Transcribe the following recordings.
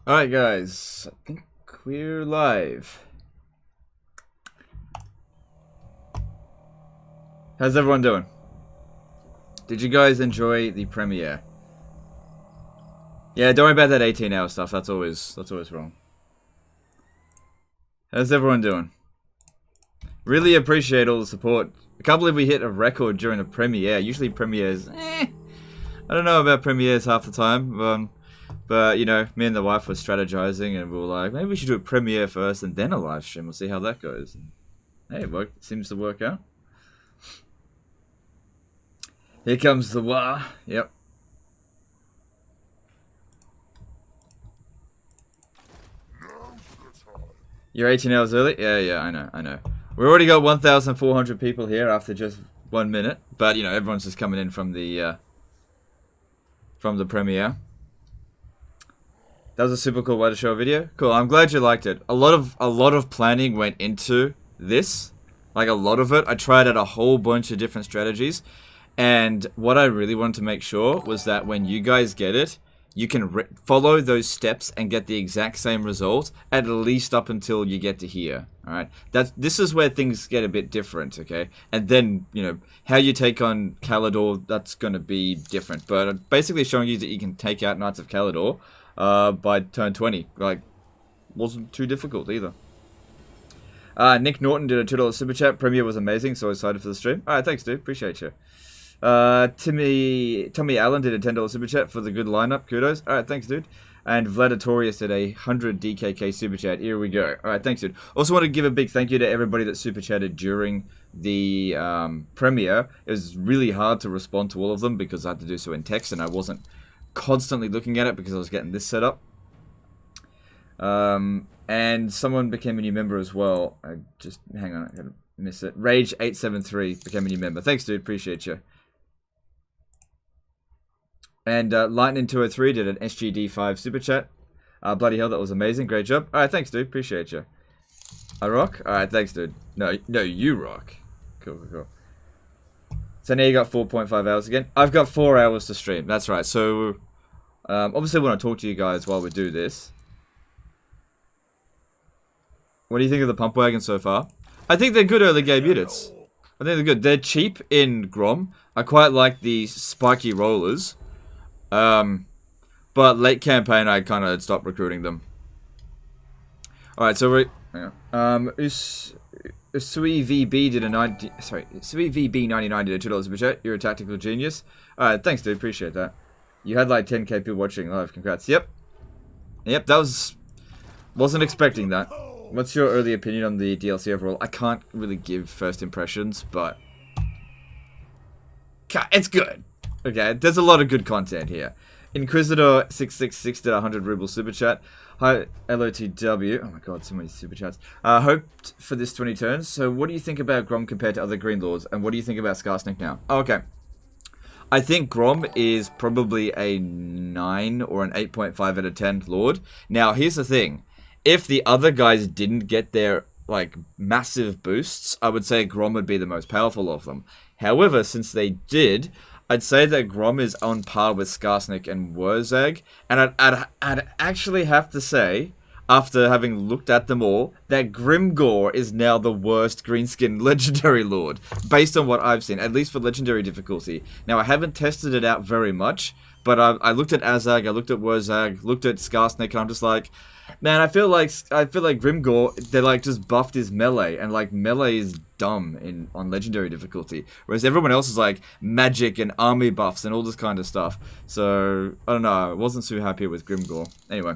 Alright guys, I think we're live. How's everyone doing? Did you guys enjoy the premiere? Yeah, don't worry about that 18-hour stuff, that's always wrong. How's everyone doing? Really appreciate all the support. I can't believe we hit a record during a premiere. Usually premieres, I don't know about premieres half the time. But, you know, me and the wife were strategizing and we were like, maybe we should do a premiere first and then a live stream. We'll see how that goes. And, hey, it seems to work out. Here comes the Waaagh. Yep. You're 18 hours early? Yeah, I know. We already got 1,400 people here after just 1 minute. But, you know, everyone's just coming in from the premiere. That was a super cool way to show a video. Cool, I'm glad you liked it. A lot of planning went into this. Like, a lot of it. I tried out a whole bunch of different strategies. And what I really wanted to make sure was that when you guys get it, you can follow those steps and get the exact same result at least up until you get to here. Alright? This is where things get a bit different, okay? And then, you know, how you take on Calidor, that's going to be different. But I'm basically showing you that you can take out Knights of Calidor by turn 20. Like, wasn't too difficult either. Nick Norton did a $2 super chat. Premiere was amazing, so excited for the stream. Alright, thanks dude, appreciate you. Tommy Allen did a $10 super chat for the good lineup. Kudos. Alright, thanks dude. And Vladatorius did a 100 DKK super chat. Here we go. Alright, thanks dude. Also want to give a big thank you to everybody that super chatted during the premiere. It was really hard to respond to all of them because I had to do so in text and I wasn't constantly looking at it because I was getting this set up. And someone became a new member as well. Hang on, I gotta miss it. Rage873 became a new member. Thanks dude, appreciate you. And Lightning203 did an SGD5 super chat. Bloody hell, that was amazing. Great job. Alright, thanks, dude. Appreciate you. I rock? Alright, thanks, dude. No, you rock. Cool. So now you got 4.5 hours again. I've got 4 hours to stream. That's right. So, obviously I want to talk to you guys while we do this. What do you think of the pump wagon so far? I think they're good early game units. I think they're good. They're cheap in Grom. I quite like the spiky rollers. But late campaign, I kind of stopped recruiting them. Alright, so we... Usui VB did a 90... Sorry, Usui VB99 did a $2 super chat. You're a tactical genius. Alright, thanks dude, appreciate that. You had like 10k people watching live, congrats. Yep, that was... Wasn't expecting that. What's your early opinion on the DLC overall? I can't really give first impressions, but... It's good. Okay, there's a lot of good content here. Inquisitor666 did a 100 ruble super chat. Hi, LOTW. Oh my god, so many super chats. Hoped for this 20 turns. So what do you think about Grom compared to other Green Lords? And what do you think about Skarsnik now? Oh, okay. I think Grom is probably a 9 or an 8.5 out of 10 Lord. Now, here's the thing. If the other guys didn't get their, like, massive boosts, I would say Grom would be the most powerful of them. However, since they did... I'd say that Grom is on par with Skarsnik and Waaagh, and I'd actually have to say, after having looked at them all, that Grimgor is now the worst greenskin legendary lord, based on what I've seen, at least for legendary difficulty. Now, I haven't tested it out very much, but I looked at Waaagh, I looked at Waaagh, looked at Skarsnik, and I'm just like, man, I feel like Grimgor, they like just buffed his melee, and like melee is dumb on legendary difficulty, whereas everyone else is like magic and army buffs and all this kind of stuff. So I don't know, I wasn't too happy with Grimgor. Anyway,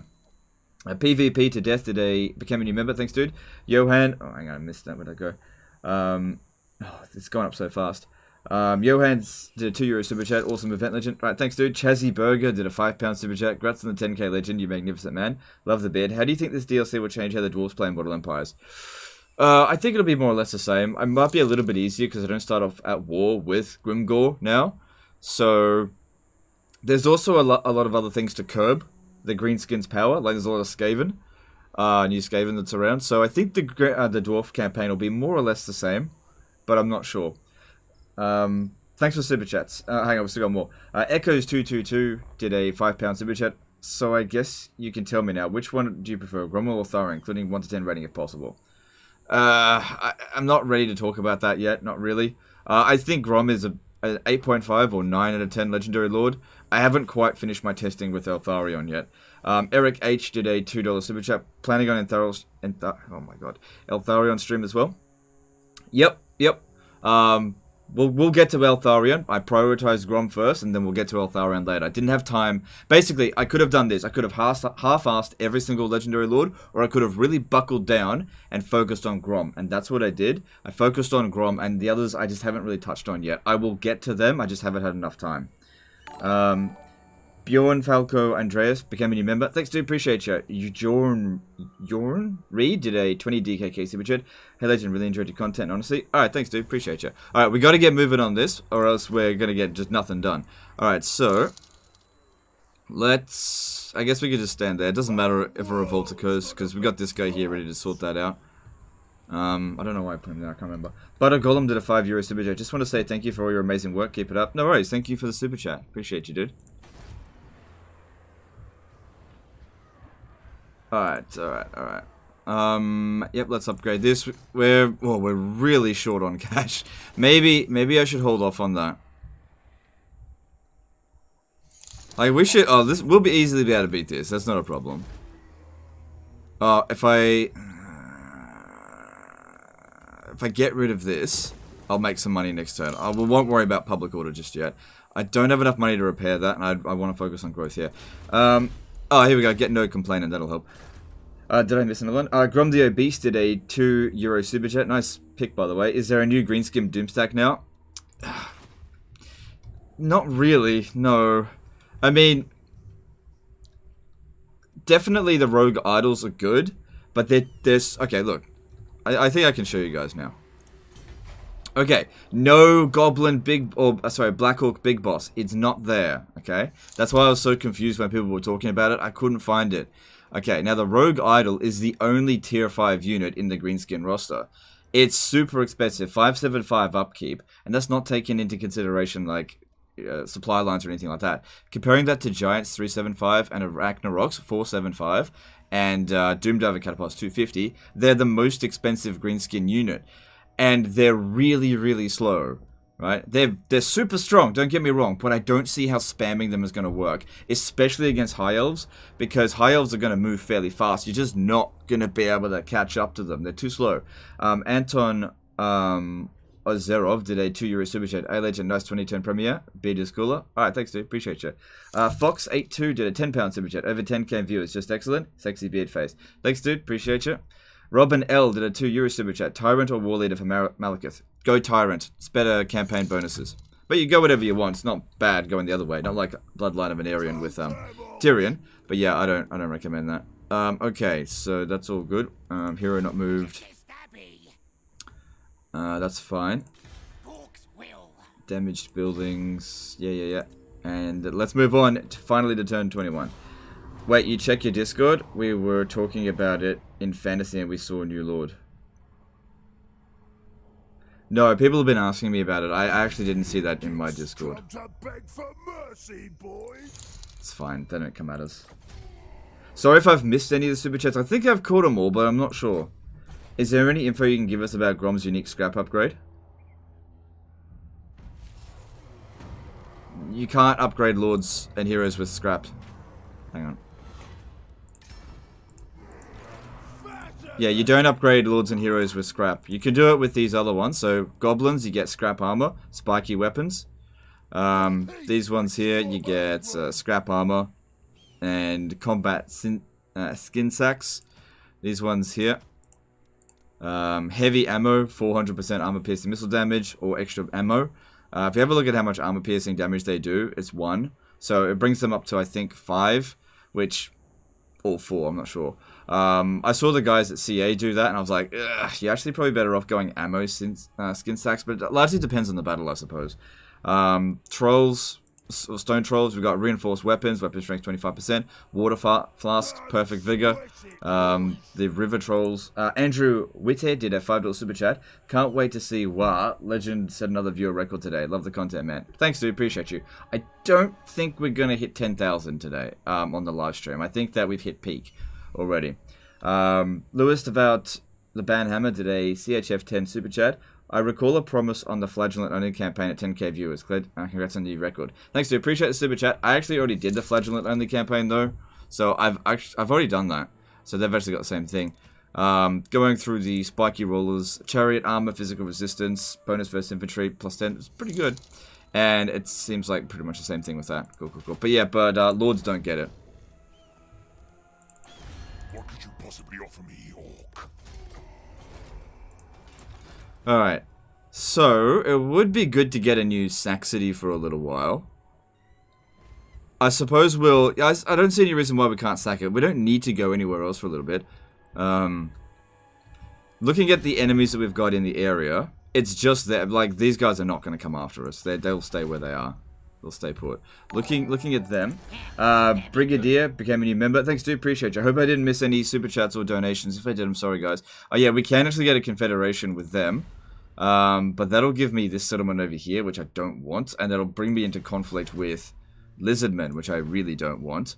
PvP to death today became a new member. Thanks, dude. Johan, oh, hang on, I missed that. Where'd I go? Oh, it's gone up so fast. Johans did a €2 super chat. Awesome event legend. Right, thanks dude. Chazzy Burger did a £5 super chat. Grats on the 10k legend, you magnificent man. Love the beard. How do you think this DLC will change how the dwarves play in Mortal Empires? I think it'll be more or less the same. I might be a little bit easier because I don't start off at war with Grimgor now. So there's also a lot of other things to curb the Greenskin's power. Like there's a lot of Skaven, new Skaven that's around. So I think the dwarf campaign will be more or less the same, but I'm not sure. Thanks for super chats. Hang on, we've still got more. Echoes222 did a £5 super chat. So I guess you can tell me now, which one do you prefer, Grom or Thara, including 1 to 10 rating if possible? I'm not ready to talk about that yet, not really. I think Grom is an 8.5 or 9 out of 10 Legendary Lord. I haven't quite finished my testing with Eltharion yet. Eric H did a $2 super chat, planning on oh my god, Eltharion stream as well. Yep. We'll get to Eltharion. I prioritized Grom first, and then we'll get to Eltharion later. I didn't have time. Basically, I could have done this. I could have half-assed every single Legendary Lord, or I could have really buckled down and focused on Grom. And that's what I did. I focused on Grom, and the others I just haven't really touched on yet. I will get to them. I just haven't had enough time. Bjorn, Falco, Andreas became a new member. Thanks, dude. Appreciate you. Jorn Reed did a 20 DKK super chat. Hey, Legend, really enjoyed your content, honestly. Alright, thanks, dude. Appreciate you. Alright, we got to get moving on this, or else we're going to get just nothing done. Alright, so let's... I guess we could just stand there. It doesn't matter if a revolt occurs, because we got this guy here ready to sort that out. I don't know why I put him there. I can't remember. Butter Golem did a €5 super chat. Just want to say thank you for all your amazing work. Keep it up. No worries. Thank you for the super chat. Appreciate you, dude. Alright. Yep, let's upgrade this. We're really short on cash. Maybe I should hold off on that. Like, we should... Oh, we'll easily be able to beat this. That's not a problem. If I get rid of this, I'll make some money next turn. We won't worry about public order just yet. I don't have enough money to repair that, and I want to focus on growth here. Oh, here we go. Get no complaining. That'll help. Did I miss another one? Grom the Obese did a €2 super chat. Nice pick, by the way. Is there a new green skim Doomstack now? Not really, no. I mean, definitely the rogue idols are good, but there's... Okay, look. I think I can show you guys now. Okay, no Goblin Black Hawk Big Boss. It's not there, okay? That's why I was so confused when people were talking about it. I couldn't find it. Okay, now the Rogue Idol is the only tier 5 unit in the Greenskin roster. It's super expensive, 575 upkeep, and that's not taken into consideration, like, supply lines or anything like that. Comparing that to Giants 375 and Arachnarox 475 and Doomdiver Catapults 250, they're the most expensive Greenskin unit. And they're really, really slow, right? They're super strong, don't get me wrong, but I don't see how spamming them is going to work, especially against High Elves, because High Elves are going to move fairly fast. You're just not going to be able to catch up to them. They're too slow. Anton Ozerov did a €2 super chat. Hey, Legend, nice 20-turn premiere. Beard is cooler. Alright, thanks, dude. Appreciate you. Fox82 did a £10 super chat. Over 10k viewers. Just excellent. Sexy beard face. Thanks, dude. Appreciate you. Robin L did a €2 super chat. Tyrant or War Leader for Malekith? Go Tyrant. It's better campaign bonuses. But you go whatever you want. It's not bad going the other way. Not like Bloodline of Venerian with Tyrion. But yeah, I don't recommend that. Okay, so that's all good. Hero not moved. That's fine. Damaged buildings. Yeah. And let's move on finally to turn 21. Wait, you check your Discord? We were talking about it in Fantasy and we saw a new Lord. No, people have been asking me about it. I actually didn't see that in my Discord. It's fine. They don't come at us. Sorry if I've missed any of the Super Chats. I think I've caught them all, but I'm not sure. Is there any info you can give us about Grom's unique scrap upgrade? You can't upgrade Lords and Heroes with scrap. Hang on. Yeah, you don't upgrade Lords and Heroes with scrap. You can do it with these other ones. So, Goblins, you get scrap armor, spiky weapons. These ones here, you get scrap armor and combat skin sacks. These ones here. Heavy ammo, 400% armor piercing missile damage, or extra ammo. If you have a look at how much armor piercing damage they do, it's 1. So, it brings them up to, I think, 5, which... Or 4, I'm not sure. I saw the guys at CA do that, and I was like, ugh, you're actually probably better off going ammo skin sacks, but it largely depends on the battle, I suppose. Trolls, stone trolls. We've got reinforced weapons, weapon strength 25%, water flask, perfect vigor. The river trolls. Andrew Whithead did a $5 super chat. Can't wait to see Waaagh. Legend set another viewer record today. Love the content, man. Thanks, dude. Appreciate you. I don't think we're gonna hit 10,000 today on the live stream. I think that we've hit peak already. Lewis about the Banhammer did a CHF 10 super chat. I recall a promise on the Flagellant only campaign at 10k viewers. Congrats on the record. Thanks, dude. Appreciate the super chat. I actually already did the Flagellant only campaign though, so I've already done that. So they've actually got the same thing. Going through the spiky rollers, chariot armor, physical resistance, bonus versus infantry, +10. It's pretty good, and it seems like pretty much the same thing with that. Cool. But yeah, lords don't get it. What could you possibly offer me, Orc? Alright, so it would be good to get a new Sack City for a little while. I suppose we'll... I don't see any reason why we can't sack it. We don't need to go anywhere else for a little bit. Looking at the enemies that we've got in the area, it's just that, like, these guys are not going to come after us. They'll stay where they are. They'll stay put. Looking at them, Brigadier became a new member. Thanks, dude. Appreciate you. I hope I didn't miss any super chats or donations. If I did, I'm sorry, guys. Oh yeah, we can actually get a Confederation with them. But that'll give me this settlement over here, which I don't want, and that'll bring me into conflict with Lizardmen, which I really don't want.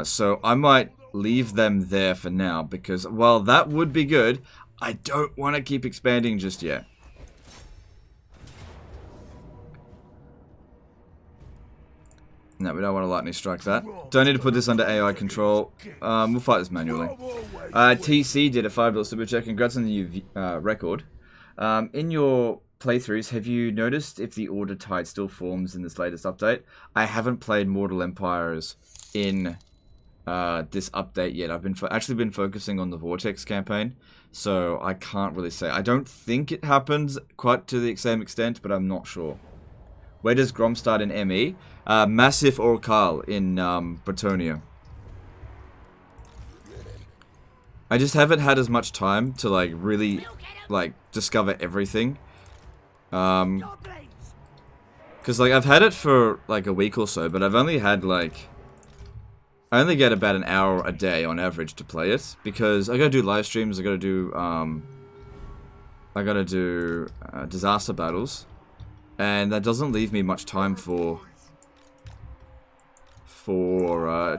So I might leave them there for now, because while that would be good, I don't want to keep expanding just yet. No, we don't want to lightning strike that. Don't need to put this under AI control. We'll fight this manually. TC did a $5 super check. Congrats on the new record. In your playthroughs, have you noticed if the Order Tide still forms in this latest update? I haven't played Mortal Empires in this update yet. I've actually been focusing on the Vortex campaign, so I can't really say. I don't think it happens quite to the same extent, but I'm not sure. Where does Grom start in ME? Massif Orcal in Bretonia. I just haven't had as much time to like really like discover everything. Cause like I've had it for like a week or so, but I've only had like I only get about an hour a day on average to play it, because I gotta do live streams, I gotta do disaster battles, and that doesn't leave me much time for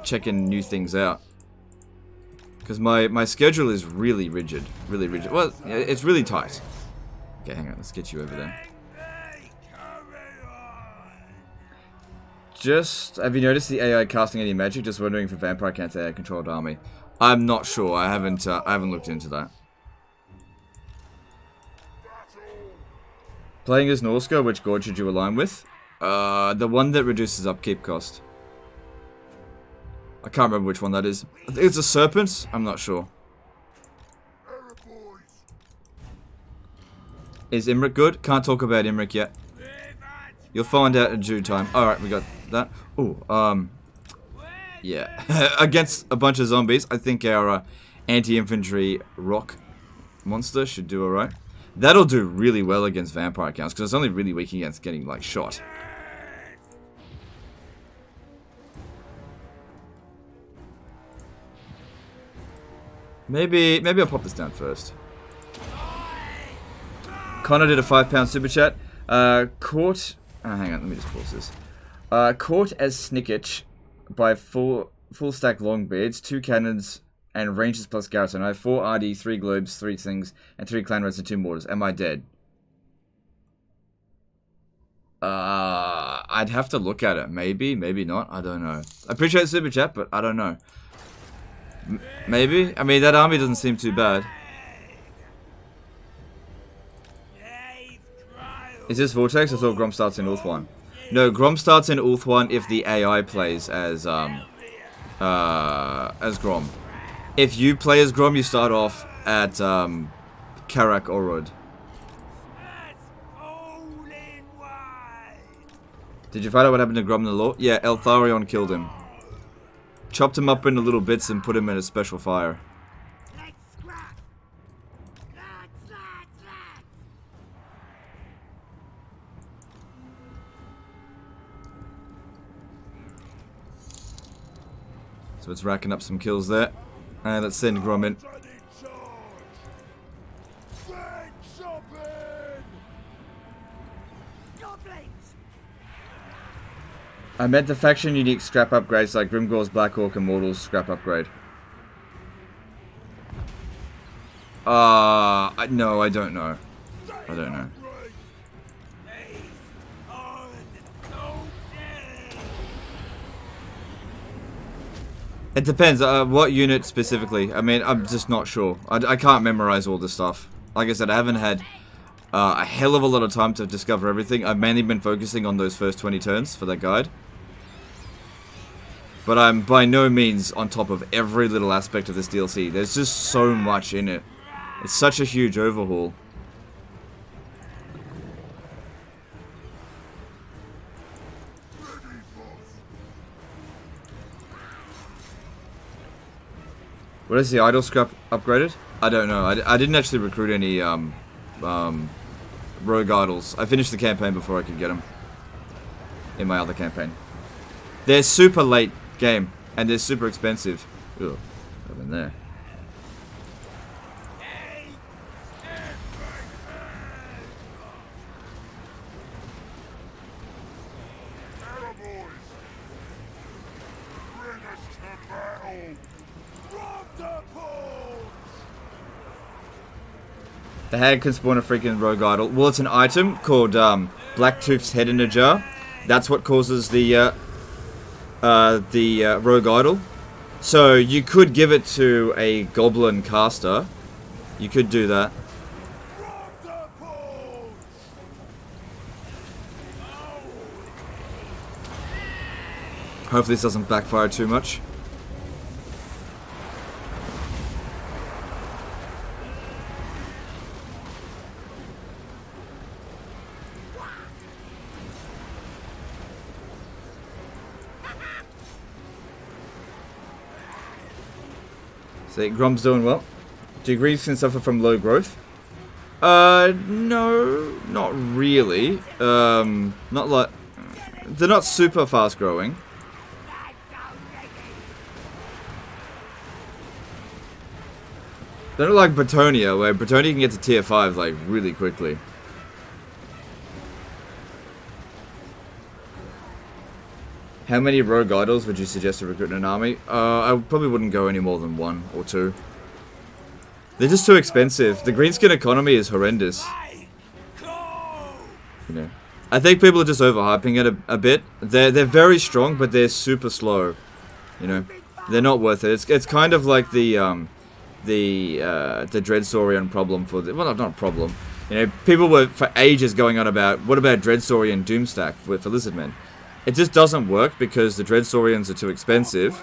checking new things out. Because my schedule is really rigid. Well, it's really tight. Okay, hang on, let's get you over there. Have you noticed the AI casting any magic? Just wondering if a vampire counts AI controlled army. I'm not sure. I haven't looked into that. Playing as Norska, which gorge should you align with? The one that reduces upkeep cost. I can't remember which one that is. I think it's a serpent. I'm not sure. Is Imric good? Can't talk about Imric yet. You'll find out in due time. Alright, we got that. Ooh, yeah. Against a bunch of zombies, I think our anti-infantry rock monster should do alright. That'll do really well against vampire counts, because it's only really weak against getting, like, shot. Maybe I'll pop this down first. Connor did a £5 super chat. Caught... Oh, hang on, let me just pause this. Caught as Snicketch by full stack Longbeards, 2 cannons, and ranges plus garrison. I have 4 RD, 3 globes, 3 things, and 3 clan reds and 2 mortars. Am I dead? I'd have to look at it. Maybe, maybe not. I don't know. I appreciate the super chat, but I don't know. Maybe? I mean, that army doesn't seem too bad. Is this Vortex? I thought Grom starts in Ulthuan. No, Grom starts in Ulthuan if the AI plays as Grom. If you play as Grom, you start off at Karak Orod. Did you find out what happened to Grom the Law? Yeah, Eltharion killed him. Chopped him up into little bits and put him in a special fire. So it's racking up some kills there. And let's send Grom in. I meant the faction unique scrap upgrades like Grimgor's Black Orc and Mortal's scrap upgrade. No, I don't know. I don't know. It depends, what unit specifically. I mean, I'm just not sure. I can't memorize all this stuff. Like I said, I haven't had a hell of a lot of time to discover everything. I've mainly been focusing on those first 20 turns for that guide. But I'm by no means on top of every little aspect of this DLC. There's just so much in it. It's such a huge overhaul. What is the idle scrap upgraded? I don't know. I didn't actually recruit any rogue idols. I finished the campaign before I could get them. In my other campaign. They're super late game. And they're super expensive. Ugh. Up in there. The hag can spawn a freaking rogue idol. Well, it's an item called Blacktooth's Head in a Jar. That's what causes the rogue idol. So you could give it to a goblin caster. You could do that. Hopefully this doesn't backfire too much. See, Grom's doing well. Do Greaves can suffer from low growth? No, not really. Not like... They're not super fast growing. They're not like Bretonia, where Bretonia can get to tier 5 like really quickly. How many rogue idols would you suggest to recruit in an army? I probably wouldn't go any more than 1 or 2. They're just too expensive. The greenskin economy is horrendous. You know, I think people are just overhyping it a bit. They're very strong, but they're super slow. You know, they're not worth it. It's kind of like the Dreadsaurian problem for the, well, not a problem. You know, people were for ages going on about what about Dreadsaurian Doomstack for Lizardmen. It just doesn't work because the Dreadsaurians are too expensive,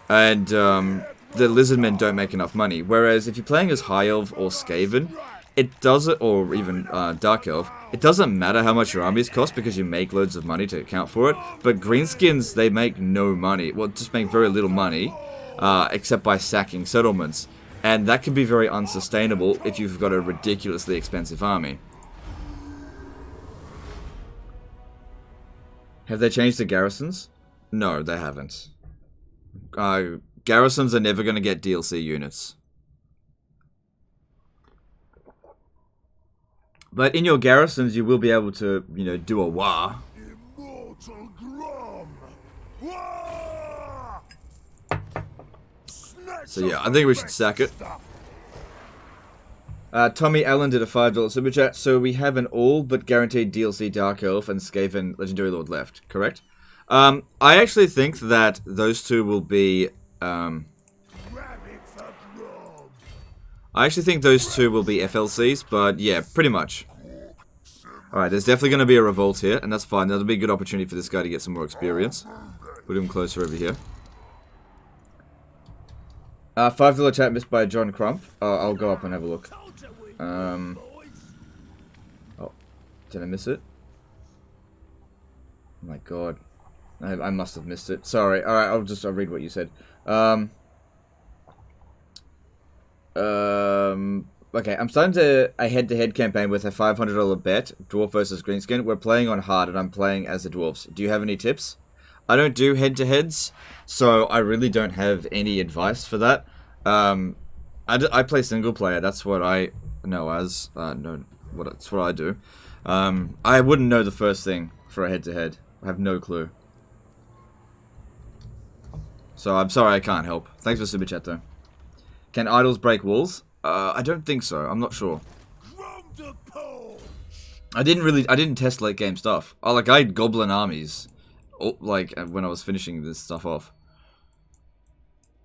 and the Lizardmen don't make enough money. Whereas if you're playing as High Elf or Skaven, it doesn't, or even Dark Elf, it doesn't matter how much your armies cost because you make loads of money to account for it. But Greenskins, they make no money. Well, just make very little money, except by sacking settlements. And that can be very unsustainable if you've got a ridiculously expensive army. Have they changed the garrisons? No, they haven't. Garrisons are never going to get DLC units. But in your garrisons, you will be able to, you know, do a Waaagh. Immortal Grom! Waaagh! So yeah, I think we should sack it. Tommy Allen did a $5 super chat. So we have an all but guaranteed DLC Dark Elf and Skaven Legendary Lord left, correct? I actually think that those two will be... I actually think those two will be FLCs, but yeah, pretty much. Alright, there's definitely going to be a revolt here, and that's fine. That'll be a good opportunity for this guy to get some more experience. Put him closer over here. $5 chat missed by John Crump. I'll go up and have a look. Oh, did I miss it? Oh my god. I must have missed it. Sorry. Alright, I'll read what you said. Okay, I'm starting a head-to-head campaign with a $500 bet, Dwarf versus Greenskin. We're playing on hard, and I'm playing as the Dwarves. Do you have any tips? I don't do head-to-heads, so I really don't have any advice for that. I play single player. That's what I know as. That's what I do. I wouldn't know the first thing for a head-to-head. I have no clue. So I'm sorry I can't help. Thanks for super chat though. Can idols break walls? I don't think so. I'm not sure. Grom the Paunch. I didn't test late game stuff. I had goblin armies, when I was finishing this stuff off.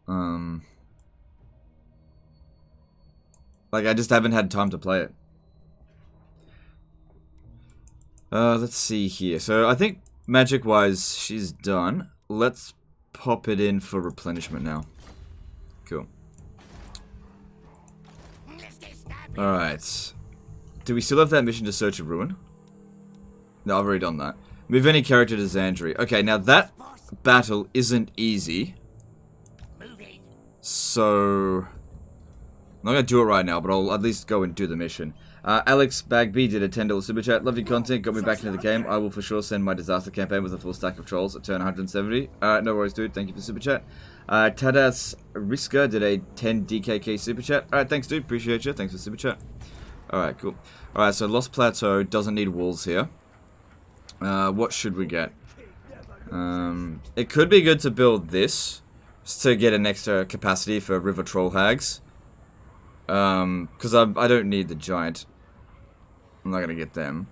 I just haven't had time to play it. Let's see here. So I think magic-wise, she's done. Let's pop it in for replenishment now. Cool. Alright. Do we still have that mission to search a ruin? No, I've already done that. Move any character to Xandri. Okay, now that battle isn't easy. So... I'm not going to do it right now, but I'll at least go and do the mission. Alex Bagby did a $10 super chat. Love your content, got me back into the game. I will for sure send my disaster campaign with a full stack of trolls at turn 170. No worries, dude. Thank you for super chat. Tadas Riska did a 10 DKK super chat. Alright, thanks, dude. Appreciate you. Thanks for super chat. Alright, cool. Alright, so Lost Plateau doesn't need walls here. What should we get? It could be good to build this just to get an extra capacity for River Troll Hags. Because I don't need the giant. I'm not going to get them.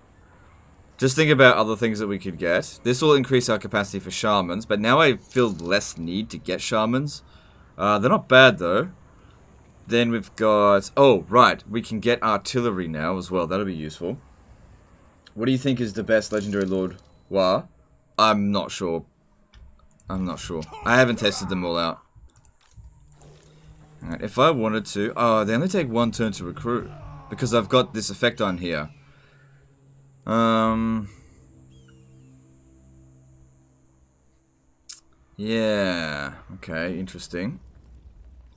Just think about other things that we could get. This will increase our capacity for shamans, but now I feel less need to get shamans. They're not bad though. Then we've got... Oh, right. We can get artillery now as well. That'll be useful. What do you think is the best Legendary Lord Waaagh? I'm not sure. I'm not sure. I haven't tested them all out. Alright, if I wanted to... Oh, they only take 1 turn to recruit. Because I've got this effect on here. Yeah. Okay, interesting.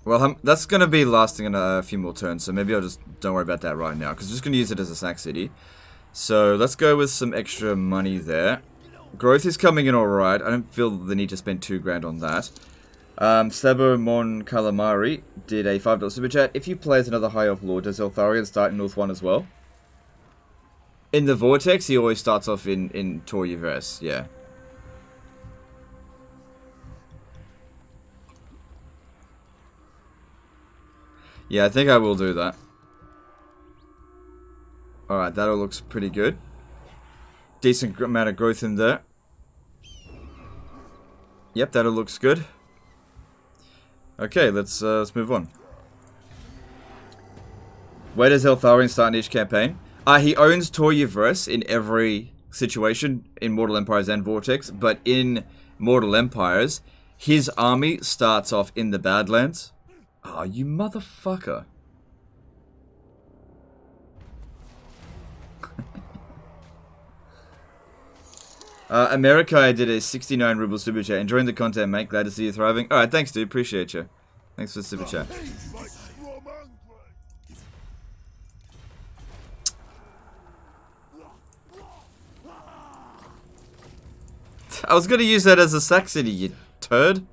Well, that's going to be lasting in a few more turns, so maybe I'll just don't worry about that right now. Because I'm just going to use it as a sack city. So, let's go with some extra money there. Growth is coming in alright. I don't feel the need to spend 2 grand on that. Sabo Mon Calamari did a $5 super chat. If you play as another High Elf Lord, does Eltharion start in North 1 as well? In the Vortex, he always starts off in Tor Yvresse, yeah. Yeah, I think I will do that. Alright, that all looks pretty good. Decent amount of growth in there. Yep, that all looks good. Okay, let's move on. Where does Eltharion start in each campaign? He owns Tor Yvresse in every situation in Mortal Empires and Vortex, but in Mortal Empires, his army starts off in the Badlands. Oh, you motherfucker. America, I did a 69 ruble super chat. Enjoying the content, mate. Glad to see you thriving. Alright, thanks, dude. Appreciate you. Thanks for the super chat. I was gonna use that as a sack city, you turd.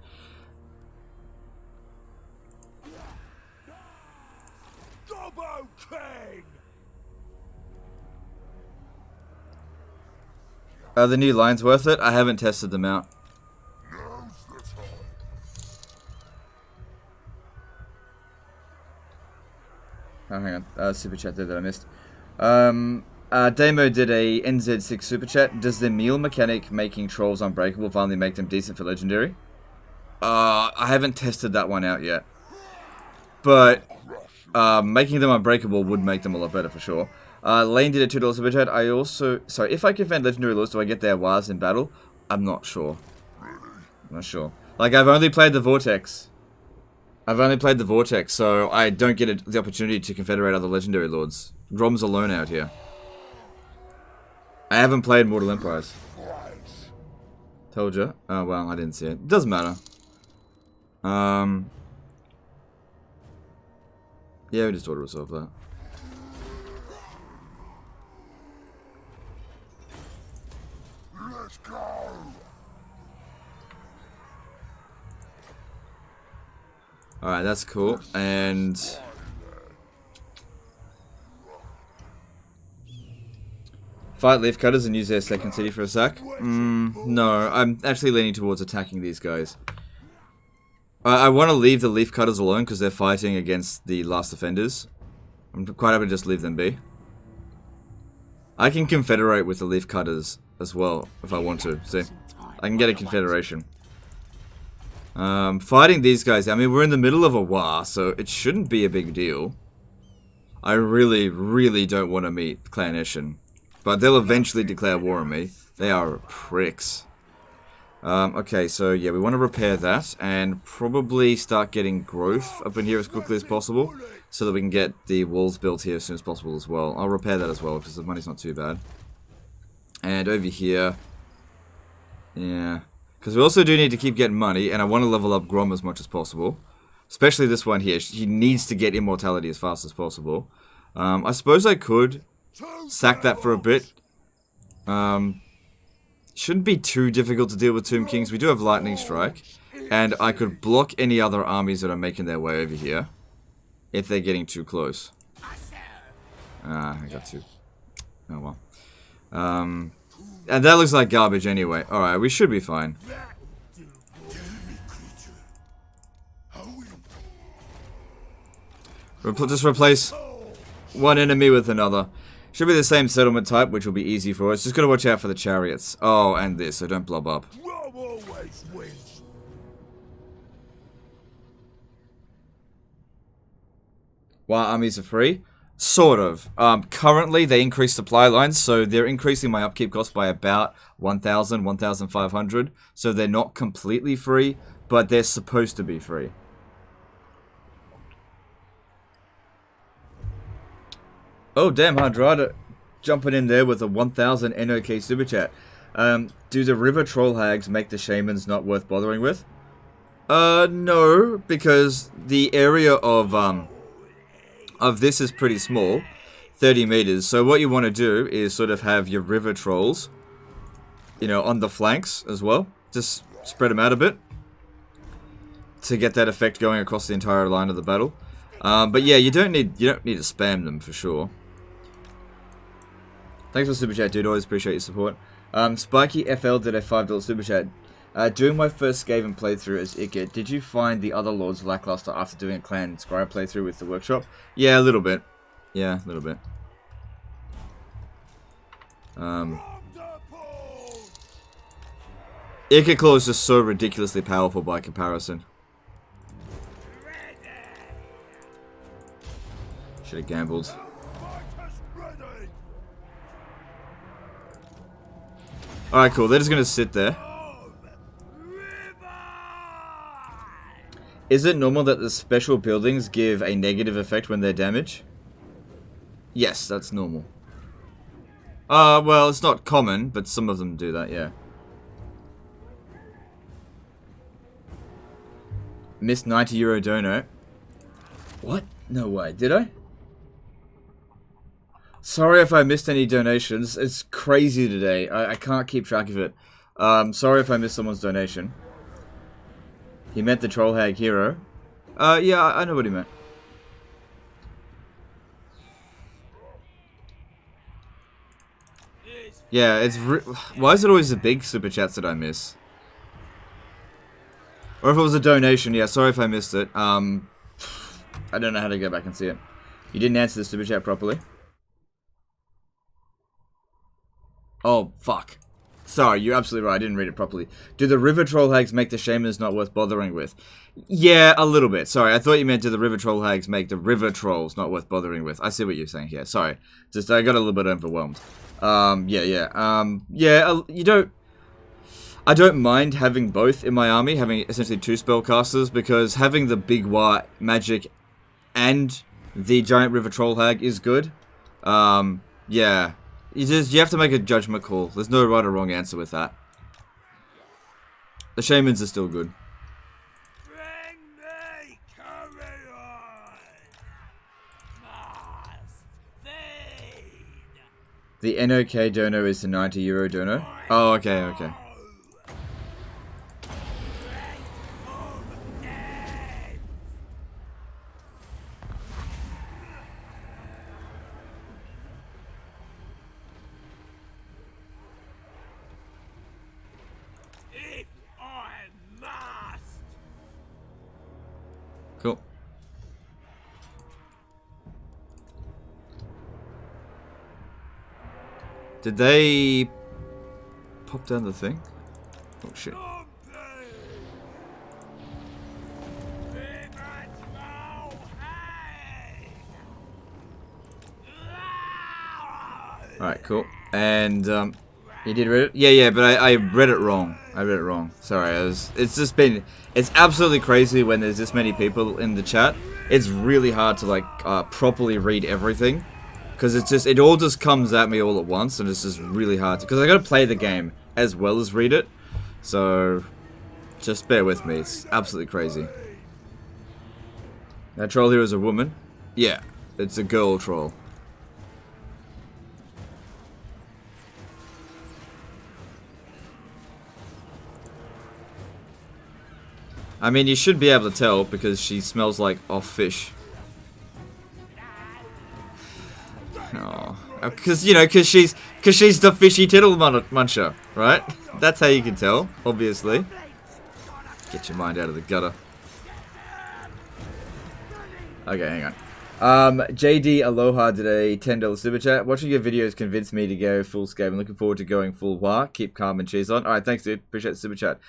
Are the new lines worth it? I haven't tested them out. Oh, hang on. Super chat there that I missed. Damo did a NZ6 super chat. Does the meal mechanic making trolls unbreakable finally make them decent for legendary? I haven't tested that one out yet. But making them unbreakable would make them a lot better for sure. Lane did a $2 super chat. I also... Sorry, if I confront legendary lords, do I get their Waagh in battle? I'm not sure. I'm not sure. Like, I've only played the Vortex. So I don't get the opportunity to confederate other legendary lords. Grom's alone out here. I haven't played Mortal Empires. Told you. Oh, well, I didn't see it. Doesn't matter. Yeah, we just auto-resolve that. Let's go. Alright, that's cool. And fight leaf cutters and use their second city for a sack? No, I'm actually leaning towards attacking these guys. I want to leave the leaf cutters alone because they're fighting against the last defenders. I'm quite happy to just leave them be. I can confederate with the leaf cutters as well if I want to. See, I can get a confederation. Fighting these guys, I mean, we're in the middle of a Waaagh, so it shouldn't be a big deal. I really, really don't want to meet Clan Eshin. But they'll eventually declare war on me. They are pricks. Okay, so yeah, we want to repair that and probably start getting growth up in here as quickly as possible so that we can get the walls built here as soon as possible as well. I'll repair that as well because the money's not too bad. And over here, yeah, because we also do need to keep getting money and I want to level up Grom as much as possible. Especially this one here. He needs to get immortality as fast as possible. I suppose I could sack that for a bit. Shouldn't be too difficult to deal with Tomb Kings. We do have Lightning Strike. And I could block any other armies that are making their way over here. If they're getting too close. I got two. Oh well. And that looks like garbage anyway. Alright, we should be fine. Just replace one enemy with another. Should be the same settlement type, which will be easy for us. Just gotta watch out for the chariots. Oh, and this, so don't blob up. Waaagh armies are free? Sort of. Currently, they increase supply lines, so they're increasing my upkeep cost by about 1,000, 1,500. So they're not completely free, but they're supposed to be free. Oh, damn, Hardrada jumping in there with a 1,000 NOK super chat. Do the river troll hags make the shamans not worth bothering with? No, because the area of this is pretty small, 30 meters. So what you want to do is sort of have your river trolls, you know, on the flanks as well. Just spread them out a bit to get that effect going across the entire line of the battle. But yeah, you don't need to spam them for sure. Thanks for the super chat, dude. Always appreciate your support. Spiky FL did a $5 super chat. During my first Skaven playthrough as Icket, did you find the other lords lackluster after doing a clan scribe playthrough with the workshop? Yeah, a little bit. Yeah, a little bit. Icket Claw is just so ridiculously powerful by comparison. Should have gambled. Alright, cool. They're just going to sit there. Is it normal that the special buildings give a negative effect when they're damaged? Yes, that's normal. Well, it's not common, but some of them do that, yeah. Missed €90 dono. What? No way. Did I? Sorry if I missed any donations. It's crazy today. I can't keep track of it. Sorry if I missed someone's donation. He meant the Troll Hag hero. Yeah, I know what he meant. Yeah, it's why is it always the big super chats that I miss? Or if it was a donation, yeah, sorry if I missed it. I don't know how to go back and see it. You didn't answer the super chat properly. Oh, fuck. Sorry, you're absolutely right. I didn't read it properly. Do the river troll hags make the shamans not worth bothering with? Yeah, a little bit. Sorry, I thought you meant do the river troll hags make the river trolls not worth bothering with. I see what you're saying here. Sorry. Just, I got a little bit overwhelmed. You don't... I don't mind having both in my army, having essentially two spellcasters, because having the big white magic and the giant river troll hag is good. Yeah. You have to make a judgment call. There's no right or wrong answer with that. The shamans are still good. The NOK dono is the €90 dono. Oh, okay, okay. Cool. Did they pop down the thing? Oh shit. Alright, cool. And, you did read it? Yeah, but I read it wrong. Sorry, it's just been, it's absolutely crazy when there's this many people in the chat. It's really hard to, like, properly read everything. Because it's just, it all just comes at me all at once, and it's just really hard to, because I gotta play the game as well as read it. So, just bear with me, it's absolutely crazy. That troll here is a woman? Yeah, it's a girl troll. I mean, you should be able to tell because she smells like off fish. Oh, because you know, because she's the fishy tittle muncher, right? That's how you can tell, obviously. Get your mind out of the gutter. Okay, hang on. JD Aloha did a $10 super chat. Watching your videos convinced me to go full scale. I'm looking forward to going full Waaagh. Keep calm and cheese on. Alright, thanks dude. Appreciate the super chat.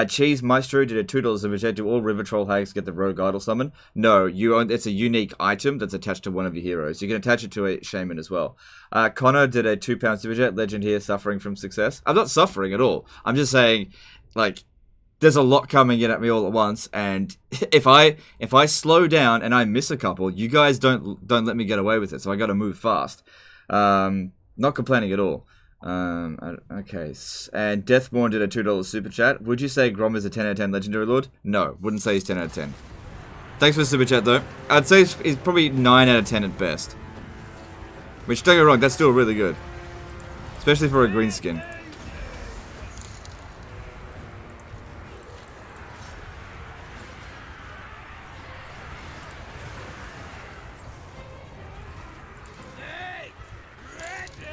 Cheese Maestro did a $2 super chat. Do all river troll hags get the rogue idol summon? No, it's a unique item that's attached to one of your heroes. You can attach it to a shaman as well. Connor did a £2 super chat. Legend here, suffering from success. I'm not suffering at all. I'm just saying, like, there's a lot coming in at me all at once, and if I slow down and I miss a couple, you guys don't let me get away with it. So I got to move fast. Not complaining at all. Okay, and Deathborn did a $2 super chat. Would you say Grom is a 10 out of 10 legendary lord? No, wouldn't say he's 10 out of 10. Thanks for the super chat though. I'd say he's probably 9 out of 10 at best. Which, don't get me wrong, that's still really good, especially for a green skin.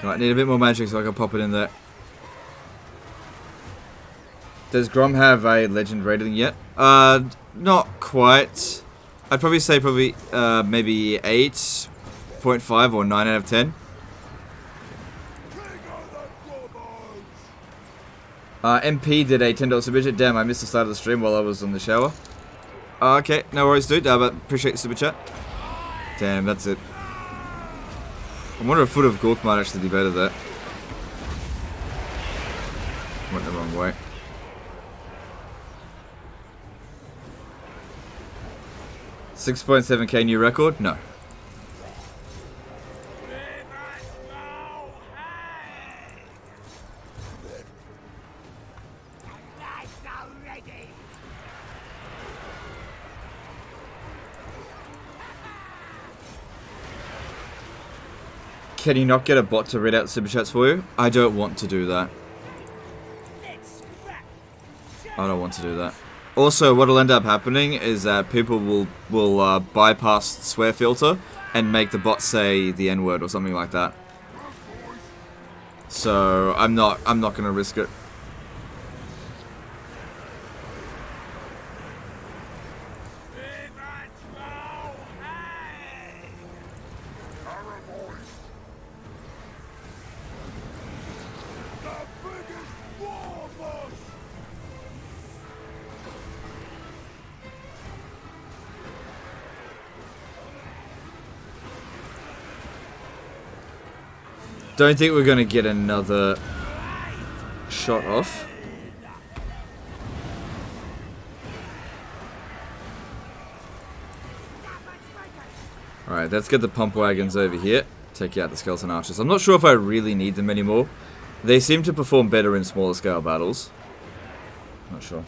Right, need a bit more magic so I can pop it in there. Does Grom have a legend rating yet? Not quite. I'd probably say maybe 8.5 or 9 out of 10. MP did a $10 super chat. Damn, I missed the start of the stream while I was on the shower. Okay, no worries dude, but appreciate the super chat. Damn, that's it. I wonder if Foot of Gork might actually be better there. Went the wrong way. $6.7k new record? No. Can you not get a bot to read out super chats for you? I don't want to do that. I don't want to do that. Also, what'll end up happening is that people will bypass the swear filter and make the bot say the N-word or something like that. So I'm not gonna risk it. Don't think we're gonna get another shot off. Alright, let's get the pump wagons over here. Take out the skeleton archers. I'm not sure if I really need them anymore. They seem to perform better in smaller scale battles. Not sure.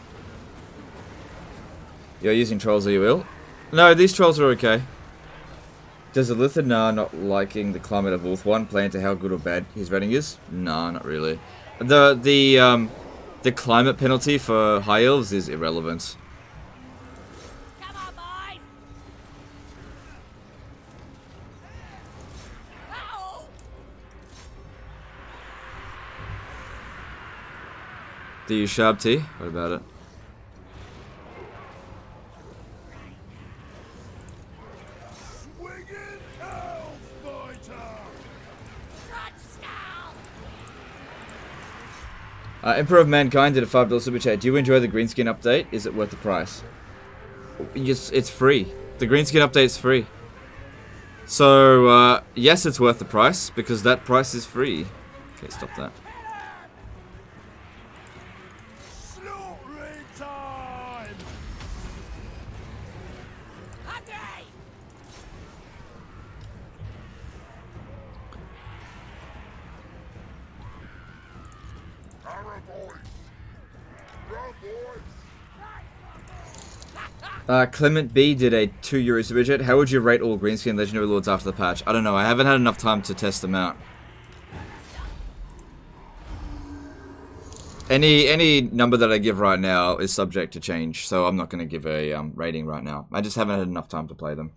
You're using trolls, are you ill? No, these trolls are okay. Does the Lithanar not liking the climate of Ulth play into how good or bad his rating is? Nah, not really. The climate penalty for high elves is irrelevant. Come on, boys! Ow! Do you sharp tea? What about it? Emperor of Mankind did a $5 super chat. Do you enjoy the greenskin update? Is it worth the price? Yes, it's free. The greenskin update is free. So, yes, it's worth the price, because that price is free. Okay, stop that. Slaughtering time! Hungry! Clement B did a €2 super chat. How would you rate all greenskin legendary lords after the patch? I don't know. I haven't had enough time to test them out. Any number that I give right now is subject to change, so I'm not going to give a rating right now. I just haven't had enough time to play them.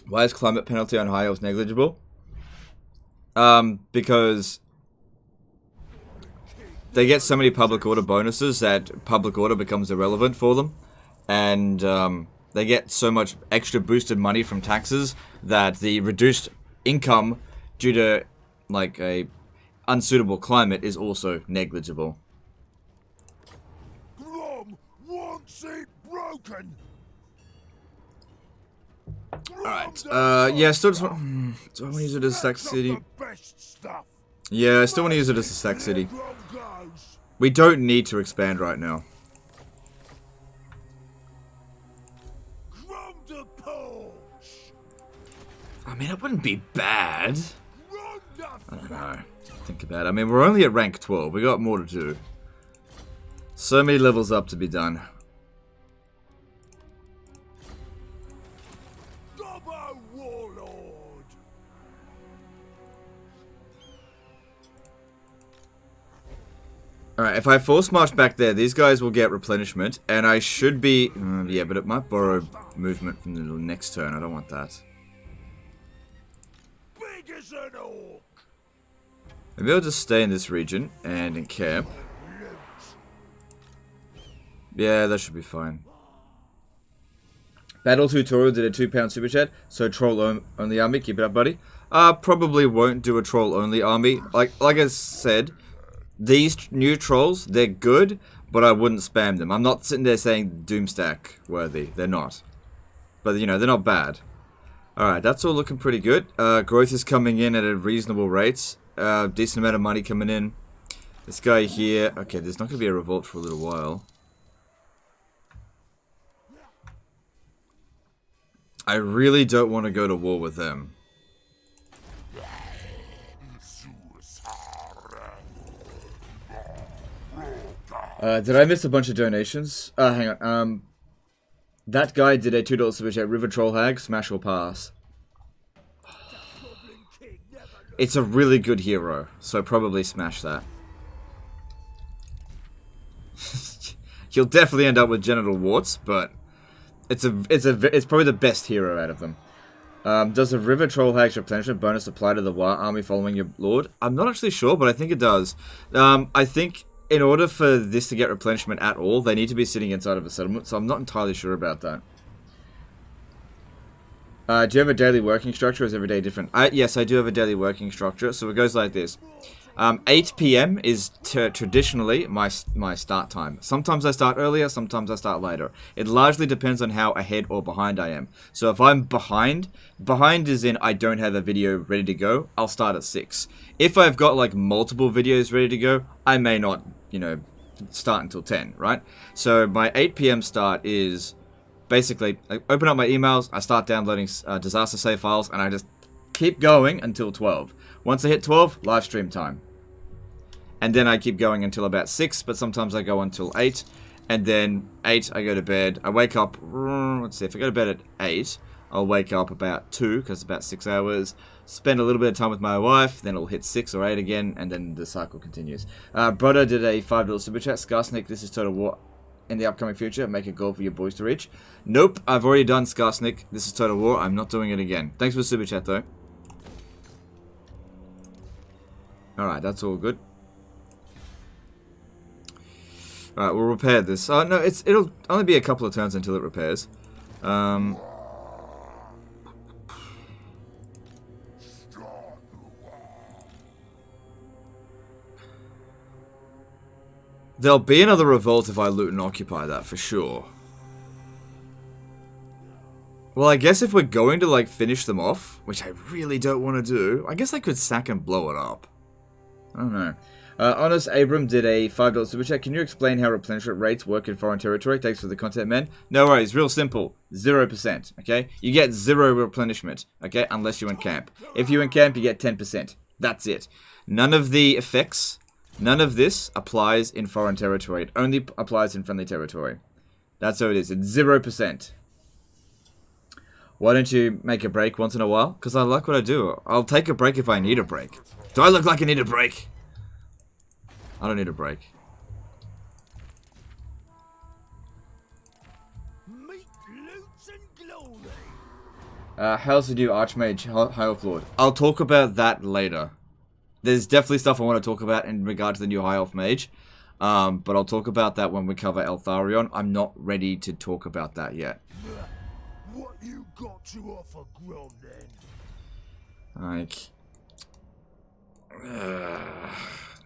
Why is climate penalty on high elves negligible? Because they get so many public order bonuses that public order becomes irrelevant for them. And they get so much extra boosted money from taxes that the reduced income due to like a unsuitable climate is also negligible. Grom wants it broken! Alright, yeah, still just want... do I want to use it as a Sack City? Yeah, I still want to use it as a Sack City. We don't need to expand right now. Grom the Paunch! I mean, it wouldn't be bad. I don't know. Think about it. I mean, we're only at rank 12. We got more to do. So many levels up to be done. Warlord! Alright, if I force march back there, these guys will get replenishment, and I should be... yeah, but it might borrow movement from the next turn. I don't want that. Big as an orc! Maybe I'll just stay in this region and encamp. Yeah, that should be fine. Battle Tutorial did a £2 super chat, so troll only army. Keep it up, buddy. Probably won't do a troll only army. Like I said, these new trolls, they're good, but I wouldn't spam them. I'm not sitting there saying Doomstack worthy. They're not. But, you know, they're not bad. Alright, that's all looking pretty good. Growth is coming in at a reasonable rate. Decent amount of money coming in. This guy here... Okay, there's not going to be a revolt for a little while. I really don't want to go to war with them. Did I miss a bunch of donations? Hang on. That guy did a $2 super chat. River Troll Hag, smash or pass. It's a really good hero, so probably smash that. You'll definitely end up with genital warts, but it's probably the best hero out of them. Does the River Troll Hag's replenishment bonus apply to the Waaagh army following your lord? I'm not actually sure, but I think it does. I think in order for this to get replenishment at all, they need to be sitting inside of a settlement, so I'm not entirely sure about that. Do you have a daily working structure, or is every day different? Yes, I do have a daily working structure, so it goes like this. 8 PM is traditionally my start time. Sometimes I start earlier, sometimes I start later. It largely depends on how ahead or behind I am. So if I'm behind is in I don't have a video ready to go, I'll start at 6. If I've got like multiple videos ready to go, I may not, you know, start until 10, right? So my 8 PM start is basically, I open up my emails, I start downloading disaster save files, and I just keep going until 12. Once I hit 12, live stream time. And then I keep going until about 6, but sometimes I go until 8. And then 8, I go to bed. I wake up, let's see, if I go to bed at 8, I'll wake up about 2, because it's about 6 hours. Spend a little bit of time with my wife, then it'll hit 6 or 8 again, and then the cycle continues. Brodo did a $5 super chat. Skarsnik, this is Total War in the upcoming future. Make a goal for your boys to reach. Nope, I've already done Skarsnik. This is Total War. I'm not doing it again. Thanks for the super chat, though. Alright, that's all good. Alright, we'll repair this. Oh, no, it'll only be a couple of turns until it repairs. There'll be another revolt if I loot and occupy that, for sure. Well, I guess if we're going to, like, finish them off, which I really don't want to do, I guess I could sack and blow it up. I don't know. Honest Abram did a $5 super chat. Can you explain how replenishment rates work in foreign territory? Thanks for the content, man. No worries. Real simple. 0%, okay? You get 0 replenishment, okay? Unless you encamp. If you encamp, you get 10%. That's it. None of the effects, none of this applies in foreign territory. It only applies in friendly territory. That's how it is. It's 0%. Why don't you make a break once in a while? Because I like what I do. I'll take a break if I need a break. Do I look like I need a break? I don't need a break. Meet loots and glory. How's the new Archmage High Elf Lord? I'll talk about that later. There's definitely stuff I want to talk about in regard to the new High Elf Mage. But I'll talk about that when we cover Eltharion. I'm not ready to talk about that yet. What you got to offer, Grom, then? Like...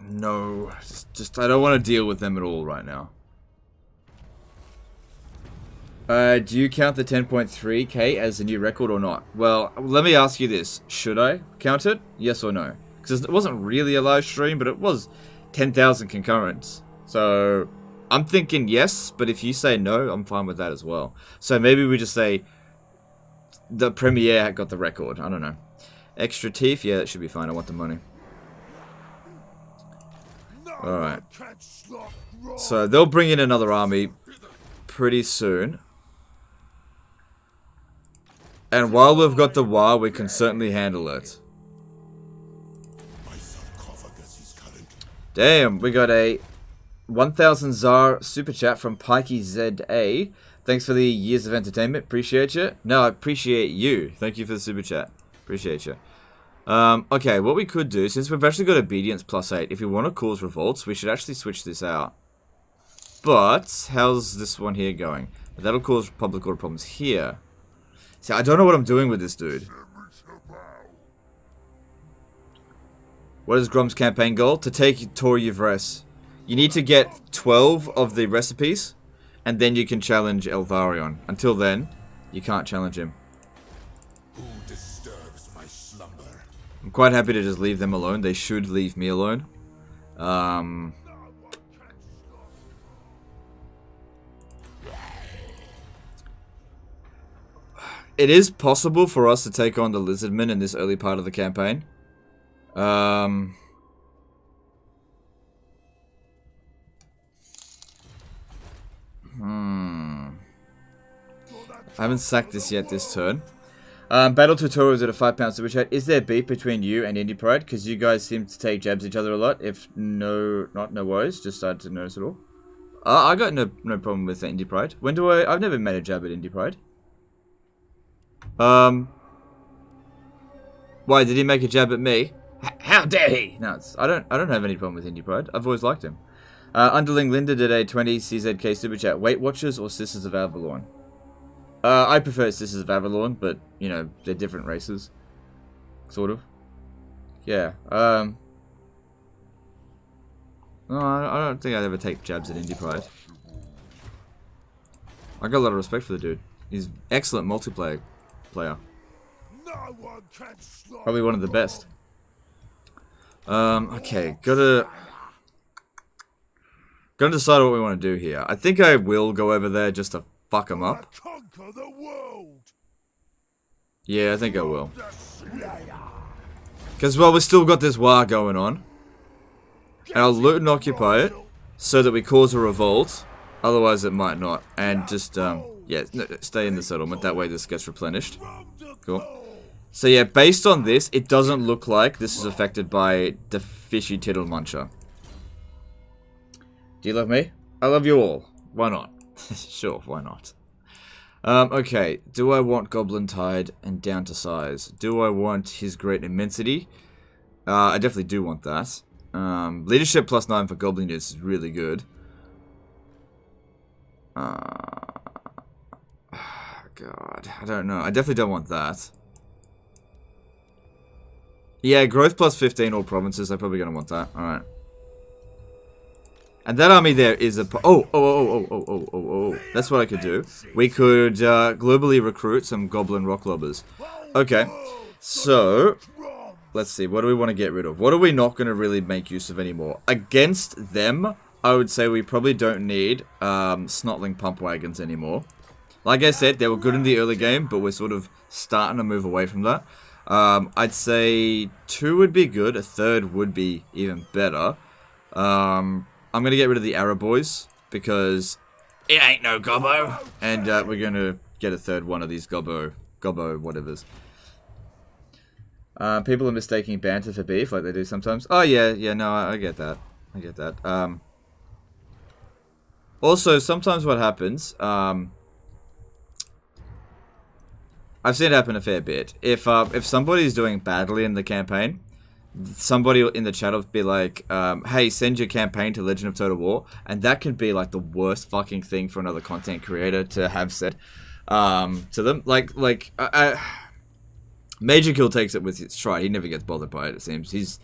no. Just I don't want to deal with them at all right now. Do you count the 10.3k as a new record or not? Well, let me ask you this. Should I count it? Yes or no? Because it wasn't really a live stream, but it was 10,000 concurrents. So, I'm thinking yes, but if you say no, I'm fine with that as well. So maybe we just say the premiere got the record. I don't know. Extra teeth? Yeah, that should be fine. I want the money. Alright. So they'll bring in another army pretty soon. And while we've got the Waaagh, we can certainly handle it. Damn, we got a 1000 ZAR super chat from Pikey ZA. Thanks for the years of entertainment. Appreciate you. No, I appreciate you. Thank you for the super chat. Appreciate you. Okay, what we could do, since we've actually got obedience +8, if we want to cause revolts, we should actually switch this out. But, how's this one here going? That'll cause public order problems here. See, I don't know what I'm doing with this dude. What is Grom's campaign goal? To take Tor Yvres. You need to get 12 of the recipes, and then you can challenge Eltharion. Until then, you can't challenge him. Who disturbs my slumber? I'm quite happy to just leave them alone. They should leave me alone. It is possible for us to take on the Lizardmen in this early part of the campaign. I haven't sacked this yet this turn. Battle tutorials at a £5 super chat. Is there beef between you and Indie Pride? Because you guys seem to take jabs at each other a lot. If no, no worries. Just started to notice it all. I got no problem with Indie Pride. When do I? I've never made a jab at Indie Pride. Why did he make a jab at me? How dare he? No, I don't have any problem with Indie Pride. I've always liked him. Underling Linda did a 20 CZK super chat. Weight Watchers or Sisters of Avalon? I prefer Sisters of Avalon, but you know they're different races, sort of. Yeah. No, I don't think I'd ever take jabs at Indie Pride. I got a lot of respect for the dude. He's an excellent multiplayer player. No one can stop. Probably one of the best. Okay, gotta decide what we want to do here. I think I will go over there just to fuck him up. Conquer the world. Yeah, I think I will. The Slayer. Because, well, we've still got this Waaagh going on. And I'll loot and occupy it so that we cause a revolt. Otherwise, it might not. And just, yeah, stay in the settlement. That way this gets replenished. Cool. So, yeah, based on this, it doesn't look like this is affected by the fishy tittle muncher. Do you love me? I love you all. Why not? Sure, why not? Okay, do I want Goblin Tide and down to size? Do I want his great immensity? I definitely do want that. Leadership +9 for Goblin units is really good. God, I don't know. I definitely don't want that. Yeah, growth +15 all provinces. I'm probably going to want that. Alright. And that army there is a... Oh. That's what I could do. We could globally recruit some goblin rock lobbers. Okay. So, let's see. What do we want to get rid of? What are we not going to really make use of anymore? Against them, I would say we probably don't need snotling pump wagons anymore. Like I said, they were good in the early game, but we're sort of starting to move away from that. I'd say 2 would be good. A 3rd would be even better. I'm going to get rid of the Arrow Boys, because it ain't no gobbo. And we're going to get a 3rd one of these gobbo whatevers. People are mistaking banter for beef, like they do sometimes. Oh, yeah, no, I get that. Also, sometimes what happens, I've seen it happen a fair bit. If somebody's doing badly in the campaign, somebody in the chat will be like, hey, send your campaign to Legend of Total War, and that can be like the worst fucking thing for another content creator to have said to them. Like Major Kill takes it with his stride. He never gets bothered by it seems. It's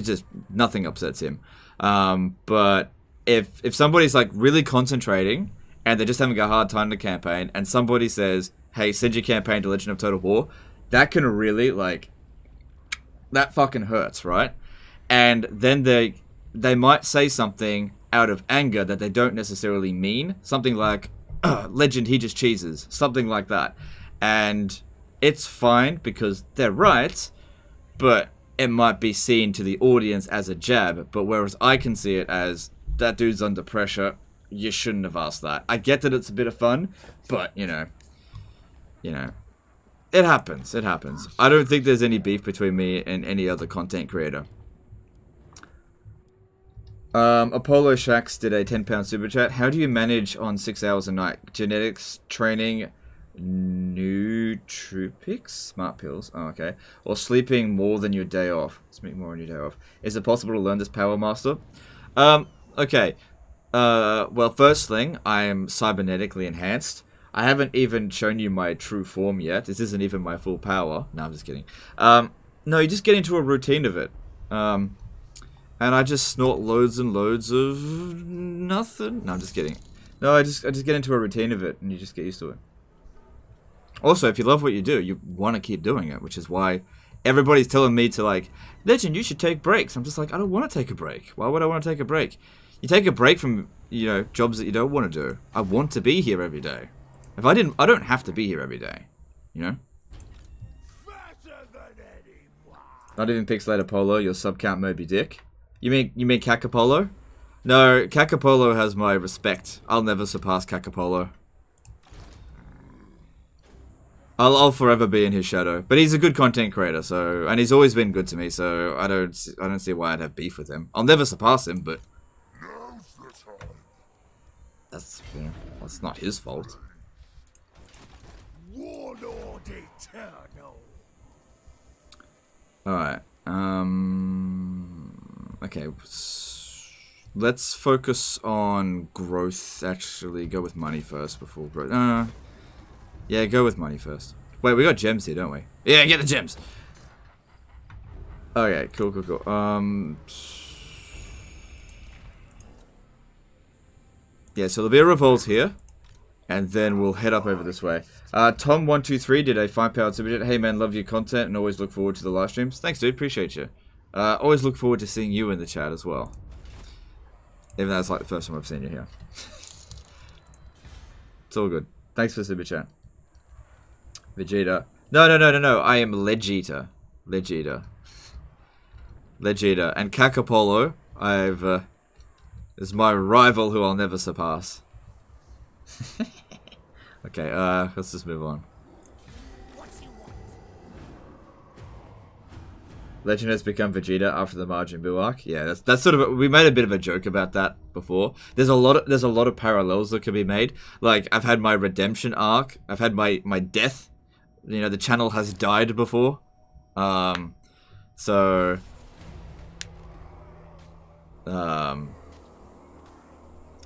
just nothing upsets him. But if somebody's like really concentrating and they're just having a hard time in the campaign, and somebody says, hey, send your campaign to Legend of Total War, that can really, like, that fucking hurts, right? And then they might say something out of anger that they don't necessarily mean. Something like, Legend, he just cheeses. Something like that. And it's fine because they're right, but it might be seen to the audience as a jab. But whereas I can see it as, that dude's under pressure, you shouldn't have asked that. I get that it's a bit of fun, but, you know, it happens. I don't think there's any beef between me and any other content creator. Apollo Shax did a £10 super chat. How do you manage on 6 hours a night? Genetics, training, nootropics, smart pills. Oh, okay. Or sleeping more than your day off. Sleeping more on your day off. Is it possible to learn this Power Master? Okay. Well, first thing, I am cybernetically enhanced. I haven't even shown you my true form yet. This isn't even my full power. No, I'm just kidding. No, you just get into a routine of it. And I just snort loads and loads of nothing. No, I'm just kidding. No, I just get into a routine of it, and you just get used to it. Also, if you love what you do, you want to keep doing it, which is why everybody's telling me to, like, Legend, you should take breaks. I'm just like, I don't want to take a break. Why would I want to take a break? You take a break from, you know, jobs that you don't want to do. I want to be here every day. If I didn't, I don't have to be here every day, you know? Not even Pixelated Polo, your sub-count Moby Dick. You mean Kakapolo? No, Kakapolo has my respect. I'll never surpass Kakapolo. I'll forever be in his shadow. But he's a good content creator, so, and he's always been good to me, so I don't see why I'd have beef with him. I'll never surpass him, but that's, you know, that's not his fault. Alright, okay, let's focus on growth, actually. Go with money first before growth. Yeah, go with money first. Wait, we got gems here, don't we? Yeah, get the gems! Okay, cool. Yeah, so there'll be a revolt here, and then we'll head up over this way. Tom123 did a £5 super chat. Hey man, love your content and always look forward to the live streams. Thanks dude, appreciate you. Always look forward to seeing you in the chat as well. Even though it's like the first time I've seen you here. It's all good. Thanks for the super chat. Vegeta. No, I am Legita. And Kakapolo, is my rival who I'll never surpass. Okay, let's just move on. Legend has become Vegeta after the Majin Buu arc. Yeah, that's sort of we made a bit of a joke about that before. There's a lot of parallels that can be made. Like I've had my redemption arc. I've had my death. You know, the channel has died before. So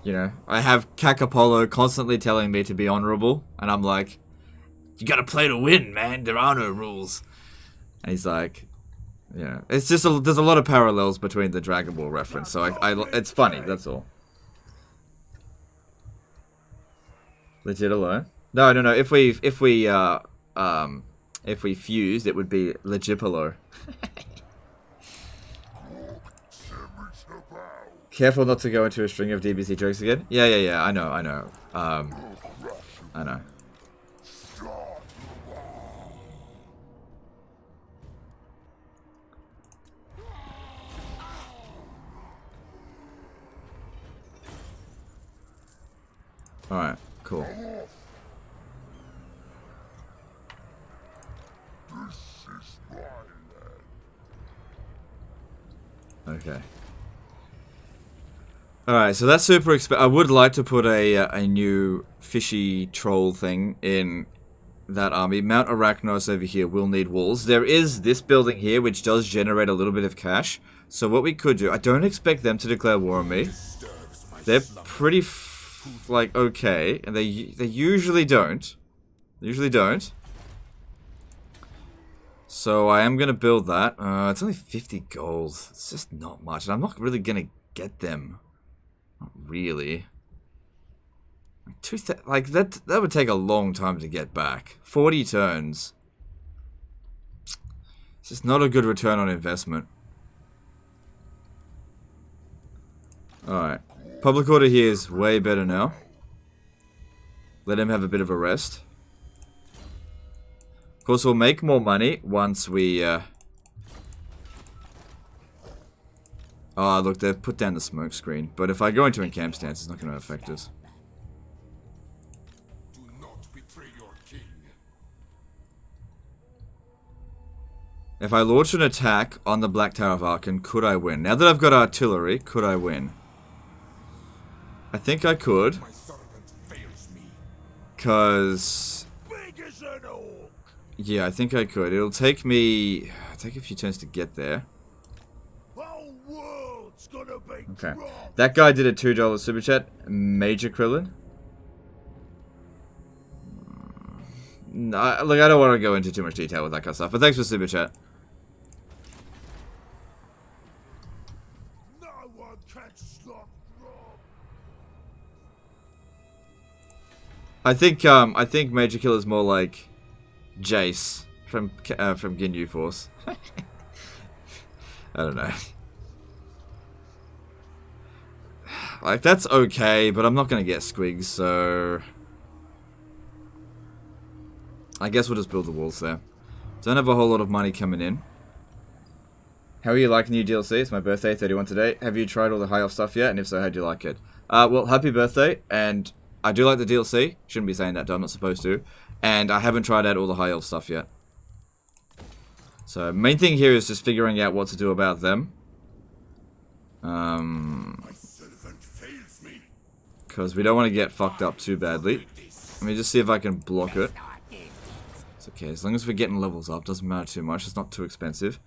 you know, I have Kakapolo constantly telling me to be honorable, and I'm like, you gotta play to win, man. There are no rules. And he's like, Yeah, it's just there's a lot of parallels between the Dragon Ball reference, so it's funny. That's all. Legit alone? No. If we fused, it would be Legipolo. Careful not to go into a string of DBC jokes again. Yeah. I know. I know. Alright, cool. Okay. Alright, so that's super I would like to put a new fishy troll thing in that army. Mount Arachnos over here will need walls. There is this building here which does generate a little bit of cash. So what we could do, I don't expect them to declare war on me. They're pretty like okay, and they usually don't. So I am gonna build that. It's only 50 gold. It's just not much, and I'm not really gonna get them. Not really. Like that would take a long time to get back. 40 turns. It's just not a good return on investment. Alright. Public order here is way better now. Let him have a bit of a rest. Of course, we'll make more money once we... Oh, look, they've put down the smoke screen. But if I go into encamp stance, it's not going to affect us. Do not betray your king. If I launch an attack on the Black Tower of Archon, could I win? Now that I've got artillery, could I win? I think I could. My servant fails me. Because... Big as an oak. Yeah, I think I could. It'll take me... take a few turns to get there. Whole world's gonna be Okay. drunk. That guy did a $2 super chat. Major Krillin. No, look, I don't want to go into too much detail with that kind of stuff, but thanks for super chat. No one can stop Grom. I think Major Killer's more like Jace from Ginyu Force. I don't know. Like, that's okay, but I'm not gonna get squigs, so I guess we'll just build the walls there. Don't have a whole lot of money coming in. How are you liking the new DLC? It's my birthday, 31 today. Have you tried all the high elf stuff yet? And if so, how'd you like it? Well, happy birthday, and I do like the DLC. Shouldn't be saying that, though. I'm not supposed to. And I haven't tried out all the high elf stuff yet. So, main thing here is just figuring out what to do about them. My servant fails me. Because we don't want to get fucked up too badly. Let me just see if I can block it. It's okay, as long as we're getting levels up, doesn't matter too much, it's not too expensive.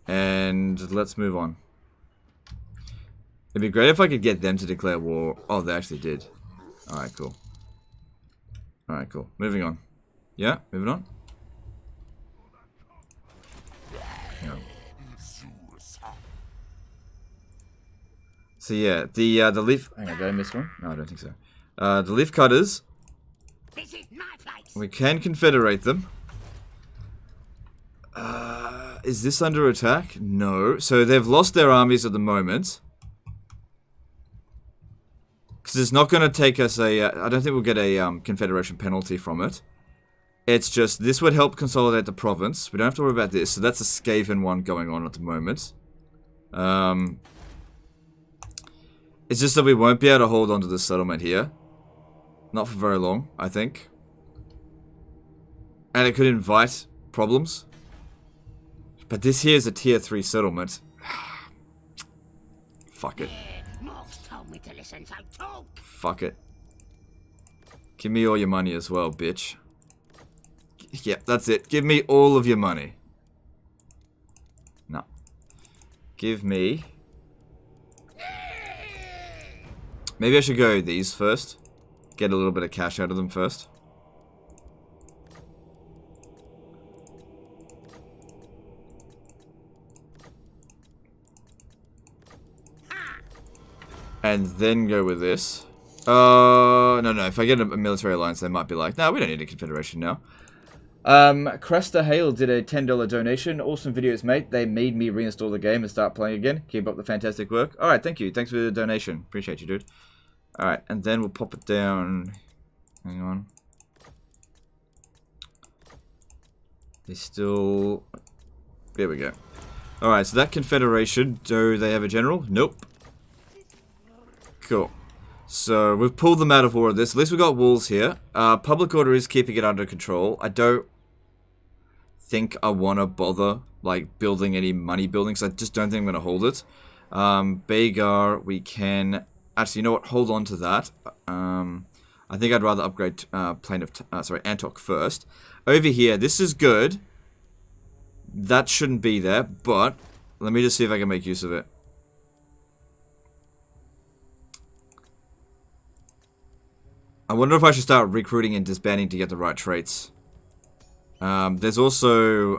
And let's move on. It'd be great if I could get them to declare war. Oh, they actually did. Alright, cool. Alright, cool. Moving on. Yeah, moving on. Yeah. So yeah, the leaf... Hang on, did I miss one? No, I don't think so. The leaf cutters... This is my place. We can confederate them. Is this under attack? No. So they've lost their armies at the moment. Because it's not going to take us a... I don't think we'll get a Confederation penalty from it. It's just, this would help consolidate the province. We don't have to worry about this. So that's a Skaven one going on at the moment. It's just that we won't be able to hold on to this settlement here. Not for very long, I think. And it could invite problems. But this here is a tier 3 settlement. Fuck it. Morgs told me to listen, so talk. Fuck it. Give me all your money as well, bitch. Yep, that's it. Give me all of your money. No. Give me... Maybe I should go these first. Get a little bit of cash out of them first. And then go with this. No. If I get a military alliance, they might be like, nah, we don't need a Confederation now. Cresta Hale did a $10 donation. Awesome videos, mate. They made me reinstall the game and start playing again. Keep up the fantastic work. Alright, thank you. Thanks for the donation. Appreciate you, dude. Alright, and then we'll pop it down. Hang on. They still... There we go. Alright, so that Confederation, do they have a general? Nope. Cool. So, we've pulled them out of war of this. At least we got walls here. Public order is keeping it under control. I don't think I want to bother, like, building any money buildings. I just don't think I'm going to hold it. Bagar, we can... Actually, you know what? Hold on to that. I think I'd rather upgrade Antok first. Over here, this is good. That shouldn't be there, but let me just see if I can make use of it. I wonder if I should start recruiting and disbanding to get the right traits. There's also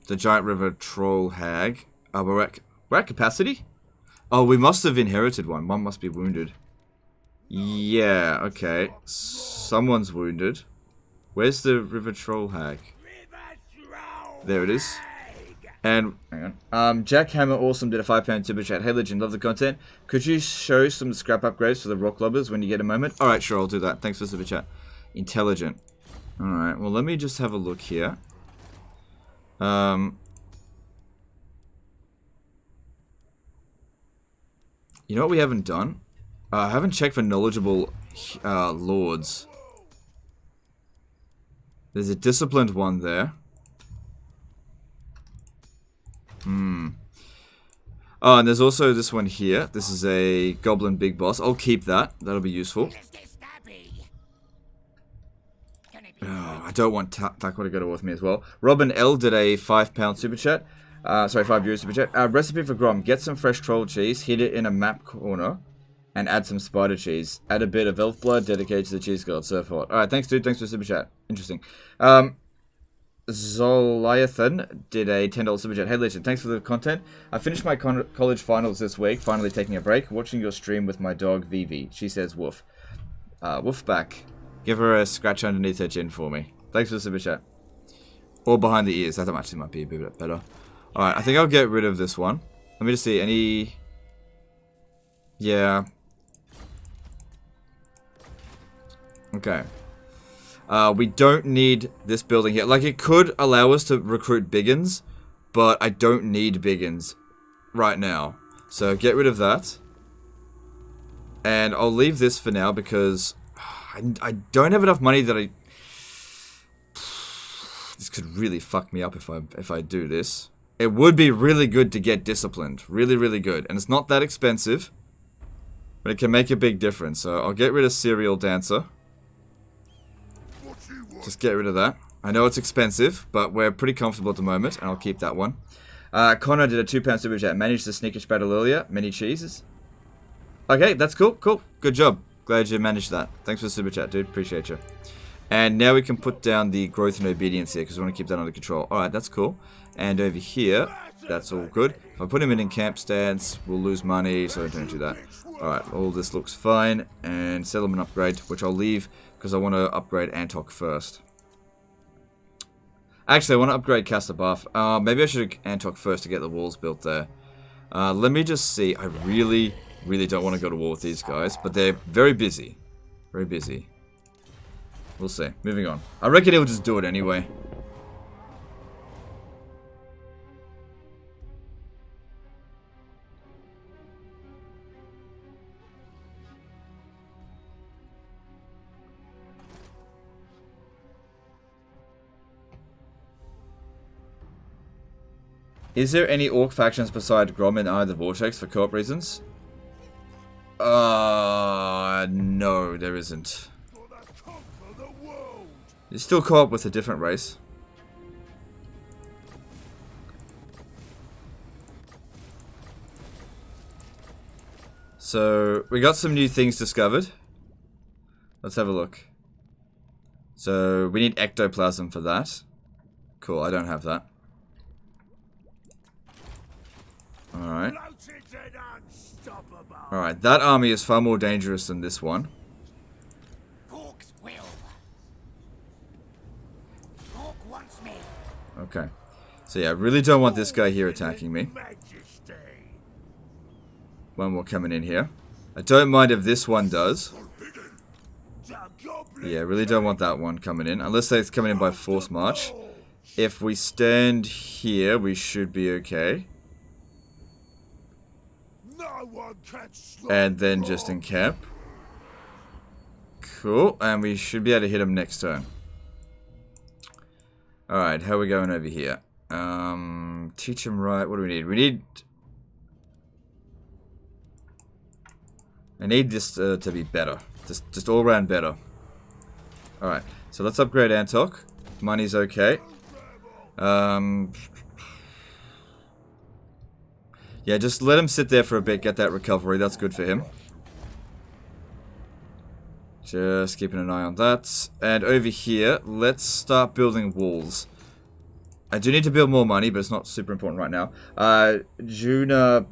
the Giant River Troll Hag. We're at capacity? Oh, we must have inherited one. One must be wounded. Yeah, okay. Someone's wounded. Where's the River Troll Hag? There it is. And, hang on. Jack Hammer Awesome did a £5 super chat. Hey Legend, love the content. Could you show some scrap upgrades for the rock lobbers when you get a moment? Alright, sure, I'll do that. Thanks for the super chat. Intelligent. Alright, well let me just have a look here. You know what we haven't done? I haven't checked for knowledgeable lords. There's a disciplined one there. Oh, and there's also this one here. This is a Goblin Big Boss. I'll keep that. That'll be useful. Oh, I don't want Takwa to go to war with me as well. Robin L did a £5 super chat. Sorry, €5 super chat. Recipe for Grom. Get some fresh troll cheese, hit it in a map corner, and add some spider cheese. Add a bit of elf blood dedicated to the cheese god. Surf hot. Alright, thanks dude. Thanks for the super chat. Interesting. Zoliathan did a $10 super chat. Hey Legend, thanks for the content. I finished my college finals this week, finally taking a break, watching your stream with my dog Vivi. She says woof. Woof back. Give her a scratch underneath her chin for me. Thanks for the super chat. Or behind the ears. That actually might be a bit better. Alright, I think I'll get rid of this one. Let me just see. Any... Yeah. Okay. We don't need this building here. Like, it could allow us to recruit biggins, but I don't need biggins right now. So, get rid of that. And I'll leave this for now because I don't have enough money that I... This could really fuck me up if I do this. It would be really good to get disciplined. Really, really good. And it's not that expensive, but it can make a big difference. So, I'll get rid of Serial Dancer. Just get rid of that. I know it's expensive, but we're pretty comfortable at the moment, and I'll keep that one. Connor did a £2 super chat. Managed the sneakish battle earlier. Many cheeses. Okay, that's cool. Cool. Good job. Glad you managed that. Thanks for the super chat, dude. Appreciate you. And now we can put down the growth and obedience here, because we want to keep that under control. Alright, that's cool. And over here, that's all good. If I put him in camp stance, we'll lose money, so don't do that. Alright, all this looks fine. And settlement upgrade, which I'll leave, because I want to upgrade Antok first. Actually, I want to upgrade Castabuff. Maybe I should Antok first to get the walls built there. Let me just see. I really, really don't want to go to war with these guys, but they're very busy. Very busy. We'll see. Moving on. I reckon he'll just do it anyway. Is there any orc factions besides Grom and Eye of the Vortex for co-op reasons? No, there isn't. You still co-op with a different race. So, we got some new things discovered. Let's have a look. So, we need ectoplasm for that. Cool, I don't have that. Alright. unstoppable. Alright, that army is far more dangerous than this one. Orcs will. Orc wants me. Okay. So yeah, I really don't want this guy here attacking me. Majesty. One more coming in here. I don't mind if this one does. The goblin Yeah, I really don't want that one coming in. Unless it's coming in by force march. If we stand here, we should be okay. No one can slow And then just encamp. Cool. And we should be able to hit him next turn. Alright, how are we going over here? Teach him right. What do we need? I need this to be better. Just all around better. Alright, so let's upgrade Antok. Money's okay. Yeah, just let him sit there for a bit, get that recovery. That's good for him. Just keeping an eye on that. And over here, let's start building walls. I do need to build more money, but it's not super important right now. Juna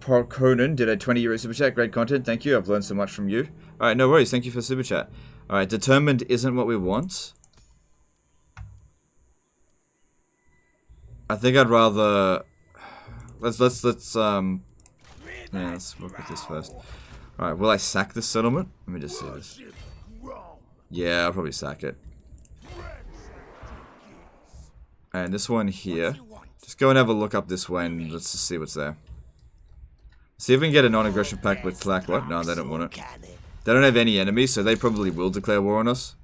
Parkonen did a 20 € super chat. Great content. Thank you. I've learned so much from you. Alright, no worries. Thank you for super chat. Alright, determined isn't what we want. I think I'd rather... Let's yeah, let's work with this first. Alright, will I sack this settlement? Let me just see this. Yeah, I'll probably sack it. And this one here. Just go and have a look up this way and let's just see what's there. See if we can get a non-aggression pact with Clackbot. No, they don't want it. They don't have any enemies, so they probably will declare war on us.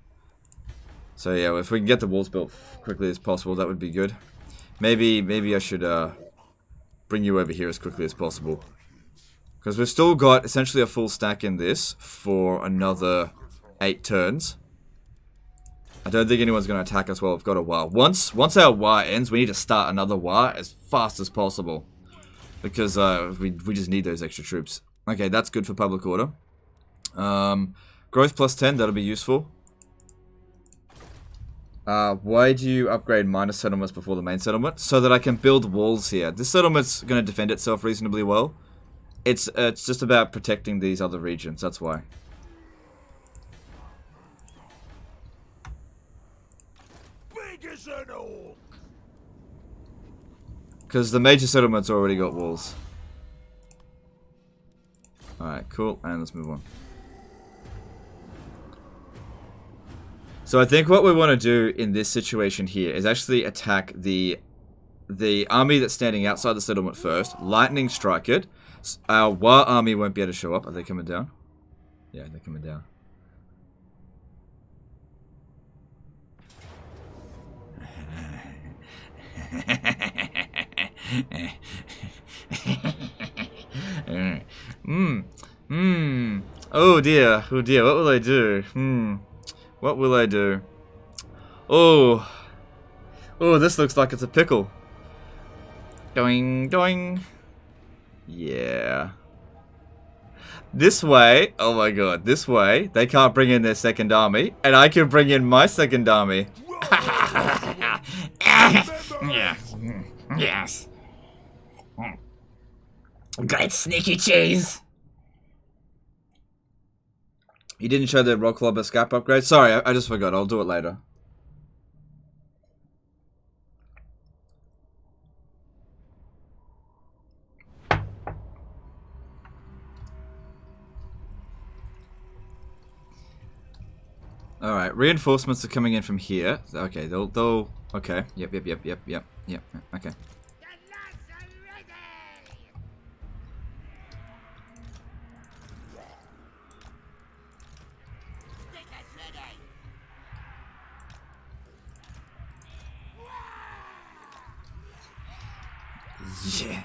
So yeah, if we can get the walls built quickly as possible, that would be good. Maybe I should bring you over here as quickly as possible. Because we've still got essentially a full stack in this for another 8 turns. I don't think anyone's going to attack us while we've got a Waaagh. Once our Waaagh ends, we need to start another Waaagh as fast as possible. Because we just need those extra troops. Okay, that's good for public order. Growth plus 10, that'll be useful. Why do you upgrade minor settlements before the main settlement? So that I can build walls here. This settlement's going to defend itself reasonably well. It's just about protecting these other regions, that's why. big as an orc. Because the major settlement's already got walls. Alright, cool. And let's move on. So I think what we want to do in this situation here is actually attack the army that's standing outside the settlement first. Lightning strike it. Our Waaagh army won't be able to show up. Are they coming down? Yeah, they're coming down. Oh dear, what will I do? What will I do? Oh, this looks like it's a pickle. Doing, doing. Yeah. This way, oh my god, this way, they can't bring in their second army, and I can bring in my second army. Yes. Yes. Great sneaky cheese. You didn't show the Rock Club Escape upgrade? Sorry, I just forgot. I'll do it later. Alright, reinforcements are coming in from here. Okay, they'll okay. Yep, okay. Yeah.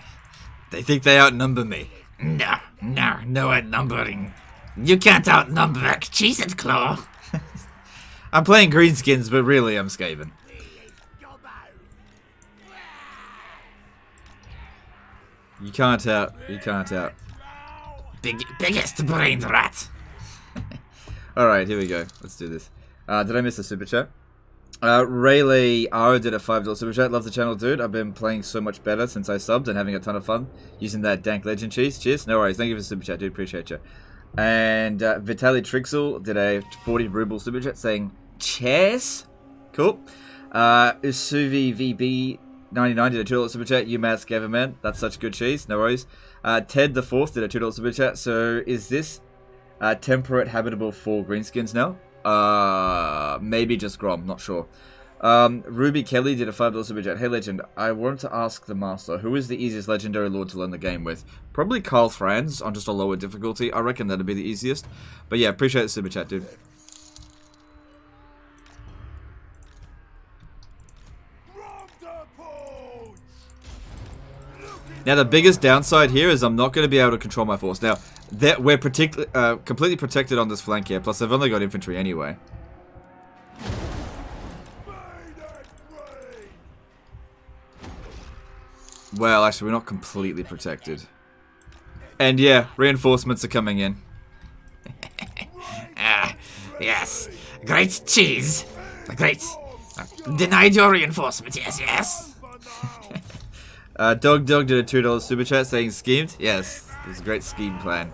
They think they outnumber me. No outnumbering. You can't outnumber a cheese and claw. I'm playing Greenskins, but really I'm Skaven. You can't out. Biggest brain rat. Alright, here we go. Let's do this. Did I miss a super chat? Rayleigh R did a $5 super chat. Love the channel, dude. I've been playing so much better since I subbed and having a ton of fun using that dank legend cheese. Cheers. No worries. Thank you for the super chat, dude. Appreciate you. And Vitaly Trixel did a 40 ruble super chat saying, cheers. Cool. Usuvi VB 99 did a $2 super chat. UMass Gaverman. That's such good cheese. No worries. Ted the 4th did a $2 super chat. So is this temperate habitable for greenskins now? Maybe just Grom, not sure. Ruby Kelly did a $5 super chat. Hey legend, I wanted to ask the master, who is the easiest legendary lord to learn the game with? Probably Carl Franz on just a lower difficulty. I reckon that'd be the easiest. But yeah, appreciate the super chat, dude. Grom the Paunch! Now the biggest downside here is I'm not going to be able to control my force. Now, we're completely protected on this flank here, plus I've only got infantry anyway. Well, actually, we're not completely protected. And yeah, reinforcements are coming in. Yes. Great cheese. Great. Denied your reinforcement. Yes, yes. Dog did a $2 super chat saying schemed. Yes, it was a great scheme plan.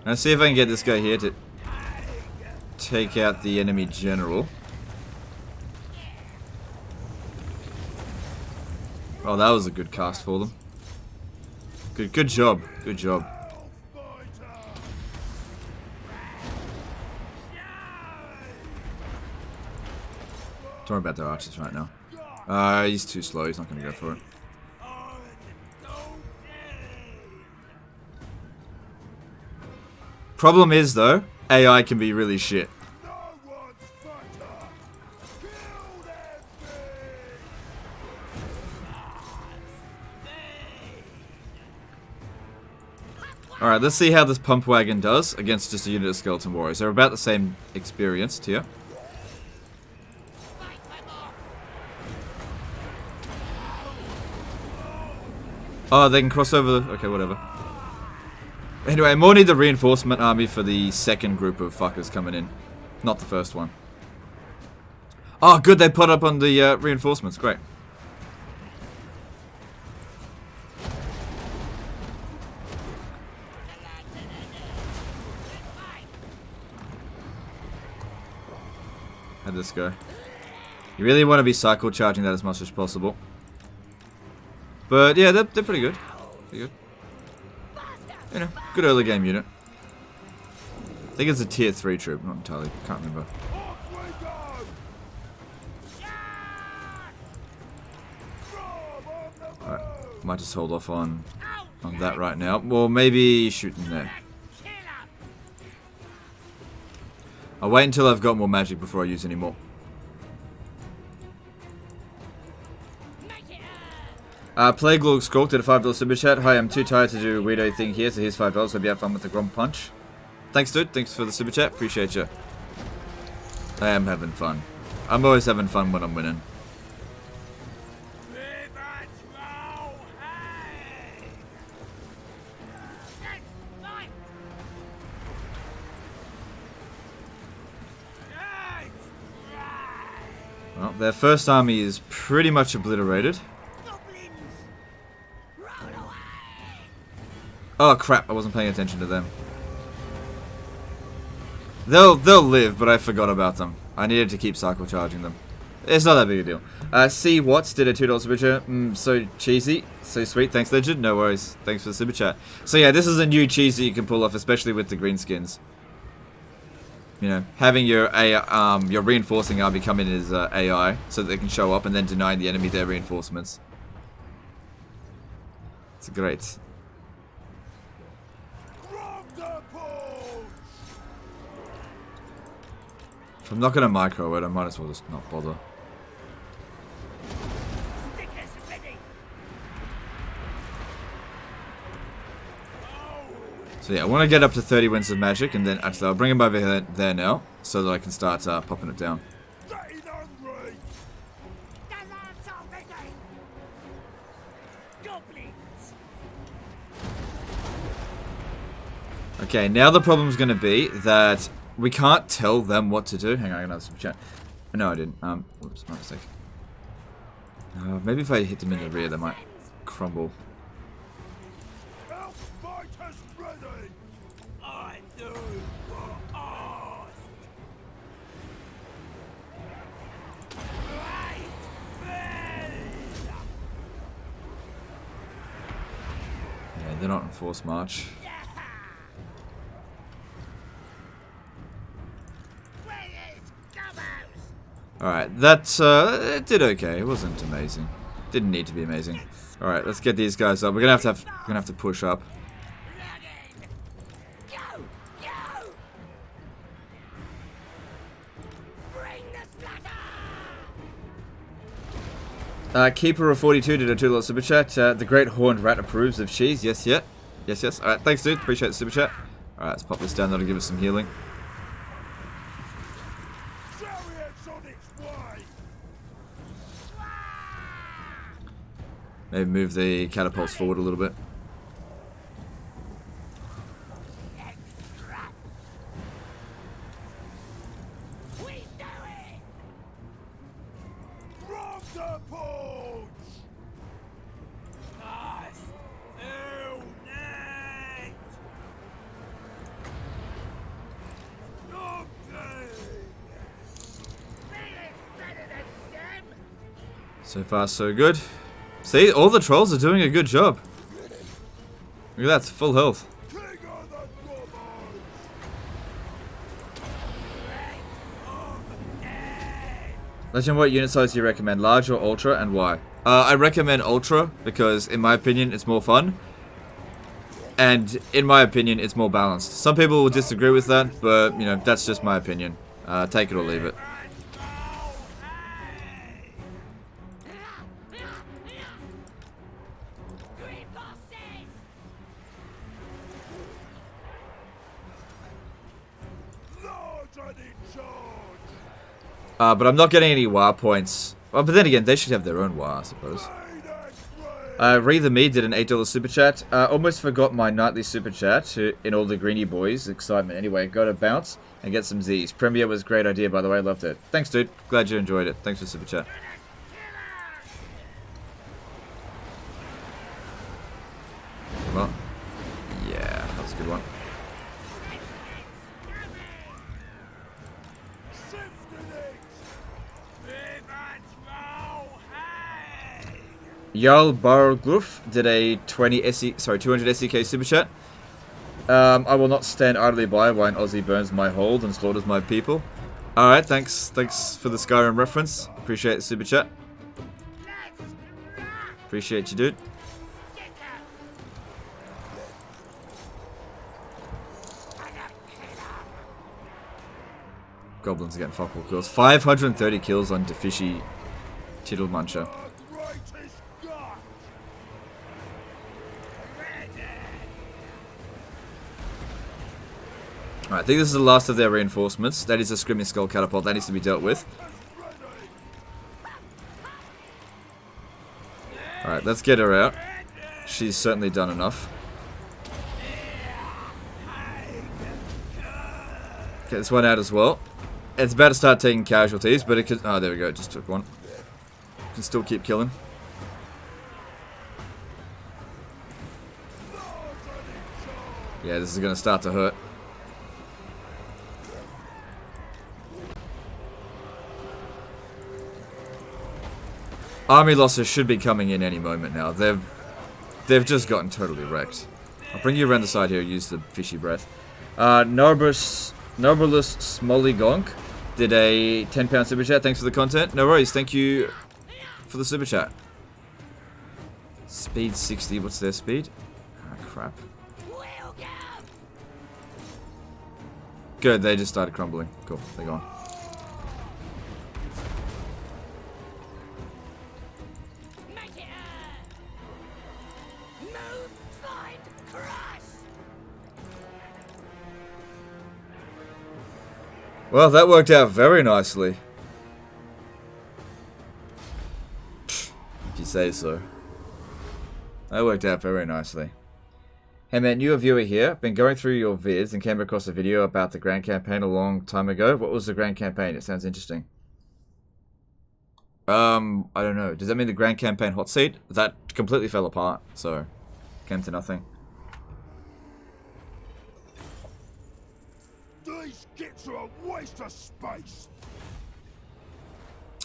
Let's see if I can get this guy here to take out the enemy general. Oh, that was a good cast for them. Good job. Good job. Don't worry about their archers right now. He's too slow. He's not going to go for it. Problem is, though, AI can be really shit. Alright, let's see how this pump wagon does against just a unit of skeleton warriors. They're about the same experienced here. Oh, they can cross over. Okay, whatever. Anyway, I more need the reinforcement army for the second group of fuckers coming in. Not the first one. Oh, good, they put up on the reinforcements. Great. How'd this go? You really want to be cycle charging that as much as possible. But yeah, they're pretty good. Pretty good. You know, good early game unit. I think it's a tier 3 troop, not entirely, can't remember. Alright, might just hold off on that right now. Well, maybe shooting there. I'll wait until I've got more magic before I use any more. Plague Lord Skulk did a $5 super chat. Hi, I'm too tired to do a weirdo thing here, so here's $5. Hope you have fun with the Grom Punch. Thanks, dude. Thanks for the super chat. Appreciate you. I am having fun. I'm always having fun when I'm winning. Well, their first army is pretty much obliterated. Oh crap, I wasn't paying attention to them. They'll live, but I forgot about them. I needed to keep cycle charging them. It's not that big a deal. C. Watts did a $2 super chat. So cheesy. So sweet. Thanks, Legend. No worries. Thanks for the super chat. So yeah, this is a new cheese that you can pull off, especially with the greenskins. You know, having your reinforcing army come in as AI, so that they can show up and then deny the enemy their reinforcements. It's great. If I'm not going to micro it, I might as well just not bother. So yeah, I want to get up to 30 winds of magic, and then actually I'll bring him over there now, so that I can start popping it down. Okay, now the problem's going to be that we can't tell them what to do. Hang on, I got another super chat. No, I didn't. Whoops, my mistake. Maybe if I hit them in the rear, they might crumble. Fighters ready! I do what asked. Yeah, they're not in forced march. Alright, that it did okay. It wasn't amazing. Didn't need to be amazing. Alright, let's get these guys up. We're gonna have to push up. Keeper of 42 did a $2 super chat. The Great Horned Rat approves of cheese. Yes, yeah. Yes, yes. Alright, thanks, dude. Appreciate the super chat. Alright, let's pop this down. That'll give us some healing. Chariots on its way! Maybe move the catapults forward a little bit. Grom the Paunch! So far, so good. See, all the trolls are doing a good job. Look at that, it's full health. King of the Goblins! Legend, what unit size do you recommend? Large or ultra, and why? I recommend ultra because, in my opinion, it's more fun. And, in my opinion, it's more balanced. Some people will disagree with that, but, you know, that's just my opinion. Take it or leave it. Lords are in charge! But I'm not getting any Waaagh points. Well, but then again, they should have their own Waaagh, I suppose. Read the Me did an $8 super chat. Almost forgot my nightly super chat in all the Greenie boys' excitement. Anyway, got to bounce and get some Z's. Premiere was a great idea, by the way. Loved it. Thanks, dude. Glad you enjoyed it. Thanks for super chat. Well, yeah, that was a good one. Jarl Bargluf did a 200 SEK super chat. I will not stand idly by while an Aussie burns my hold and slaughters my people. Alright, thanks for the Skyrim reference. Appreciate the super chat. Appreciate you, dude. Goblins are getting fuck all kills. 530 kills on Defishy Tittle Muncher. Alright, I think this is the last of their reinforcements. That is a Screaming Skull catapult. That needs to be dealt with. Alright, let's get her out. She's certainly done enough. Get this one out as well. It's about to start taking casualties, but it could... Oh, there we go. It just took one. Can still keep killing. Yeah, this is going to start to hurt. Army losses should be coming in any moment now. They've just gotten totally wrecked. I'll bring you around the side here. Use the fishy breath. Norbulus Smollygonk did a £10 super chat. Thanks for the content. No worries. Thank you for the super chat. Speed 60. What's their speed? Ah, crap. Good. They just started crumbling. Cool. They're gone. Well, that worked out very nicely. If you say so. That worked out very nicely. Hey man, new viewer here. Been going through your vids and came across a video about the Grand Campaign a long time ago. What was the Grand Campaign? It sounds interesting. I don't know. Does that mean the Grand Campaign hot seat? That completely fell apart, so came to nothing. These gits are a waste of space.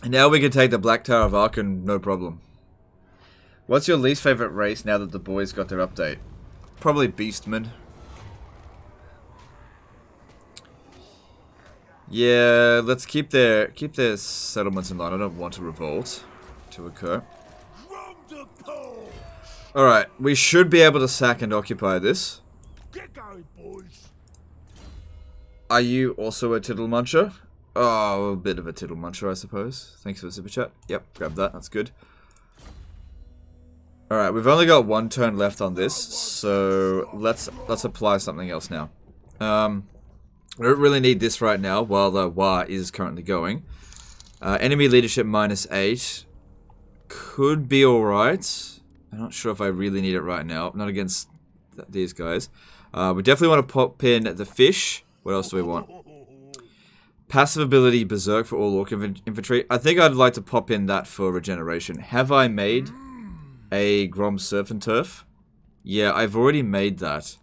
And now we can take the Black Tower of Archon, no problem. What's your least favorite race now that the boys got their update? Probably Beastmen. Yeah, let's keep their settlements in line. I don't want a revolt to occur. Grom the Paunch. Alright, we should be able to sack and occupy this. Get going, boys. Are you also a tittle muncher? Oh, a bit of a tittle muncher, I suppose. Thanks for the super chat. Yep, grab that. That's good. Alright, we've only got one turn left on this, so let's apply something else now. We don't really need this right now, while the Waaagh is currently going. Enemy leadership -8. Could be alright. I'm not sure if I really need it right now. Not against these guys. We definitely want to pop in the fish. What else do we want? Passive ability Berserk for all Orc infantry. I think I'd like to pop in that for regeneration. Have I made a Grom Surf and Turf? Yeah, I've already made that.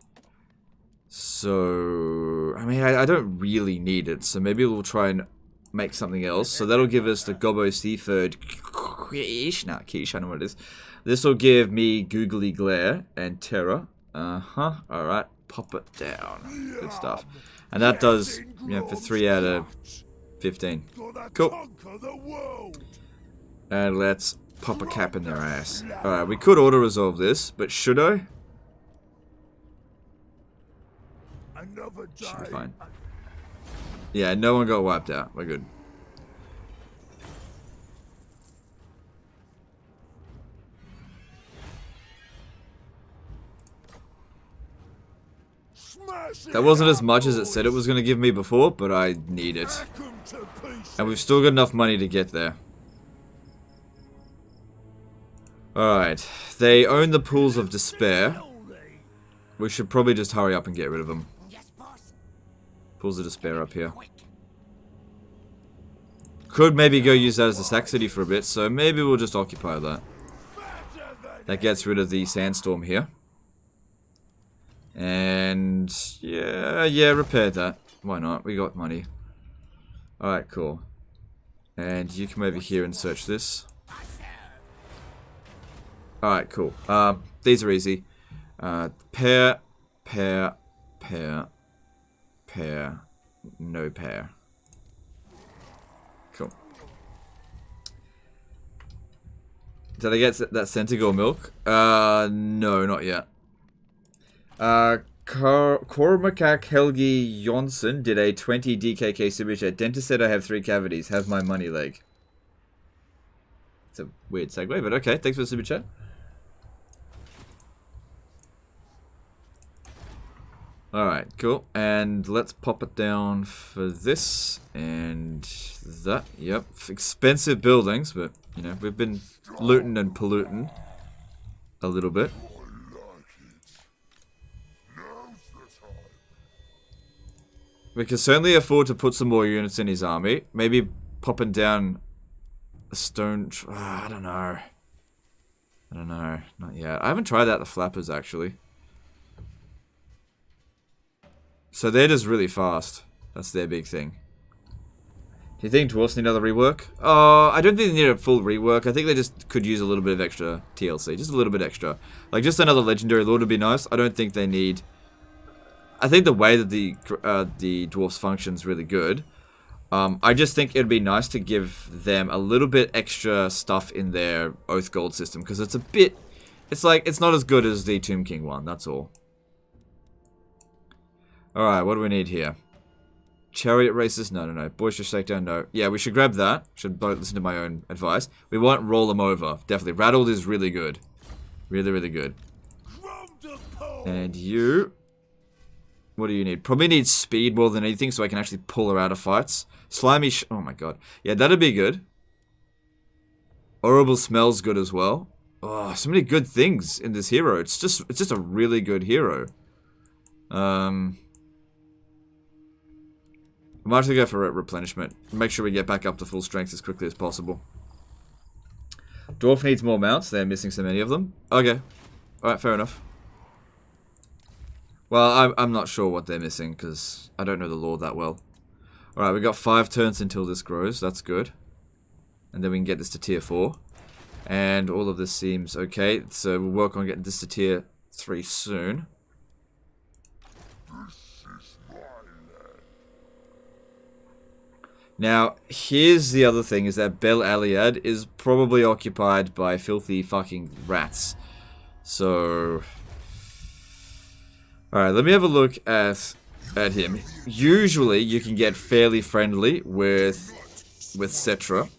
So, I mean, I don't really need it. So maybe we'll try and make something else. So that'll give us the Gobbo Seaford Quiche. Nah, Quiche, I know what it is. This will give me Googly Glare and Terror. Alright, pop it down. Good stuff. And that does, you know, for 3 out of 15. Cool. And let's pop a cap in their ass. Alright, we could auto-resolve this, but should I? Should be fine. Yeah, no one got wiped out. We're good. That wasn't as much as it said it was going to give me before, but I need it. And we've still got enough money to get there. Alright. They own the Pools of Despair. We should probably just hurry up and get rid of them. Pools of Despair up here. Could maybe go use that as a sack city for a bit, so maybe we'll just occupy that. That gets rid of the sandstorm here. And yeah, repair that. Why not? We got money. Alright, cool. And you come over here and search this. Alright, cool. These are easy. Pair, no pair. Cool. Did I get that Centaur milk? No, not yet. Cormac Helgi Jonsson did a 20 DKK super chat. Dentist said I have 3 cavities. Have my money leg. It's a weird segue, but okay. Thanks for the super chat. Alright, cool. And let's pop it down for this and that. Yep. Expensive buildings, but, you know, we've been looting and polluting a little bit. We can certainly afford to put some more units in his army. Maybe popping down a stone... I don't know. I don't know. Not yet. I haven't tried out the flappers, actually. So they're just really fast. That's their big thing. Do you think dwarfs need another rework? I don't think they need a full rework. I think they just could use a little bit of extra TLC. Just a little bit extra. Like, just another legendary lord would be nice. I don't think they need... I think the way that the dwarfs function's really good. I just think it'd be nice to give them a little bit extra stuff in their Oath Gold system. Because it's a bit... It's like, it's not as good as the Tomb King one, that's all. Alright, what do we need here? Chariot races? No. Boisterous shakedown? No. Yeah, we should grab that. Should listen to my own advice. We won't roll them over. Definitely. Rattled is really good. Really, really good. And you... What do you need? Probably need speed more than anything so I can actually pull her out of fights. Slimy oh my god. Yeah, that'd be good. Horrible Smell's good as well. Oh, so many good things in this hero. It's just a really good hero. I might have to go for replenishment. Make sure we get back up to full strength as quickly as possible. Dwarf needs more mounts. They're missing so many of them. Okay. Alright, fair enough. Well, I'm not sure what they're missing, because I don't know the lore that well. Alright, we got 5 turns until this grows. That's good. And then we can get this to tier 4. And all of this seems okay. So we'll work on getting this to tier 3 soon. Now, here's the other thing, is that Bel Aliad is probably occupied by filthy fucking rats. So... Alright, let me have a look at him. Usually, you can get fairly friendly with Cetra.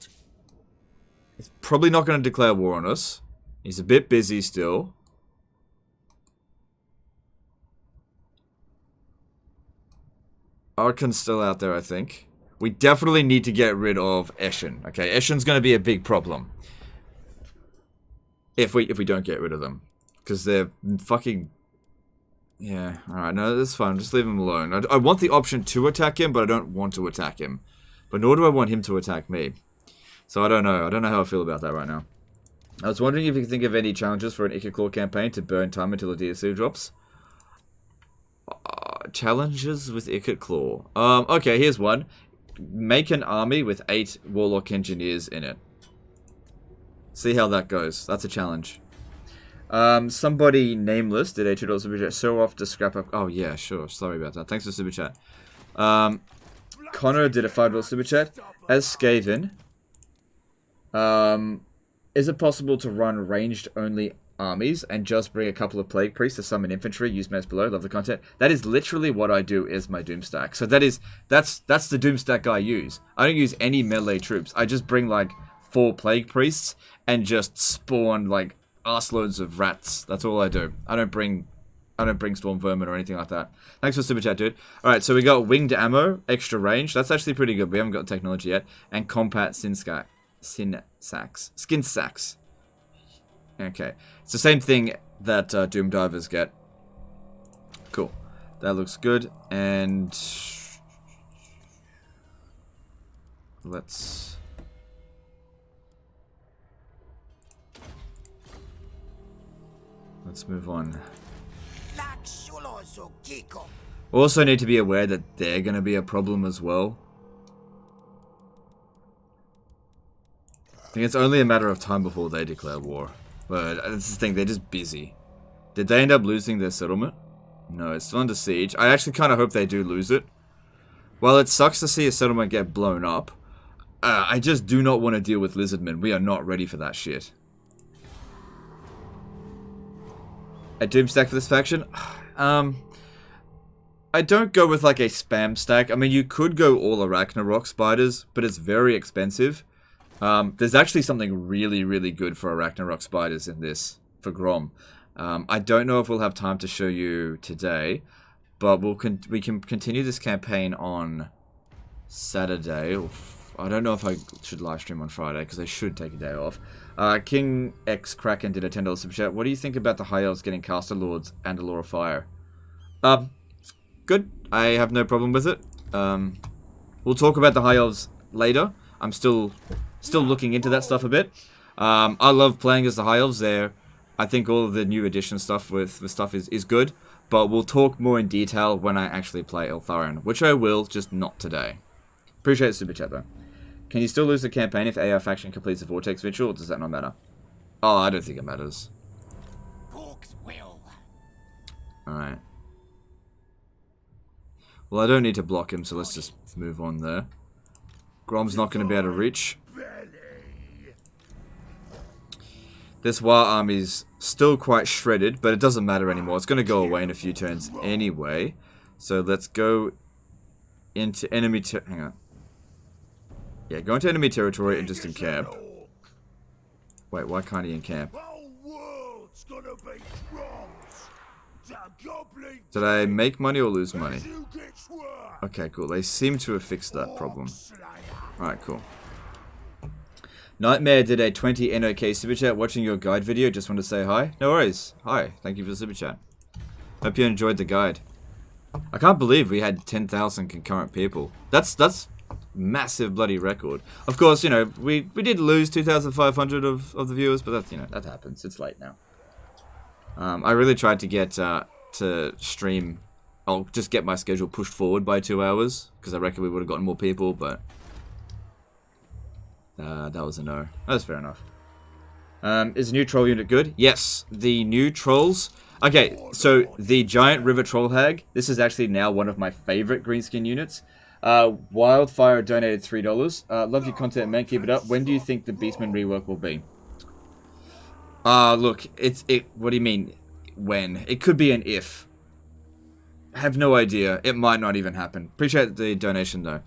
He's probably not going to declare war on us. He's a bit busy still. Archon's still out there, I think. We definitely need to get rid of Eshin. Okay, Eshin's going to be a big problem. If we don't get rid of them. Because they're fucking... Yeah, alright, no, that's fine. Just leave him alone. I want the option to attack him, but I don't want to attack him. But nor do I want him to attack me. So I don't know. I don't know how I feel about that right now. I was wondering if you could think of any challenges for an Ichor Claw campaign to burn time until the DLC drops. Challenges with Ichor Claw. Okay, here's one. Make an army with 8 Warlock Engineers in it. See how that goes. That's a challenge. Somebody nameless did a $2 super chat. Show off the scrap up. Oh, yeah, sure. Sorry about that. Thanks for super chat. Connor did a $5 super chat. As Skaven, is it possible to run ranged only armies and just bring a couple of plague priests to summon infantry? Use maps below. Love the content. That is literally what I do as my doom stack. So that's the doom stack I use. I don't use any melee troops. I just bring like 4 plague priests and just spawn like arseloads of rats. That's all I do. I don't bring storm vermin or anything like that. Thanks for super chat, dude. Alright, so we got winged ammo, extra range. That's actually pretty good. We haven't got technology yet. And compat skin sacks. Okay. It's the same thing that Doom Divers get. Cool. That looks good. And let's move on. We also need to be aware that they're going to be a problem as well. I think it's only a matter of time before they declare war. But that's the thing, they're just busy. Did they end up losing their settlement? No, it's still under siege. I actually kind of hope they do lose it. While it sucks to see a settlement get blown up, I just do not want to deal with lizardmen. We are not ready for that shit. A doom stack for this faction? I don't go with like a spam stack. I mean, you could go all Arachnarok spiders, but it's very expensive. There's actually something really, really good for Arachnarok spiders in this, for Grom. I don't know if we'll have time to show you today, but we can continue this campaign on Saturday. I don't know if I should live stream on Friday, because I should take a day off. King X Kraken did a $10 super chat. What do you think about the High Elves getting Caster Lords and a Law of Fire? Good. I have no problem with it. We'll talk about the High Elves later. I'm still looking into that stuff a bit. I love playing as the High Elves there. I think all of the new edition stuff with stuff is good. But we'll talk more in detail when I actually play Eltharion, which I will, just not today. Appreciate the super chat though. Can you still lose the campaign if AI faction completes the Vortex Ritual, or does that not matter? Oh, I don't think it matters. Alright. Well, I don't need to block him, so let's just move on there. Grom's not going to be able to reach. This Waaagh army's still quite shredded, but it doesn't matter anymore. It's going to go away in a few turns anyway. So let's go into enemy hang on. Yeah, go into enemy territory and just encamp. Wait, why can't he encamp? Did I make money or lose money? Okay, cool. They seem to have fixed that problem. Alright, cool. Nightmare did a 20 NOK super chat watching your guide video. Just want to say hi. No worries. Hi. Thank you for the super chat. Hope you enjoyed the guide. I can't believe we had 10,000 concurrent people. That's massive bloody record. Of course, you know, we did lose 2,500 of the viewers, but that's, you know, that happens. It's late now. I really tried to get to stream. I'll just get my schedule pushed forward by 2 hours because I reckon we would have gotten more people, but that was a no. That's fair enough. Is the new troll unit good? Yes, the new trolls. Okay, so the giant river troll hag. This is actually now one of my favorite greenskin units. Wildfire donated $3. Love your content, man. Keep it up. When do you think the Beastman rework will be? Look, what do you mean, when? It could be an if. I have no idea. It might not even happen. Appreciate the donation, though.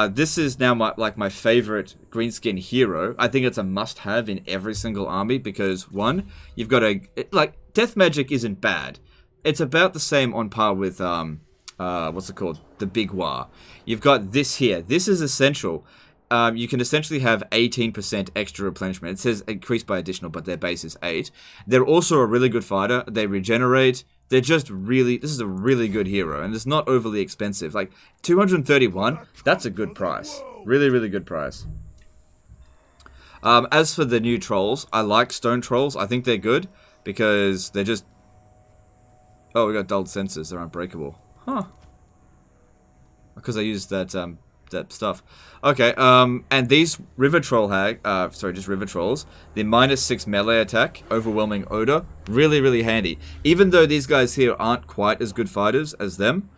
This is now my favorite greenskin hero. I think it's a must-have in every single army because, one, you've got death magic isn't bad. It's about the same on par with, what's it called? The big Waaagh. You've got this here. This is essential. You can essentially have 18% extra replenishment. It says increased by additional, but their base is 8. They're also a really good fighter. They regenerate. They're just really... This is a really good hero, and it's not overly expensive. Like, 231, that's a good price. Really, really good price. As for the new trolls, I like stone trolls. I think they're good, because they're just... Oh, we got dulled sensors. They're unbreakable. Huh. Because I used that stuff. Okay, and these river troll just river trolls, the -6 melee attack, overwhelming odor, really, really handy. Even though these guys here aren't quite as good fighters as them,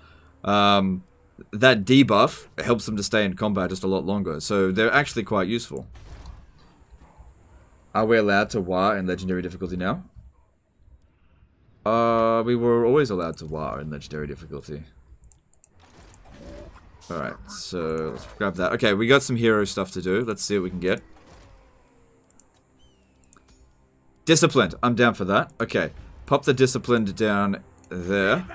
that debuff helps them to stay in combat just a lot longer, so they're actually quite useful. Are we allowed to Waaagh in legendary difficulty now? We were always allowed to Waaagh in legendary difficulty. Alright, so let's grab that. Okay, we got some hero stuff to do. Let's see what we can get. Disciplined. I'm down for that. Okay, pop the disciplined down there.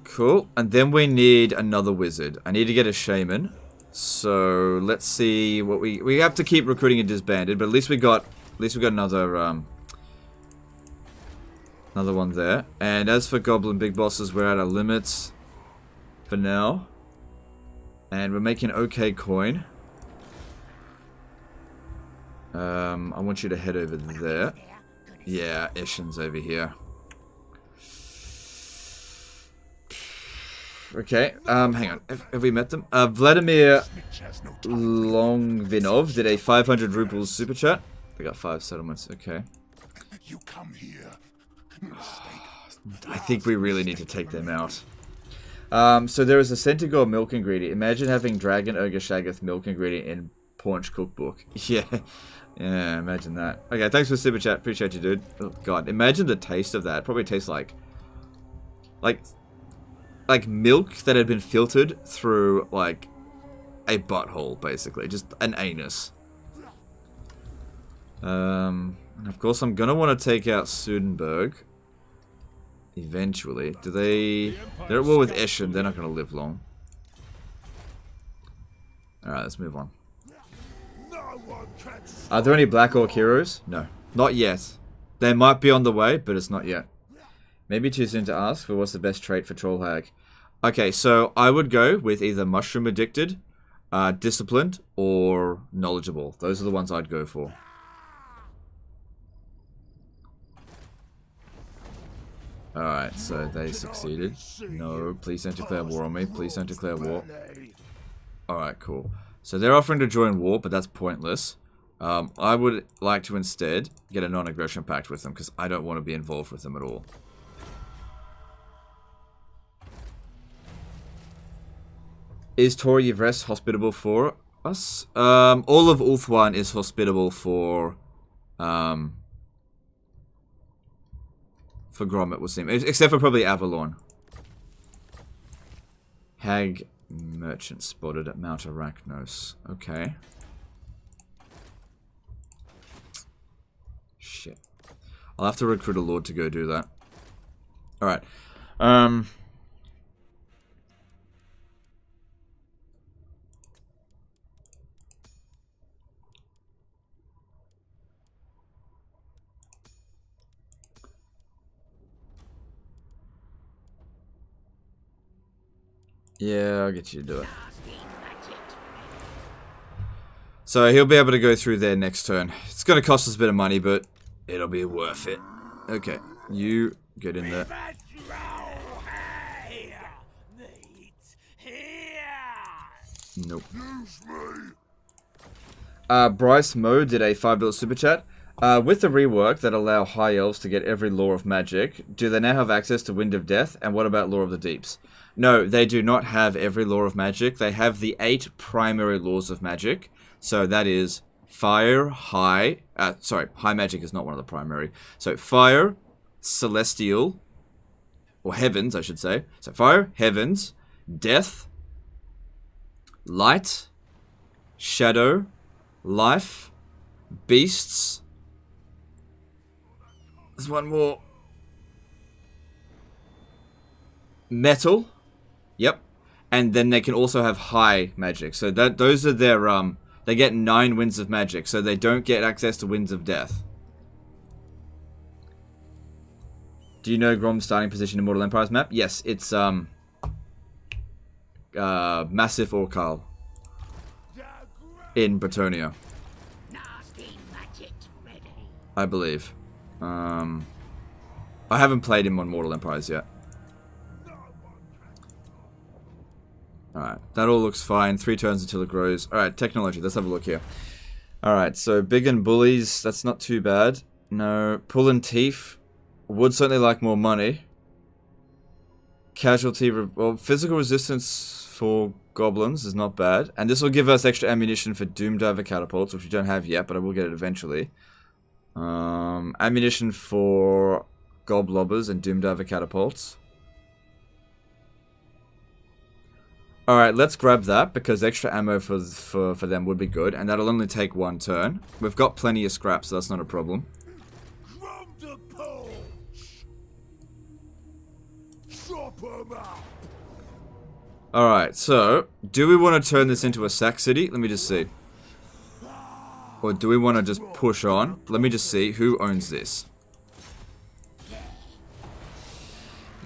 Cool. And then we need another wizard. I need to get a shaman. So let's see what we have to keep recruiting and disbanded, but at least we got another another one there. And as for goblin big bosses, we're at our limits for now. And we're making okay coin. I want you to head over there. Yeah, Ishin's over here. Okay, hang on. Have we met them? Vladimir Longvinov did a 500 rubles super chat. They got 5 settlements. Okay. You come here. I think we really need to take them out. So there is a Centaur milk ingredient. Imagine having Dragon Ogre Shaggoth milk ingredient in Paunch cookbook. Yeah. Yeah, imagine that. Okay, thanks for the super chat. Appreciate you, dude. Oh, God. Imagine the taste of that. Probably tastes like milk that had been filtered through, like, a butthole, basically. Just an anus. And of course, I'm gonna want to take out Sudenberg. Eventually. They're at war with Eshin. They're not gonna live long. Alright, let's move on. Are there any Black Orc heroes? No. Not yet. They might be on the way, but it's not yet. Maybe too soon to ask, but what's the best trait for Troll Hag? Okay, so I would go with either Mushroom Addicted, Disciplined, or Knowledgeable. Those are the ones I'd go for. Alright, so they succeeded. No, please don't declare war on me. Please don't declare war. Alright, cool. So they're offering to join war, but that's pointless. I would like to instead get a non-aggression pact with them, because I don't want to be involved with them at all. Is Tor Yvres hospitable for us? All of Ulthuan is hospitable for Grom, it would seem. Except for probably Avalon. Hag merchant spotted at Mount Arachnos. Okay. Shit. I'll have to recruit a lord to go do that. Alright. Yeah, I'll get you to do it. So he'll be able to go through there next turn. It's going to cost us a bit of money, but it'll be worth it. Okay, you get in there. Nope. Bryce Mo did a $5 super chat. With the rework that allow high elves to get every lore of magic, do they now have access to Wind of Death? And what about Lore of the Deeps? No, they do not have every lore of magic. They have the 8 primary laws of magic. So that is fire, high... high magic is not one of the primary. So fire, celestial, or heavens, I should say. So fire, heavens, death, light, shadow, life, beasts. There's one more. Metal. Yep. And then they can also have high magic. So those are their they get 9 winds of magic, so they don't get access to winds of death. Do you know Grom's starting position in Mortal Empire's map? Yes, it's Massive Orcal in Bretonia, I believe. I haven't played him on Mortal Empires yet. Alright, that all looks fine. 3 turns until it grows. Alright, technology. Let's have a look here. Alright, so big and bullies. That's not too bad. No. Pull and teeth. Would certainly like more money. Casualty. Well, physical resistance for goblins is not bad. And this will give us extra ammunition for Doom Diver catapults, which we don't have yet, but I will get it eventually. Ammunition for Goblobbers and Doom Diver catapults. Alright, let's grab that, because extra ammo for them would be good, and that'll only take 1 turn. We've got plenty of scrap, so that's not a problem. Grom the Paunch. Chop 'em up. Alright, so, do we want to turn this into a sack city? Let me just see. Or do we want to just push on? Let me just see who owns this.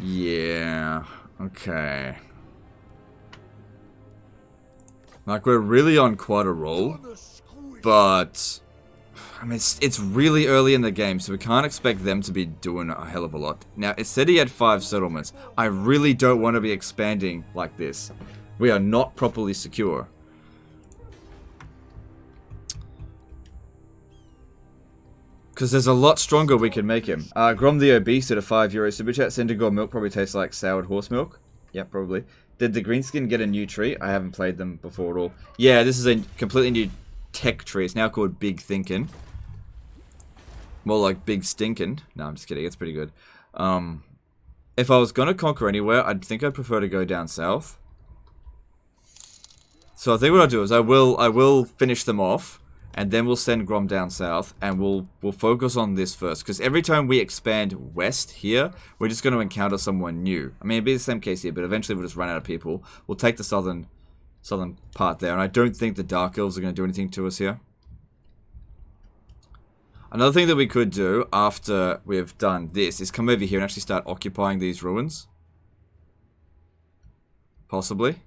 Yeah, okay. Like, we're really on quite a roll, but I mean, it's really early in the game, so we can't expect them to be doing a hell of a lot. Now, it said he had 5 settlements. I really don't want to be expanding like this. We are not properly secure. Because there's a lot stronger we can make him. Grom the Obese did a €5 super chat. Syndergore milk probably tastes like soured horse milk. Yeah, probably. Did the Greenskin get a new tree? I haven't played them before at all. Yeah, this is a completely new tech tree. It's now called Big Thinkin'. More like Big Stinkin'. No, I'm just kidding. It's pretty good. If I was going to conquer anywhere, I'd think I'd prefer to go down south. So I think what I'll do is I will finish them off. And then we'll send Grom down south, and we'll focus on this first. Because every time we expand west here, we're just going to encounter someone new. I mean, it'll be the same case here, but eventually we'll just run out of people. We'll take the southern part there, and I don't think the Dark Elves are going to do anything to us here. Another thing that we could do after we've done this is come over here and actually start occupying these ruins. Possibly.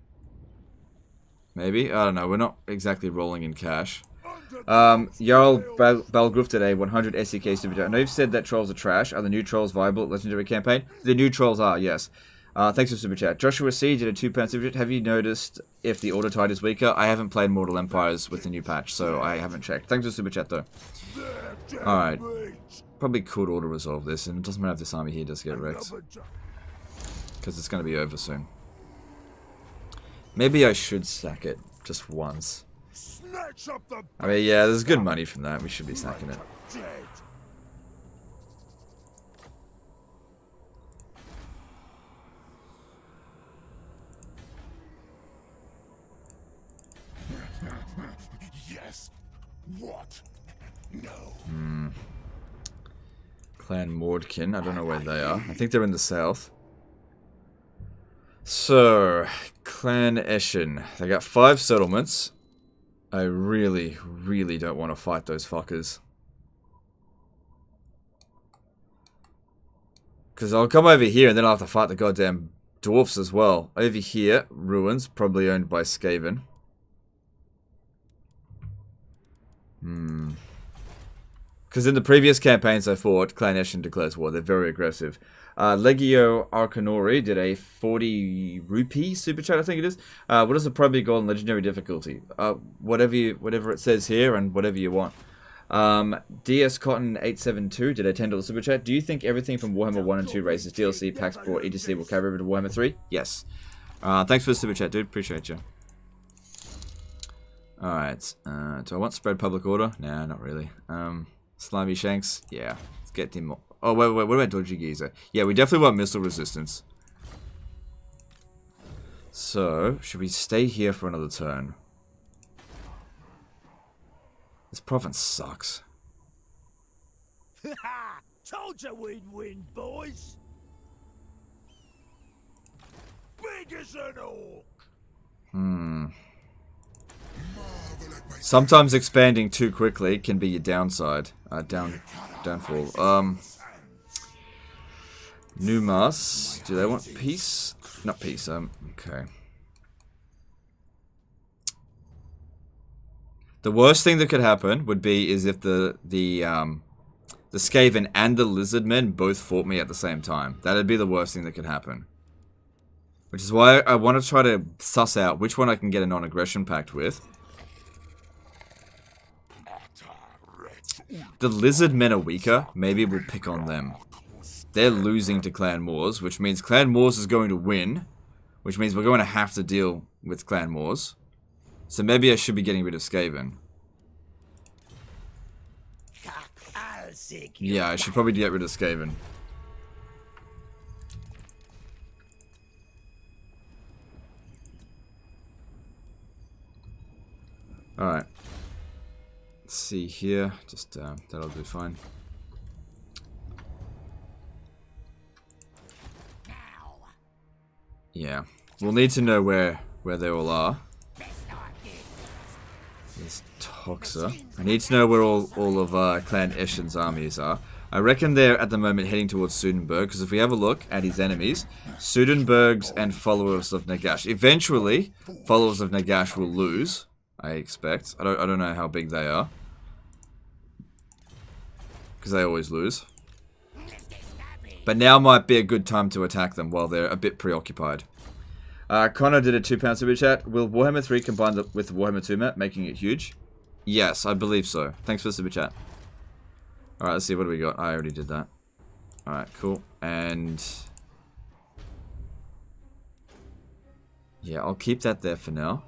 Maybe. I don't know. We're not exactly rolling in cash. Jarl Balgruf today, 100 SEK super chat. I know you've said that trolls are trash. Are the new trolls viable at Legendary Campaign? The new trolls are, yes. Thanks for super chat. Joshua C did a £2 super chat. Have you noticed if the auto tide is weaker? I haven't played Mortal Empires with the new patch, so I haven't checked. Thanks for super chat though. Alright. Probably could auto resolve this, and it doesn't matter if this army here does get wrecked. Because it's going to be over soon. Maybe I should sack it just once. I mean, yeah, there's good money from that. We should be sacking it. Yes. What? No. Clan Mordkin. I don't know where they are. I think they're in the south. So, Clan Eshin. They got 5 settlements. I really, really don't want to fight those fuckers. Because I'll come over here and then I'll have to fight the goddamn dwarfs as well. Over here, ruins, probably owned by Skaven. Because in the previous campaigns I fought, Clan Eshin declares war. They're very aggressive. Legio Arcanori did a 40 rupee super chat, I think it is. What is the probably gold and legendary difficulty? Whatever it says here and whatever you want. DS Cotton 872 did a $10 super chat. Do you think everything from Warhammer 1 and 2 races, DLC, packs, brought, etc. will carry over to Warhammer 3? Yes. Thanks for the super chat, dude. Appreciate you. Alright. Do I want spread public order? Nah, not really. Slimy Shanks? Yeah. Let's get him. Oh, wait. What about Dodgy Geezer? Yeah, we definitely want missile resistance. So, should we stay here for another turn? This province sucks. Told you we'd win, boys. Big as an orc. Sometimes expanding too quickly can be your downside. Downfall. Numas. Do they want peace? Not peace. Okay. The worst thing that could happen would be if the Skaven and the Lizardmen both fought me at the same time. That'd be the worst thing that could happen. Which is why I want to try to suss out which one I can get a non-aggression pact with. The Lizardmen are weaker. Maybe we'll pick on them. They're losing to Clan Moors, which means Clan Moors is going to win. Which means we're going to have to deal with Clan Moors. So maybe I should be getting rid of Skaven. Yeah, I should probably get rid of Skaven. Alright. Let's see here. Just, that'll do fine. Yeah. We'll need to know where they all are. There's Toxa. I need to know where all of Clan Eshin's armies are. I reckon they're at the moment heading towards Sudenburg, because if we have a look at his enemies, Sudenburgs and followers of Nagash. Eventually, followers of Nagash will lose, I expect. I don't know how big they are. Because they always lose. But now might be a good time to attack them while they're a bit preoccupied. Connor did a £2 super chat. Will Warhammer 3 combine with Warhammer 2 map, making it huge? Yes, I believe so. Thanks for the super chat. Alright, let's see. What do we got? I already did that. Alright, cool. And... yeah, I'll keep that there for now.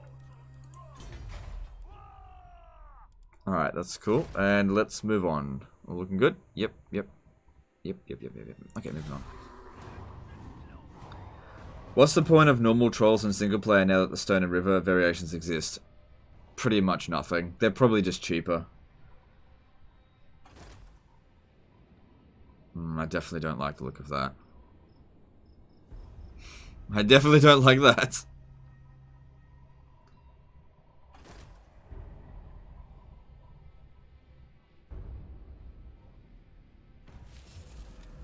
Alright, that's cool. And let's move on. All looking good? Yep. Okay, moving on. What's the point of normal trolls in single player now that the Stone and River variations exist? Pretty much nothing. They're probably just cheaper. I definitely don't like the look of that. I definitely don't like that.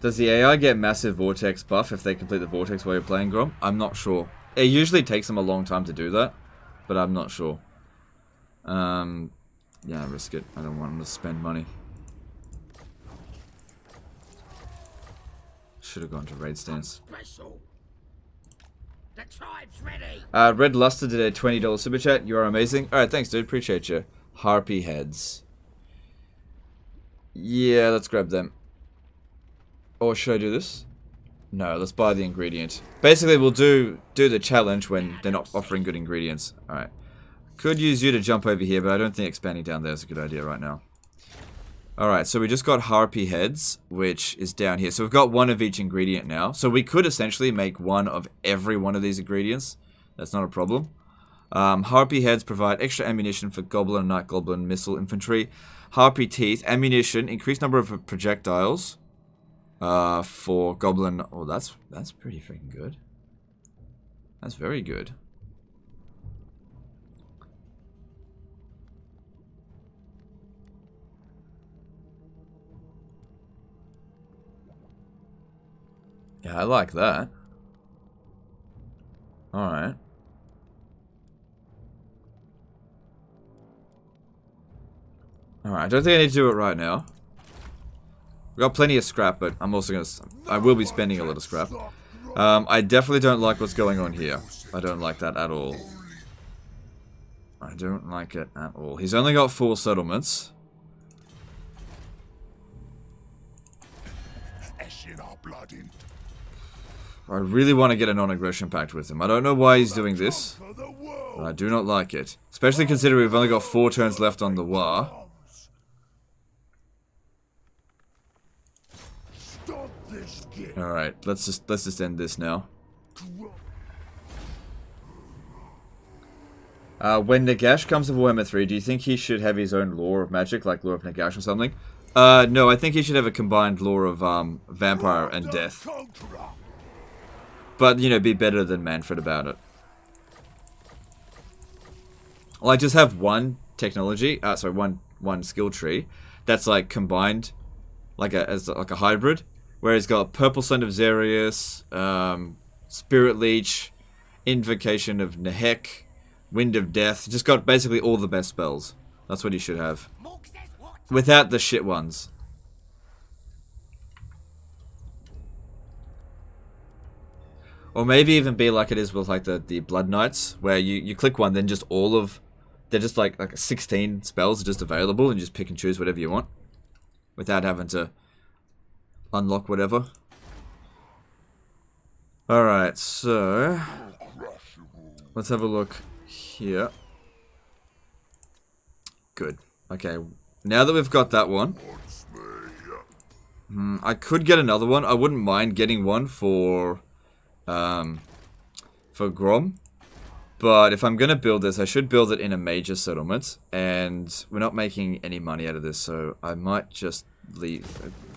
Does the AI get massive vortex buff if they complete the vortex while you're playing Grom? I'm not sure. It usually takes them a long time to do that, but I'm not sure. Yeah, risk it. I don't want them to spend money. Should have gone to raid stance. The tribe's ready. Red Luster did a $20 super chat. You are amazing. Alright, thanks, dude. Appreciate you. Harpy heads. Yeah, let's grab them. Or should I do this? No, let's buy the ingredient. Basically, we'll do the challenge when they're not offering good ingredients. Alright. Could use you to jump over here, but I don't think expanding down there is a good idea right now. Alright, so we just got harpy heads, which is down here. So we've got one of each ingredient now. So we could essentially make one of every one of these ingredients. That's not a problem. Harpy heads provide extra ammunition for goblin and night goblin missile infantry. Harpy teeth, ammunition, increased number of projectiles. For goblin. Oh, that's pretty freaking good. That's very good. Yeah, I like that. Alright. Alright, I don't think I need to do it right now. We've got plenty of scrap, but I'm also going to... I will be spending a lot of scrap. I definitely don't like what's going on here. I don't like that at all. I don't like it at all. He's only got 4 settlements. I really want to get a non-aggression pact with him. I don't know why he's doing this, but I do not like it. Especially considering we've only got 4 turns left on the Waaagh. Alright, let's just end this now. When Nagash comes to Warhammer 3, do you think he should have his own lore of magic, like lore of Nagash or something? No, I think he should have a combined lore of vampire and death. But, you know, be better than Manfred about it. Like, just have one technology, one skill tree that's like combined, as a hybrid, where he's got Purple Son of Xerius, Spirit Leech, Invocation of Nehek, Wind of Death. Just got basically all the best spells. That's what he should have. Without the shit ones. Or maybe even be like it is with like the Blood Knights, where you click one, then just all of... They're just like 16 spells are just available, and you just pick and choose whatever you want. Without having to unlock whatever. Alright, so... Let's have a look here. Good. Okay, now that we've got that one... I could get another one. I wouldn't mind getting one for Grom. But if I'm going to build this, I should build it in a major settlement. And we're not making any money out of this, so I might just leave.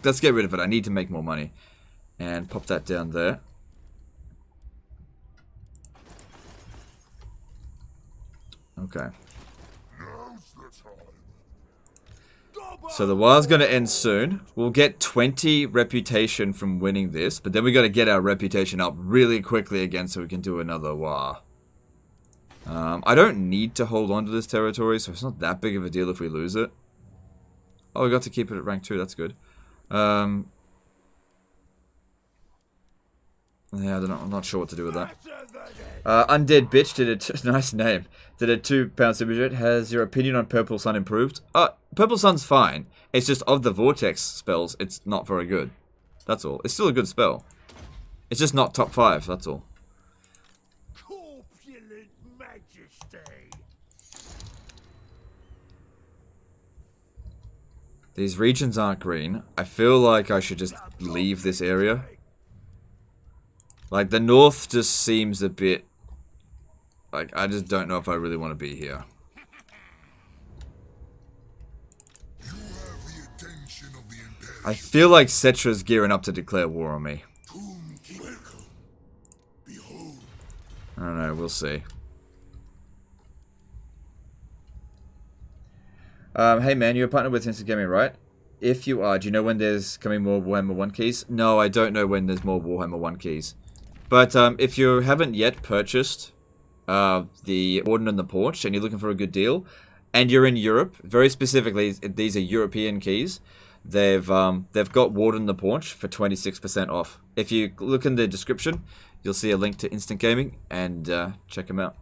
Let's get rid of it. I need to make more money. And pop that down there. Okay. So the war's going to end soon. We'll get 20 reputation from winning this, but then we got to get our reputation up really quickly again so we can do another war. I don't need to hold on to this territory, so it's not that big of a deal if we lose it. Oh, we got to keep it at rank 2, that's good. Yeah, I'm not sure what to do with that. Undead Bitch did a nice name. Did a £2 super chat. Has your opinion on Purple Sun improved? Purple Sun's fine. It's just of the vortex spells, it's not very good. That's all. It's still a good spell. It's just not top 5, that's all. Corpulent majesty. These regions aren't green. I feel like I should just leave this area. Like, the north just seems a bit... Like, I just don't know if I really want to be here. I feel like Cetra's gearing up to declare war on me. I don't know, we'll see. Hey man, you're a partner with Instant Gaming, right? If you are, do you know when there's coming more Warhammer 1 keys? No, I don't know when there's more Warhammer 1 keys. But if you haven't yet purchased the Warden and the Paunch and you're looking for a good deal, and you're in Europe, very specifically, these are European keys, they've got Warden and the Paunch for 26% off. If you look in the description, you'll see a link to Instant Gaming, and check them out.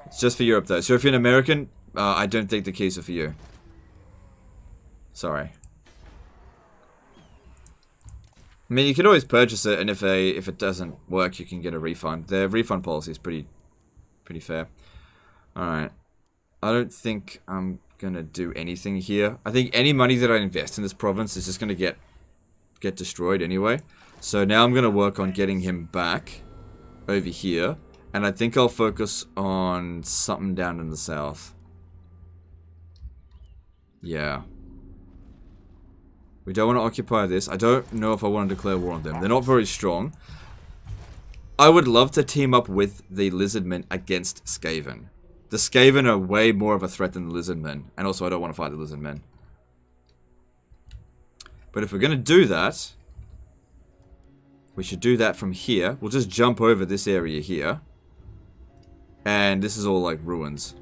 It's just for Europe though, so if you're an American, I don't think the keys are for you. Sorry. I mean, you can always purchase it, and if it doesn't work, you can get a refund. Their refund policy is pretty fair. Alright. I don't think I'm gonna do anything here. I think any money that I invest in this province is just gonna get destroyed anyway. So now I'm gonna work on getting him back over here, and I think I'll focus on something down in the south. Yeah. We don't want to occupy this. I don't know if I want to declare war on them. They're not very strong. I would love to team up with the Lizardmen against Skaven. The Skaven are way more of a threat than the Lizardmen. And also, I don't want to fight the Lizardmen. But if we're going to do that, We should do that from here. We'll just jump over this area here. And this is all like ruins.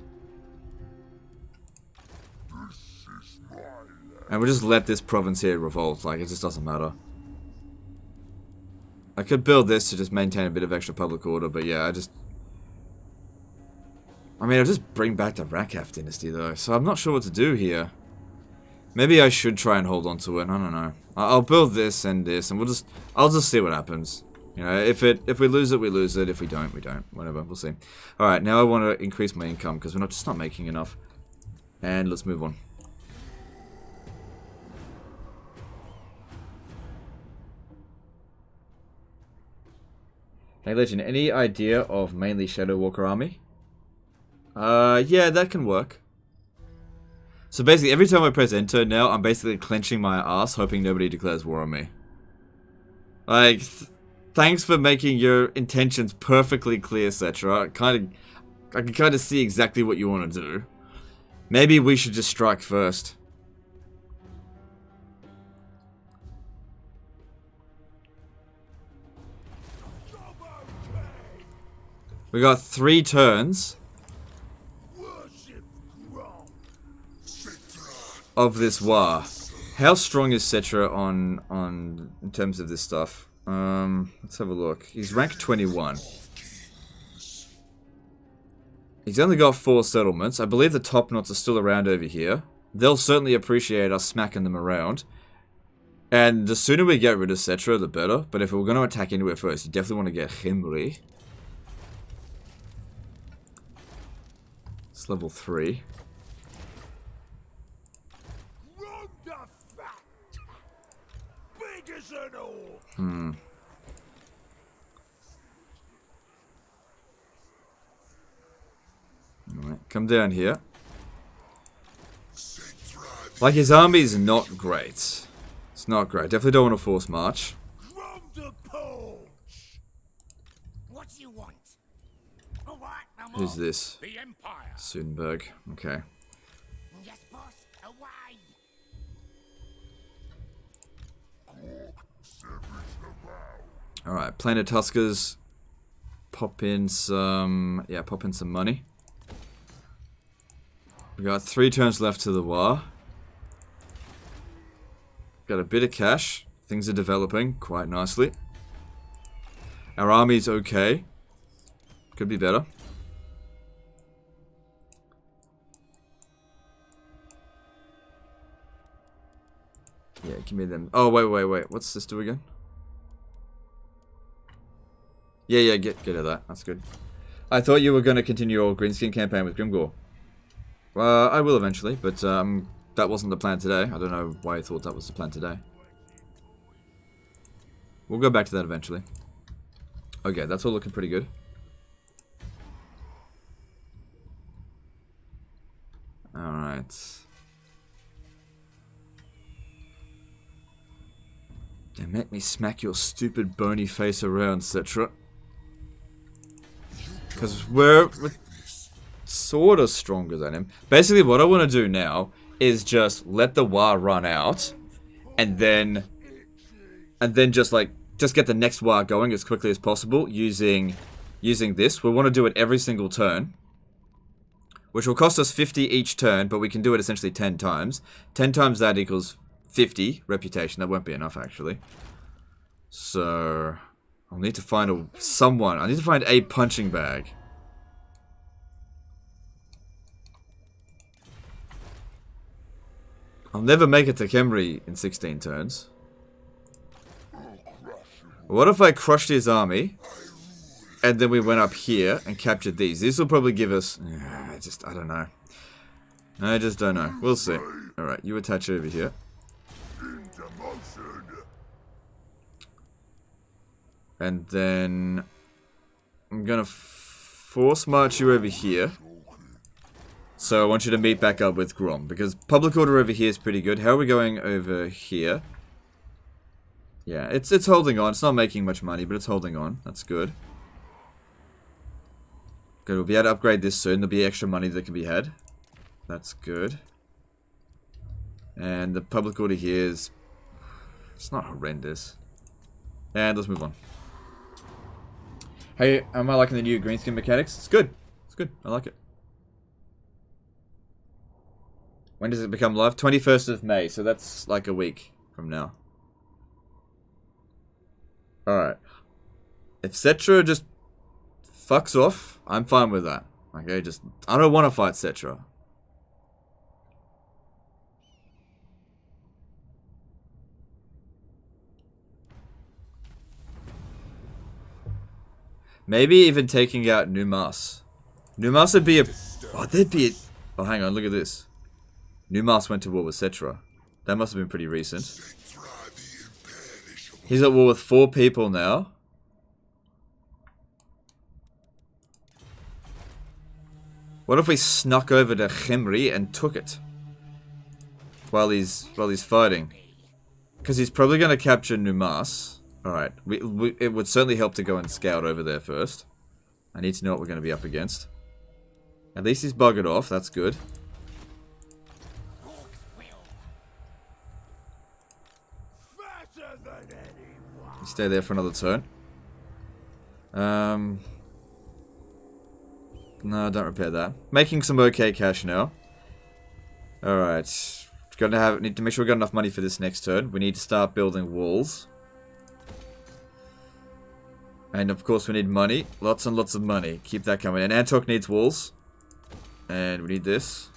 And we'll just let this province here revolt. Like, it just doesn't matter. I could build this to just maintain a bit of extra public order, but yeah, I mean, I'll just bring back the Waaagh dynasty, though, so I'm not sure what to do here. Maybe I should try and hold on to it, I don't know. I'll build this, and I'll just see what happens. You know, if we lose it, we lose it. If we don't, we don't. Whatever, we'll see. Alright, now I want to increase my income, because we're just not making enough. And let's move on. Hey Legend, any idea of mainly Shadow Walker army? Yeah, that can work. So basically, every time I press enter now, I'm basically clenching my ass, hoping nobody declares war on me. Like, thanks for making your intentions perfectly clear, Cetra. I can kind of see exactly what you want to do. Maybe we should just strike first. We got 3 turns of this Waaagh. How strong is Cetra on in terms of this stuff? Let's have a look. He's rank 21. He's only got 4 settlements. I believe the top knots are still around over here. They'll certainly appreciate us smacking them around. And the sooner we get rid of Cetra, the better. But if we're going to attack into it first, you definitely want to get Henry. It's level 3. Alright, come down here. Like, his army is not great. It's not great. Definitely don't want to force march. Grom the Paunch. What you want? Who's this? The Empire. Sudenberg. Okay. Yes, boss. Away. Alright, Planet Tuskers. Pop in some money. We got 3 turns left to the Waaagh. Got a bit of cash. Things are developing quite nicely. Our army's okay. Could be better. Yeah, give me them. Oh, wait. What's this do again? Yeah, get at that. That's good. I thought you were going to continue your Greenskin campaign with Grimgore. I will eventually, but that wasn't the plan today. I don't know why I thought that was the plan today. We'll go back to that eventually. Okay, that's all looking pretty good. Alright. Don't make me smack your stupid bony face around, Cetra. Because we're sort of stronger than him. Basically, what I want to do now is just let the Waaagh run out, and then just get the next Waaagh going as quickly as possible using this. We want to do it every single turn, which will cost us 50 each turn, but we can do it essentially 10 times. 10 times that equals 50 reputation. That won't be enough, actually. So I'll need to find someone. I need to find a punching bag. I'll never make it to Khemri in 16 turns. What if I crushed his army, and then we went up here and captured these? This will probably give us... I don't know. I just don't know. We'll see. Alright, you attach over here. And then... I'm gonna force march you over here. So I want you to meet back up with Grom, because public order over here is pretty good. How are we going over here? Yeah, it's holding on. It's not making much money, but it's holding on. That's good. Good, we'll be able to upgrade this soon. There'll be extra money that can be had. That's good. And the public order here is... It's not horrendous. And let's move on. Hey, am I liking the new green skin mechanics? It's good. It's good. I like it. When does it become live? 21st of May, so that's like a week from now. Alright. If Cetra just fucks off, I'm fine with that. Okay, just... I don't want to fight Cetra. Maybe even taking out Numas. Numas would be a... Oh, there'd be a... Oh, hang on, look at this. Numas went to war with Cetra. That must have been pretty recent. He's at war with 4 people now. What if we snuck over to Khemri and took it? While he's fighting. Because he's probably going to capture Numas. Alright, it would certainly help to go and scout over there first. I need to know what we're going to be up against. At least he's buggered off, that's good. You stay there for another turn. No, don't repair that. Making some okay cash now. Alright. Need to make sure we got enough money for this next turn. We need to start building walls. And of course we need money. Lots and lots of money. Keep that coming. And Antok needs walls. And we need this.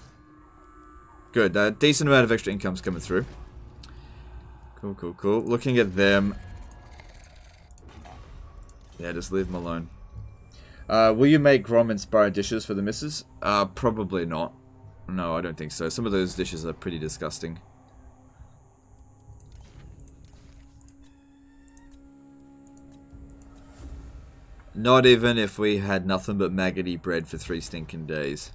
Good. A decent amount of extra income's coming through. Cool, cool, cool. Looking at them. Yeah, just leave them alone. Will you make Grom-inspired dishes for the missus? Probably not. No, I don't think so. Some of those dishes are pretty disgusting. Not even if we had nothing but maggoty bread for 3 stinking days.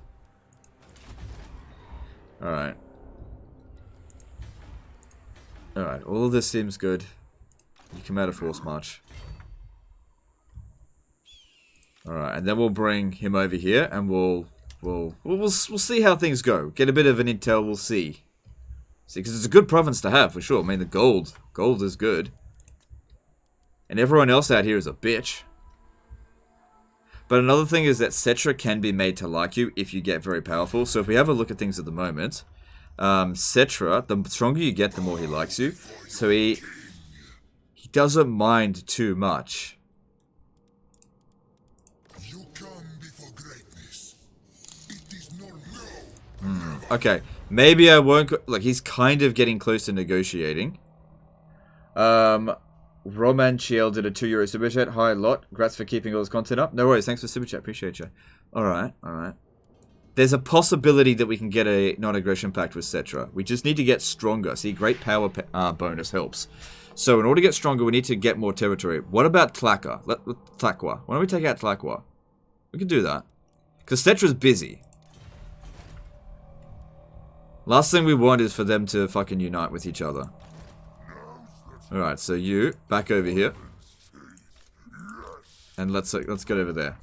Alright. Alright, all of this seems good. You come out of force march. Alright, and then we'll bring him over here and we'll see how things go. Get a bit of an intel, we'll see. See, because it's a good province to have, for sure. I mean, the gold is good. And everyone else out here is a bitch. But another thing is that Cetra can be made to like you if you get very powerful. So if we have a look at things at the moment, Cetra, the stronger you get, the more he likes you. So he doesn't mind too much. You come before greatness. It is not no. Okay, maybe I won't go, like, he's kind of getting close to negotiating. Roman Chiel did a €2 super chat. Hi, lot. Congrats for keeping all this content up. No worries, thanks for super chat. Appreciate you. Alright, alright. There's a possibility that we can get a non-aggression pact with Cetra. We just need to get stronger. See, great power bonus helps. So in order to get stronger, we need to get more territory. What about Tlaka? Tlakwa. Why don't we take out Tlakwa? We can do that. Because Cetra's busy. Last thing we want is for them to fucking unite with each other. Alright, so you, back over here. And let's get over there.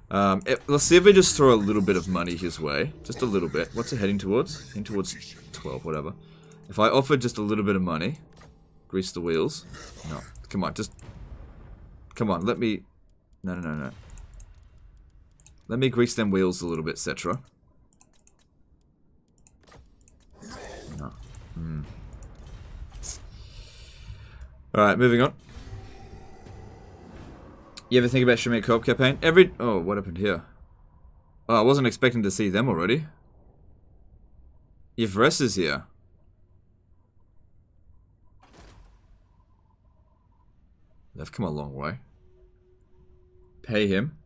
Let's see if we just throw a little bit of money his way. Just a little bit. What's it heading towards? Heading towards 12, whatever. If I offer just a little bit of money, grease the wheels. No, come on, just... Come on, let me... No. Let me grease them wheels a little bit, Cetra. No. Alright, moving on. You ever think about streaming a co-op campaign? Oh, what happened here? Oh, I wasn't expecting to see them already. Yvres is here. They've come a long way. Pay him.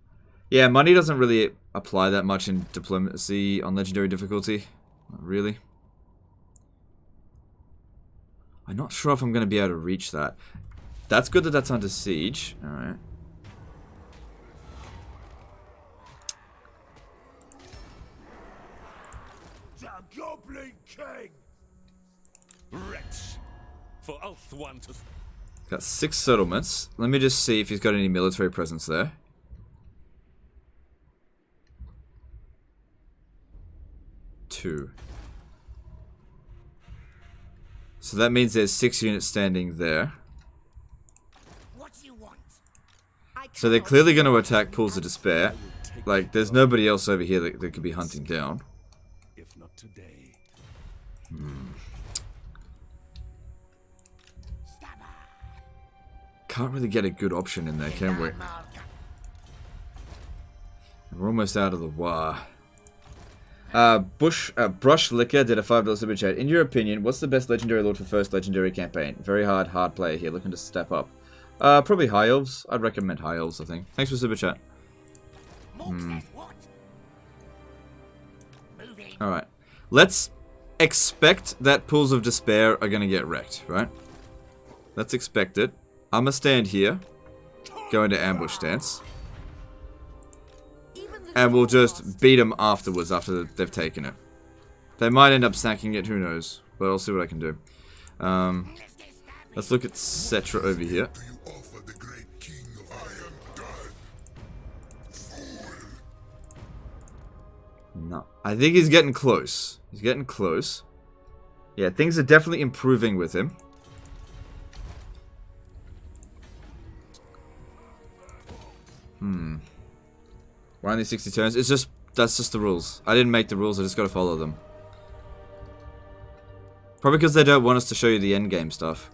Yeah, money doesn't really apply that much in diplomacy on legendary difficulty. Not really. I'm not sure if I'm going to be able to reach that. That's good that that's under siege. Alright. The Goblin King! Wretch! For Ulth one to... Got 6 settlements. Let me just see if he's got any military presence there. Two. So that means there's 6 units standing there. So they're clearly going to attack Pools of Despair. Like, there's nobody else over here that could be hunting down. If not today. Can't really get a good option in there, can we? We're almost out of the Waaagh. Brush Liquor did a $5 super chat. In your opinion, what's the best legendary lord for first legendary campaign? Very hard player here, looking to step up. Probably High Elves. I'd recommend High Elves, I think. Thanks for super chat. Alright. Let's expect that Pools of Despair are going to get wrecked, right? Let's expect it. I'm going to stand here. Go into ambush stance. And we'll just beat them afterwards, after they've taken it. They might end up sacking it, who knows. But I'll see what I can do. Let's look at Cetra over here. Do you offer the great king of I am done? Fool. No. I think he's getting close. He's getting close. Yeah, things are definitely improving with him. Why only 60 turns? It's just, that's just the rules. I didn't make the rules, I just gotta follow them. Probably because they don't want us to show you the endgame stuff.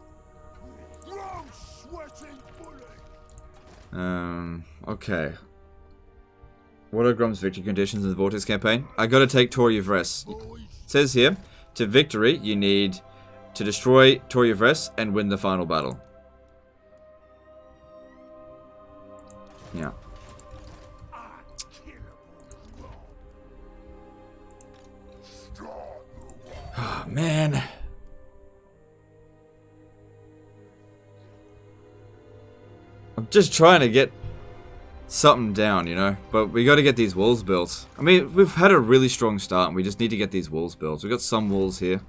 Okay. What are Grom's victory conditions in the Vortex campaign? I gotta take Tory of Rest. It says here, to victory, you need to destroy Tory of Rest and win the final battle. Yeah. Oh, man. I'm just trying to get something down, you know? But we gotta get these walls built. I mean, we've had a really strong start, and we just need to get these walls built. We've got some walls here.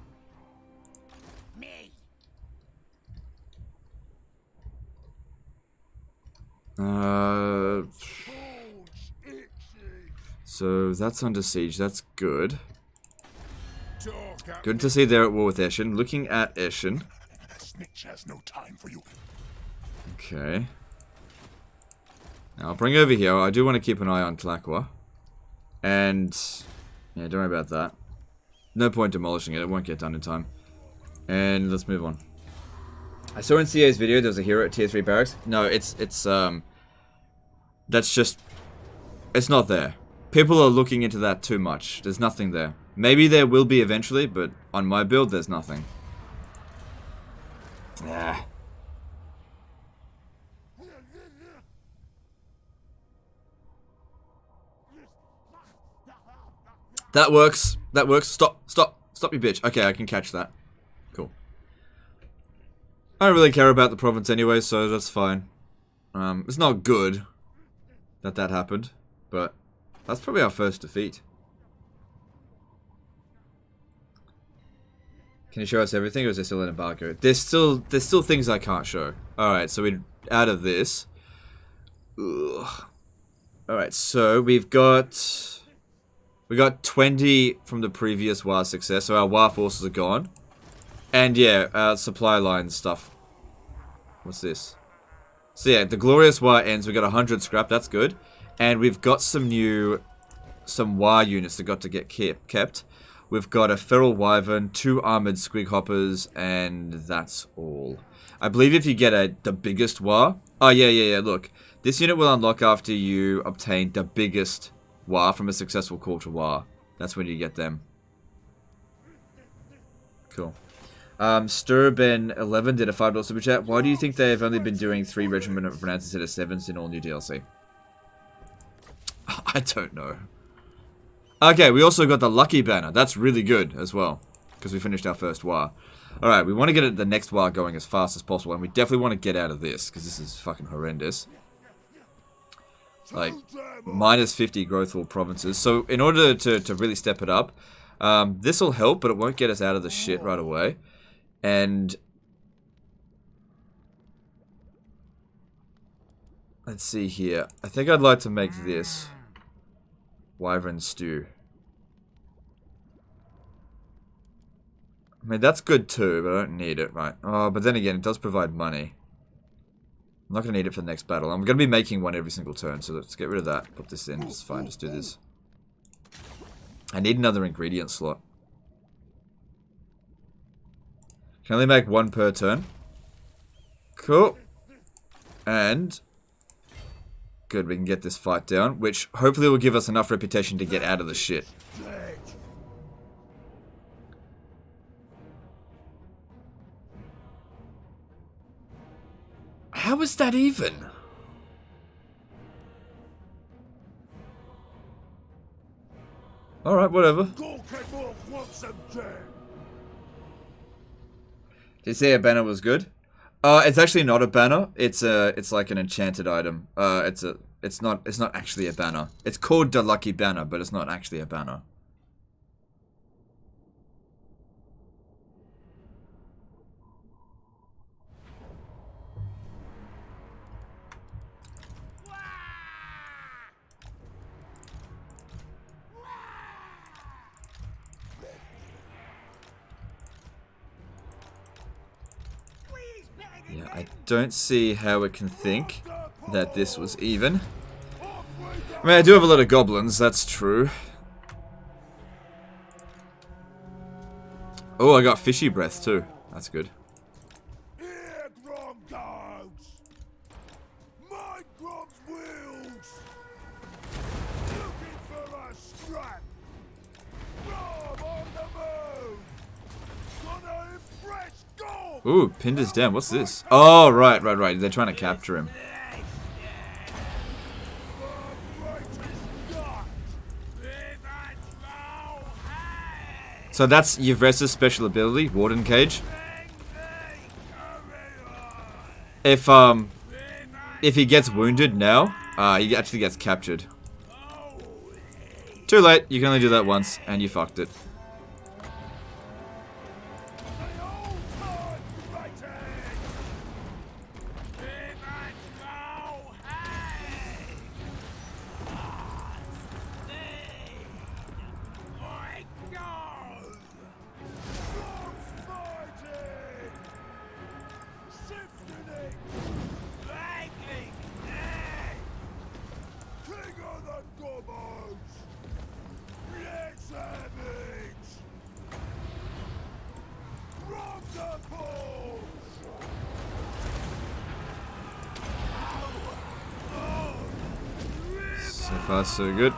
So that's under siege. That's good. Good to see they're at war with Eshin. Looking at Eshin. Snitch has no time for you. Okay. Now I'll bring over here. I do want to keep an eye on Tlaqua. And yeah, don't worry about that. No point demolishing it. It won't get done in time. And let's move on. I saw in CA's video there was a hero at tier 3 barracks. No, it's that's just, it's not there. People are looking into that too much. There's nothing there. Maybe there will be eventually, but on my build, there's nothing. Ah. That works. That works. Stop. Stop. Stop, you bitch. Okay, I can catch that. Cool. I don't really care about the province anyway, so that's fine. It's not good that that happened, but that's probably our first defeat. Can you show us everything, or is there still an embargo? There's still things I can't show. Alright, so we're out of this. Alright, so we got 20 from the previous Waaagh success, so our Waaagh forces are gone. And yeah, supply line stuff. What's this? So yeah, the glorious Waaagh ends. We got 100 scrap, that's good. And we've got some Waaagh units that got to get kept. We've got a feral wyvern, 2 armored squig hoppers, and that's all. I believe if you get the biggest Waaagh... Oh, yeah, look. This unit will unlock after you obtain the biggest Waaagh from a successful call to Waaagh. That's when you get them. Cool. Sturben11 did a $5 super chat. Why do you think they've only been doing 3 Regiment of Renats instead of 7s in all new DLC? I don't know. Okay, we also got the Lucky Banner. That's really good as well, because we finished our first Waaagh. Alright, we want to get the next Waaagh going as fast as possible, and we definitely want to get out of this, because this is fucking horrendous. Like, minus 50 growth for all provinces. So, in order to really step it up, this will help, but it won't get us out of the shit right away. And let's see here. I think I'd like to make this Wyvern Stew. I mean, that's good too, but I don't need it, right? Oh, but then again, it does provide money. I'm not going to need it for the next battle. I'm going to be making one every single turn, so let's get rid of that. Put this in. It's fine. Just do this. I need another ingredient slot. Can only make one per turn. Cool. And... good, we can get this fight down, which hopefully will give us enough reputation to get out of the shit. How is that even? Alright, whatever. Did you say a banner was good? It's actually not a banner. It's like an enchanted item. It's not actually a banner. It's called the Lucky Banner, but it's not actually a banner. Yeah, I don't see how it can think that this was even. I mean, I do have a lot of goblins, that's true. Oh, I got fishy breath too. That's good. Here, Grom dogs! My Grom's wheels! Looking for a scrap! Grom on the move! Gonna impress Grom! Ooh, pinned us down. What's this? Oh, right. They're trying to capture him. So that's Yvres's special ability, Warden Cage. If he gets wounded now, he actually gets captured. Too late, you can only do that once, and you fucked it. So far, so good.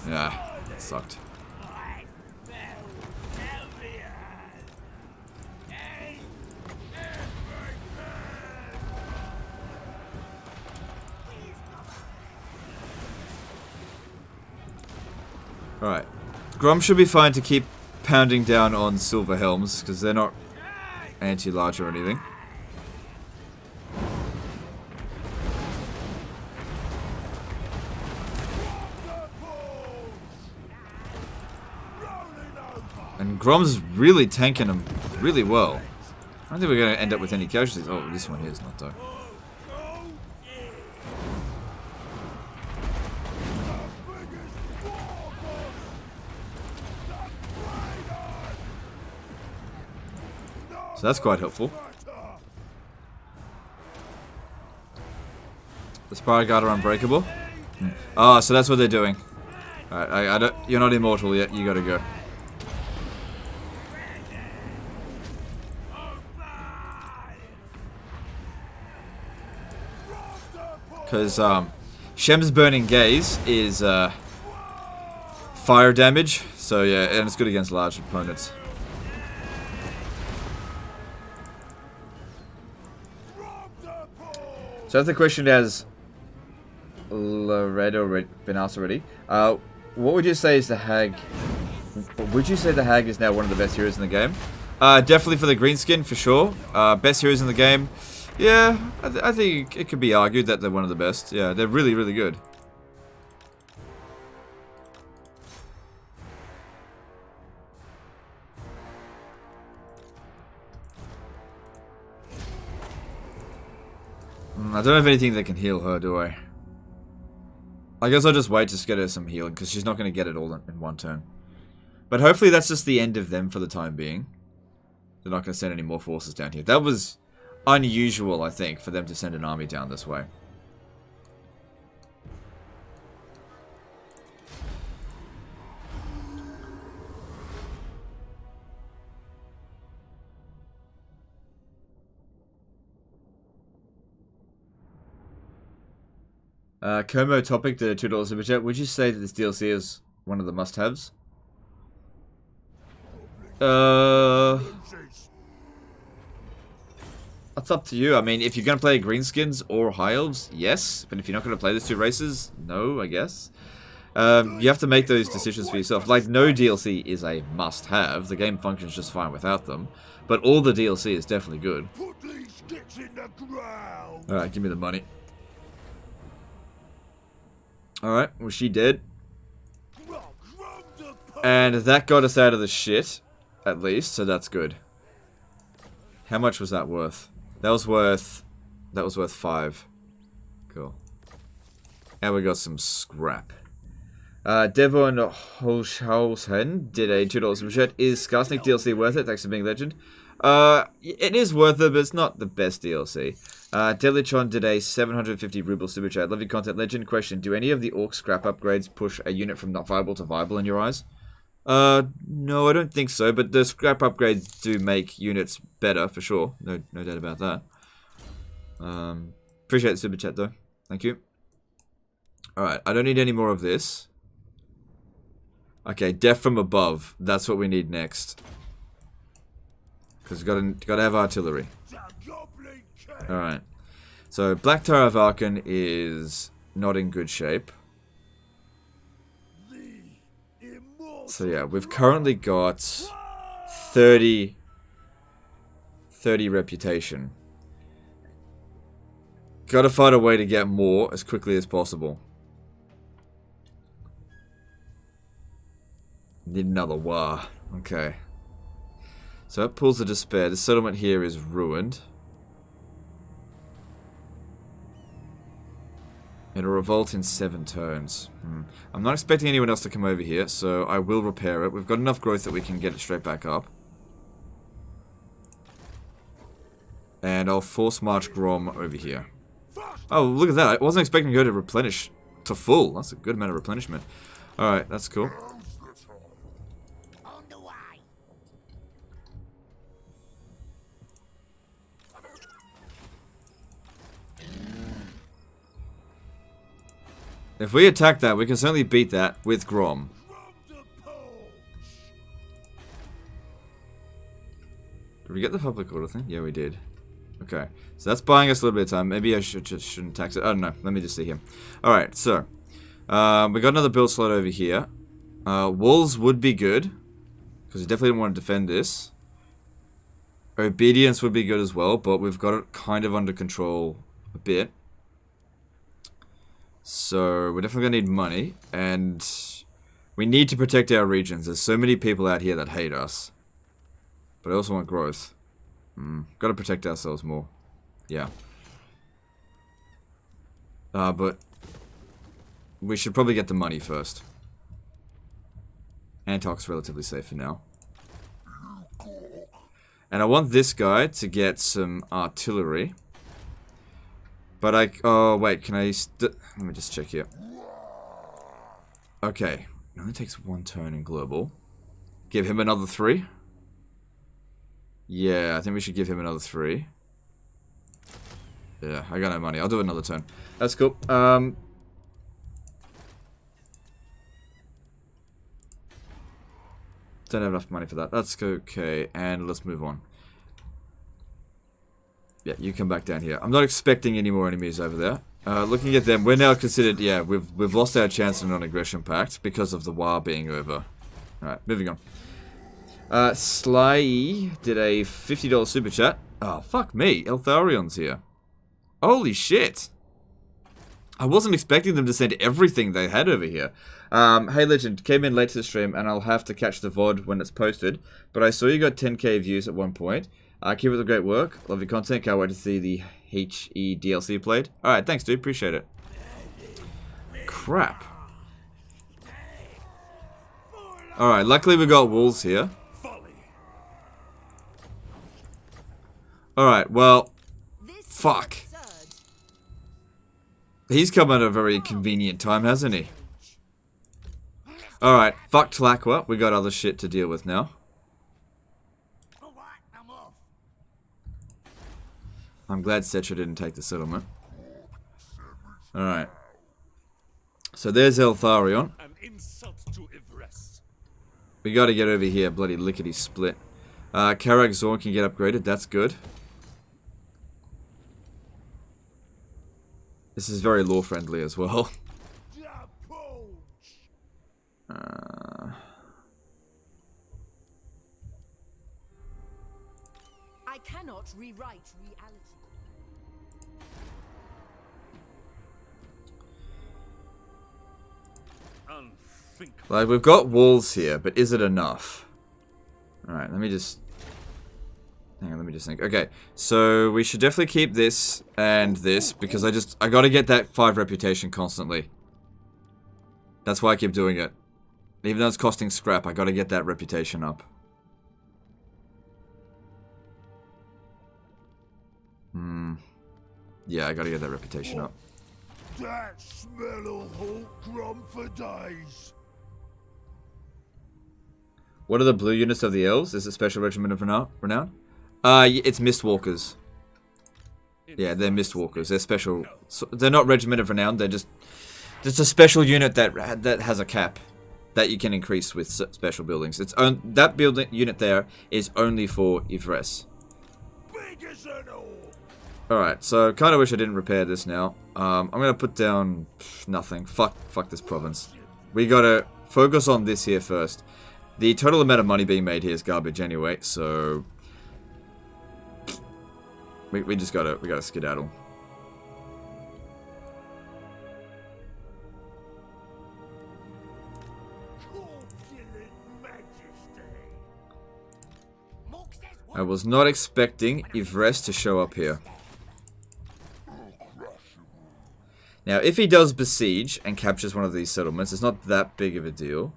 Yeah, that sucked. Alright. Grom should be fine to keep pounding down on silver helms, because they're not anti-large or anything. And Grom's really tanking them really well. I don't think we're going to end up with any casualties. Oh, this one here is not though. So that's quite helpful. The Spire Guard are unbreakable. Oh, so that's what they're doing. Alright, I don't. You're not immortal yet. You gotta go. Because Shem's Burning Gaze is fire damage. So yeah, and it's good against large opponents. So that's the question as Laredo been asked already. What would you say is the Hag? Would you say the Hag is now one of the best heroes in the game? Definitely for the green skin, for sure. Best heroes in the game. Yeah, I think it could be argued that they're one of the best. Yeah, they're really, really good. I don't have anything that can heal her, do I? I guess I'll just wait to get her some healing, because she's not going to get it all in one turn. But hopefully that's just the end of them for the time being. They're not going to send any more forces down here. That was unusual, I think, for them to send an army down this way. Como Topic did a $2 super chat. Would you say that this DLC is one of the must-haves? That's up to you. I mean, if you're going to play Greenskins or High Elves, yes. But if you're not going to play those two races, no, I guess. You have to make those decisions for yourself. Like, no DLC is a must-have. The game functions just fine without them. But all the DLC is definitely good. Alright, give me the money. Alright, well, she dead. And that got us out of the shit, at least, so that's good. How much was that worth? That was worth 5. Cool. And we got some scrap. Devon Holshen did a $2 super chat. Is Skarsnik DLC worth it? Thanks for being legend. It is worth it, but it's not the best DLC. Delichon did a 750 ruble super chat. Love your content, legend. Question: do any of the orc scrap upgrades push a unit from not viable to viable in your eyes? No, I don't think so. But the scrap upgrades do make units better for sure. No doubt about that. Appreciate the super chat though. Thank you. All right, I don't need any more of this. Okay, death from above. That's what we need next. Because we've got to have artillery. Alright. So, Black Tower of Arkan is not in good shape. So yeah, we've currently got 30 reputation. Gotta find a way to get more as quickly as possible. Need another Waaagh. Okay. So that pulls the despair. The settlement here is ruined. It'll revolt in 7 turns. I'm not expecting anyone else to come over here, so I will repair it. We've got enough growth that we can get it straight back up. And I'll force march Grom over here. Oh, look at that. I wasn't expecting to go to replenish to full. That's a good amount of replenishment. Alright, that's cool. If we attack that, we can certainly beat that with Grom. Did we get the public order thing? Yeah, we did. Okay, so that's buying us a little bit of time. Maybe I shouldn't tax it. Oh, no. Let me just see here. Alright, so. We got another build slot over here. Walls would be good. Because we definitely don't want to defend this. Obedience would be good as well, but we've got it kind of under control a bit. So, we're definitely going to need money, and we need to protect our regions. There's so many people out here that hate us. But I also want growth. Got to protect ourselves more. Yeah. But we should probably get the money first. Antok's relatively safe for now. And I want this guy to get some artillery. But oh, wait, can I... Let me just check here. Okay. It only takes 1 turn in global. Give him another 3. Yeah, I think we should give him another 3. Yeah, I got no money. I'll do another turn. That's cool. Don't have enough money for that. That's okay. And let's move on. Yeah, you come back down here. I'm not expecting any more enemies over there. Looking at them, we're now considered... Yeah, we've lost our chance in non-aggression pact because of the Waaagh being over. Alright, moving on. Sly did a $50 super chat. Oh, fuck me. Eltharion's here. Holy shit. I wasn't expecting them to send everything they had over here. Hey Legend, came in late to the stream and I'll have to catch the VOD when it's posted. But I saw you got 10k views at one point. Keep up the great work. Love your content. Can't wait to see the HE DLC played. Alright, thanks dude. Appreciate it. Alright, luckily we got walls here. Folly. Alright, well, This is fuck. absurd. He's come at a very convenient time, hasn't he? Alright, fuck Tlaqua. We got other shit to deal with now. Alright, I'm off. I'm glad Setra didn't take the settlement. Alright. So there's Eltharion. An insult to Ivres. We gotta get over here, bloody lickety split. Karak Zorn can get upgraded, that's good. This is very law friendly as well. I cannot rewrite reality. Unthinkable. Like, we've got walls here, but is it enough? Alright, let me just... Hang on, let me just think. Okay, so we should definitely keep this and this, because I gotta get that 5 reputation constantly. That's why I keep doing it. Even though it's costing scrap, I gotta get that reputation up. Yeah, I gotta get that reputation up. That smell'll hold Grom for days. What are the blue units of the elves? Is it Special Regiment of Renown? It's Mistwalkers. Yeah, they're Mistwalkers. They're special. So they're not Regiment of Renown. They're just a special unit that has a cap that you can increase with special buildings. That building unit there is only for Ivres. Big as an all. Alright, so kind of wish I didn't repair this now. I'm gonna put down nothing. Fuck this province. We gotta focus on this here first. The total amount of money being made here is garbage anyway, so we just gotta skedaddle. I was not expecting Ivres to show up here. Now, if he does besiege and captures one of these settlements, it's not that big of a deal.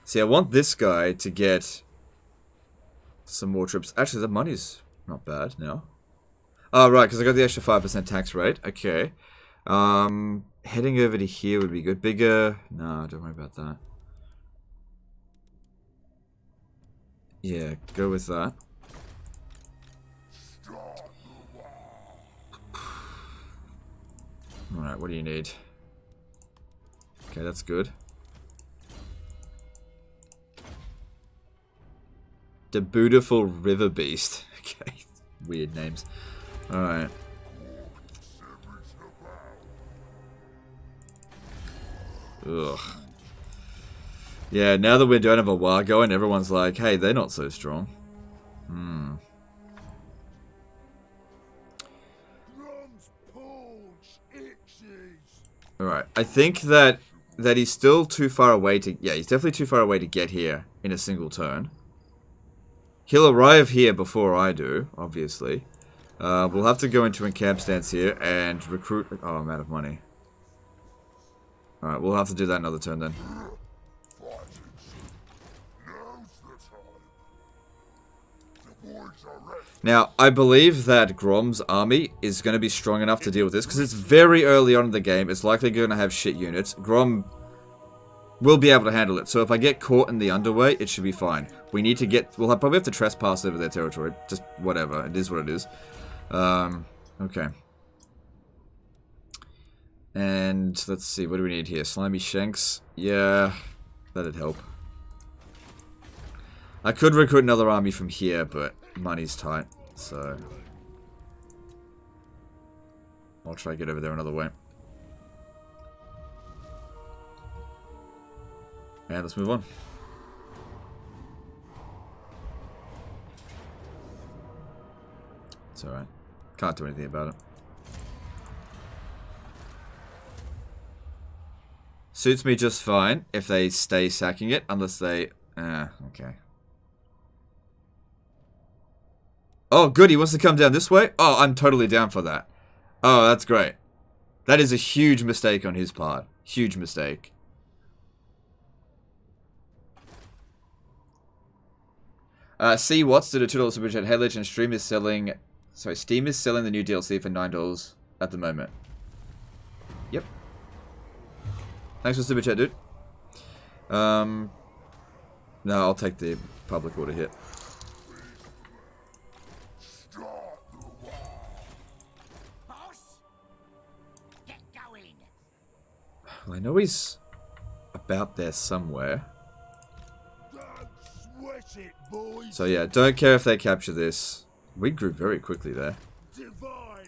See, I want this guy to get some more troops. Actually, the money's not bad now. Oh, right, because I got the extra 5% tax rate. Okay. Heading over to here would be good. Bigger... No, don't worry about that. Yeah, go with that. Alright, what do you need? Okay, that's good. The Beautiful River Beast. Okay, weird names. Alright. Ugh. Yeah, now that we don't have a Waaagh going, everyone's like, hey, they're not so strong. Alright, I think that he's still too far away to... Yeah, he's definitely too far away to get here in a single turn. He'll arrive here before I do, obviously. We'll have to go into a camp stance here and recruit... Oh, I'm out of money. Alright, we'll have to do that another turn then. Now, I believe that Grom's army is going to be strong enough to deal with this, because it's very early on in the game. It's likely going to have shit units. Grom will be able to handle it, so if I get caught in the underway, it should be fine. We need to get... We'll probably have to trespass over their territory. Just whatever. It is what it is. Okay. And let's see, what do we need here? Slimy Shanks? Yeah, that'd help. I could recruit another army from here, but money's tight, so I'll try to get over there another way. And let's move on. It's alright. Can't do anything about it. Suits me just fine if they stay sacking it, unless they... okay. Oh, good, he wants to come down this way? Oh, I'm totally down for that. Oh, that's great. That is a huge mistake on his part. Huge mistake. C. Watts did a $2 super chat. Hey Legend, Steam is selling the new DLC for $9 at the moment. Yep. Thanks for super chat, dude. No, I'll take the public order hit. Boss, get going. Well, I know he's about there somewhere. Sweat it, boys. So yeah, don't care if they capture this. We grew very quickly there. Divine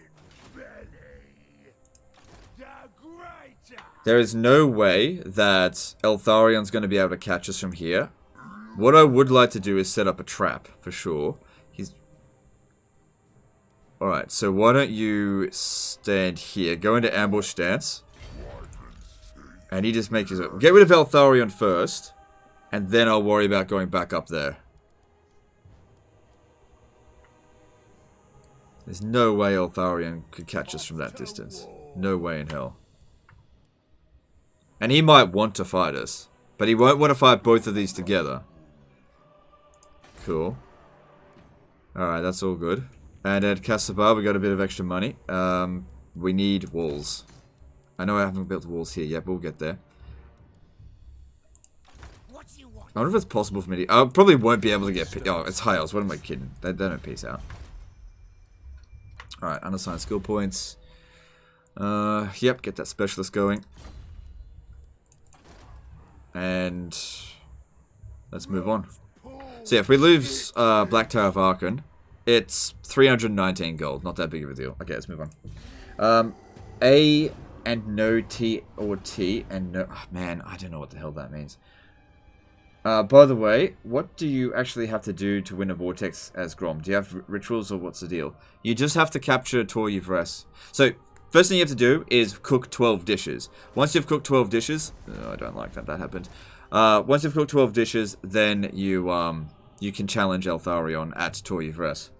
belly. The greater. There is no way that Eltharion's going to be able to catch us from here. What I would like to do is set up a trap, for sure. He's... Alright, so why don't you stand here, go into ambush stance. And he just makes his... Get rid of Eltharion first, and then I'll worry about going back up there. There's no way Eltharion could catch us from that distance. No way in hell. And he might want to fight us. But he won't want to fight both of these together. Cool. Alright, that's all good. And at Casabar, we got a bit of extra money. We need walls. I know I haven't built walls here yet, but we'll get there. What do you want? I wonder if it's possible for me to... I probably won't be able to get... Oh, it's high elves. What am I kidding? They don't peace out. Alright, unassigned skill points. Yep, get that specialist going. And... let's move on. So yeah, if we lose Black Tower of Archon, it's 319 gold. Not that big of a deal. Okay, let's move on. A and no T or T and no... Oh, man, I don't know what the hell that means. By the way, what do you actually have to do to win a vortex as Grom? Do you have rituals or what's the deal? You just have to capture Tor Yvresse. So, first thing you have to do is cook 12 dishes. Once you've cooked 12 dishes... Oh, I don't like that happened. Once you've cooked 12 dishes, then you can challenge Eltharion at Tor Yvresse.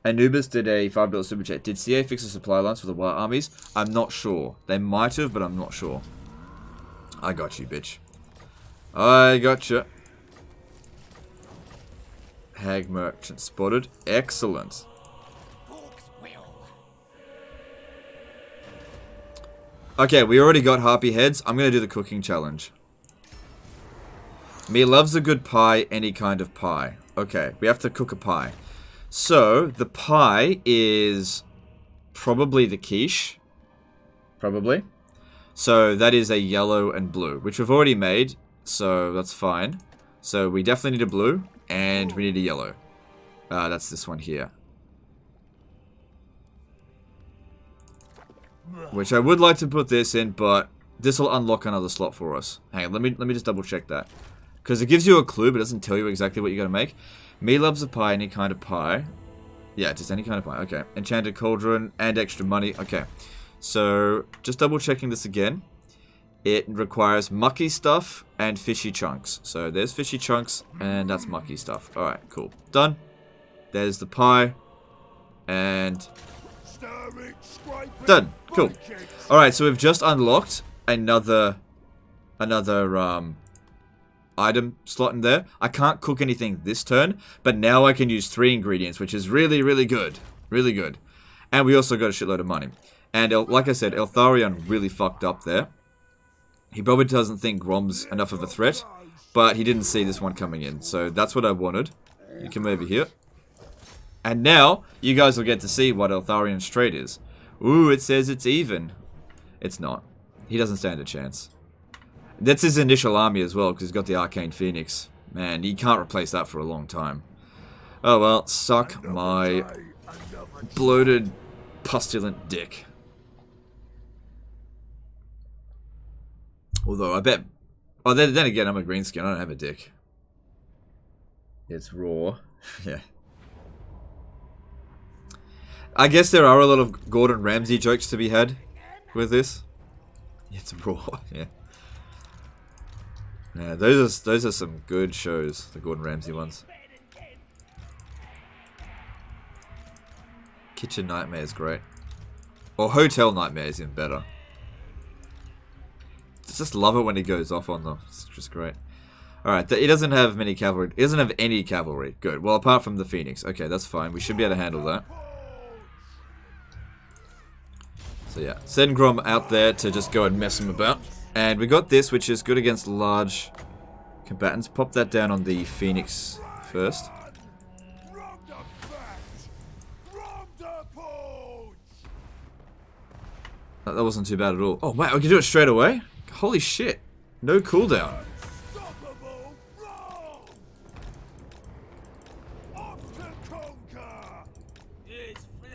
Anubis did a $5 super chat. Did CA fix the supply lines for the Waaagh armies? I'm not sure. They might have, but I'm not sure. I got you, bitch. I gotcha. Hag merchant spotted. Excellent. Okay, we already got harpy heads. I'm going to do the cooking challenge. Me loves a good pie, any kind of pie. Okay, we have to cook a pie. So, the pie is probably the quiche. Probably. So, that is a yellow and blue, which we've already made. So, that's fine. So, we definitely need a blue, and we need a yellow. That's this one here. Which I would like to put this in, but this will unlock another slot for us. Hang on, let me just double check that. Because it gives you a clue, but it doesn't tell you exactly what you got to make. Me loves a pie, any kind of pie. Yeah, just any kind of pie. Okay. Enchanted cauldron and extra money. Okay. So, just double checking this again. It requires mucky stuff and fishy chunks. So, there's fishy chunks and that's mucky stuff. Alright, cool. Done. There's the pie. And... done. Cool. Alright, so we've just unlocked another item slot in there. I can't cook anything this turn, but now I can use 3 ingredients, which is really, really good. Really good. And we also got a shitload of money. And like I said, Eltharion really fucked up there. He probably doesn't think Grom's enough of a threat, but he didn't see this one coming in. So that's what I wanted. You come over here. And now, you guys will get to see what Eltharion's trade is. Ooh, it says it's even. It's not. He doesn't stand a chance. That's his initial army as well, because he's got the Arcane Phoenix. Man, he can't replace that for a long time. Oh well, suck my bloated, pustulent dick. Although, I bet... Oh, then again, I'm a greenskin. I don't have a dick. It's raw. Yeah. I guess there are a lot of Gordon Ramsay jokes to be had with this. It's raw, yeah. Yeah, those are some good shows, the Gordon Ramsay ones. Kitchen Nightmare is great. Or Hotel Nightmare is even better. Just love it when he goes off on them. It's just great. Alright, he doesn't have many cavalry. He doesn't have any cavalry. Good. Well, apart from the Phoenix. Okay, that's fine. We should be able to handle that. So yeah, send Grom out there to just go and mess him about. And we got this, which is good against large combatants. Pop that down on the Phoenix first. Grom the Paunch! Grom the Paunch! That wasn't too bad at all. Oh, wow, we can do it straight away? Holy shit. No cooldown. Unstoppable Grom! Off to conquer! It's The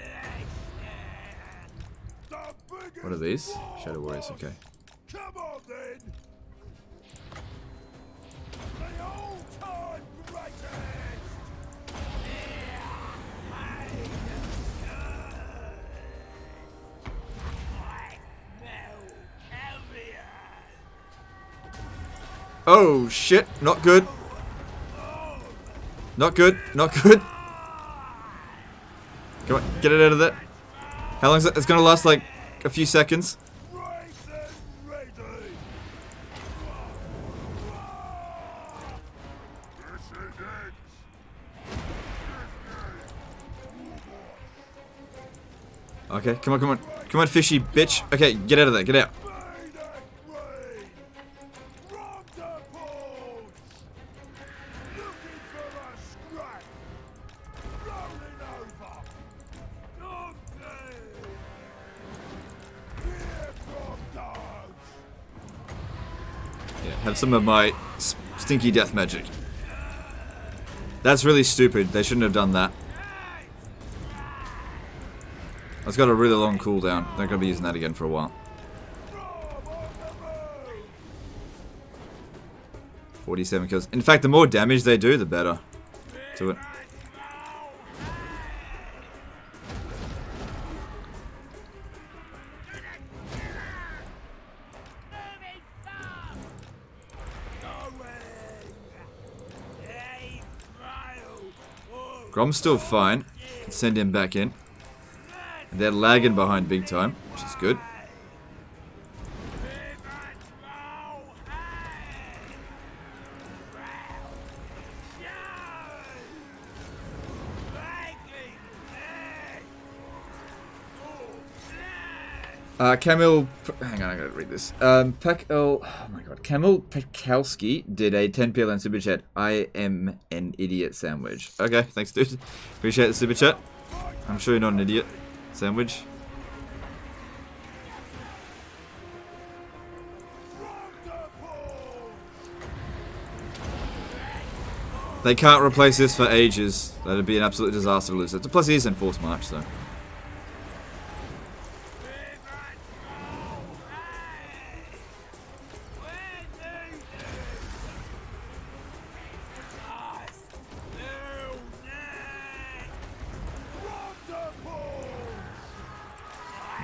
biggest What are these? war Shadow Warriors, boss. okay. Come on then! The all-time greatest! Oh, shit. Not good. Not good. Not good. Come on, get it out of there. How long is it? It's gonna last like a few seconds. Race and ready! This is it! Okay, come on, come on. Come on, fishy bitch. Okay, get out of there. Get out. May that rain! Grom the Paunch! Looking for a scrap! Rolling over! Okay! Here Grom goes! Yeah, have some of my stinky death magic. That's really stupid. They shouldn't have done that. It's got a really long cooldown. They're gonna be using that again for a while. 47 kills. In fact, the more damage they do, the better. To it. Grom's still fine. Can send him back in. And they're lagging behind big time, which is good. Kamil, hang on, I gotta read this. Oh my god, Kamil Pekalski did a 10 PLN super chat. I am an idiot sandwich. Okay, thanks, dude. Appreciate the super chat. I'm sure you're not an idiot sandwich. They can't replace this for ages. That'd be an absolute disaster to lose it. Plus, he is in Force March, so.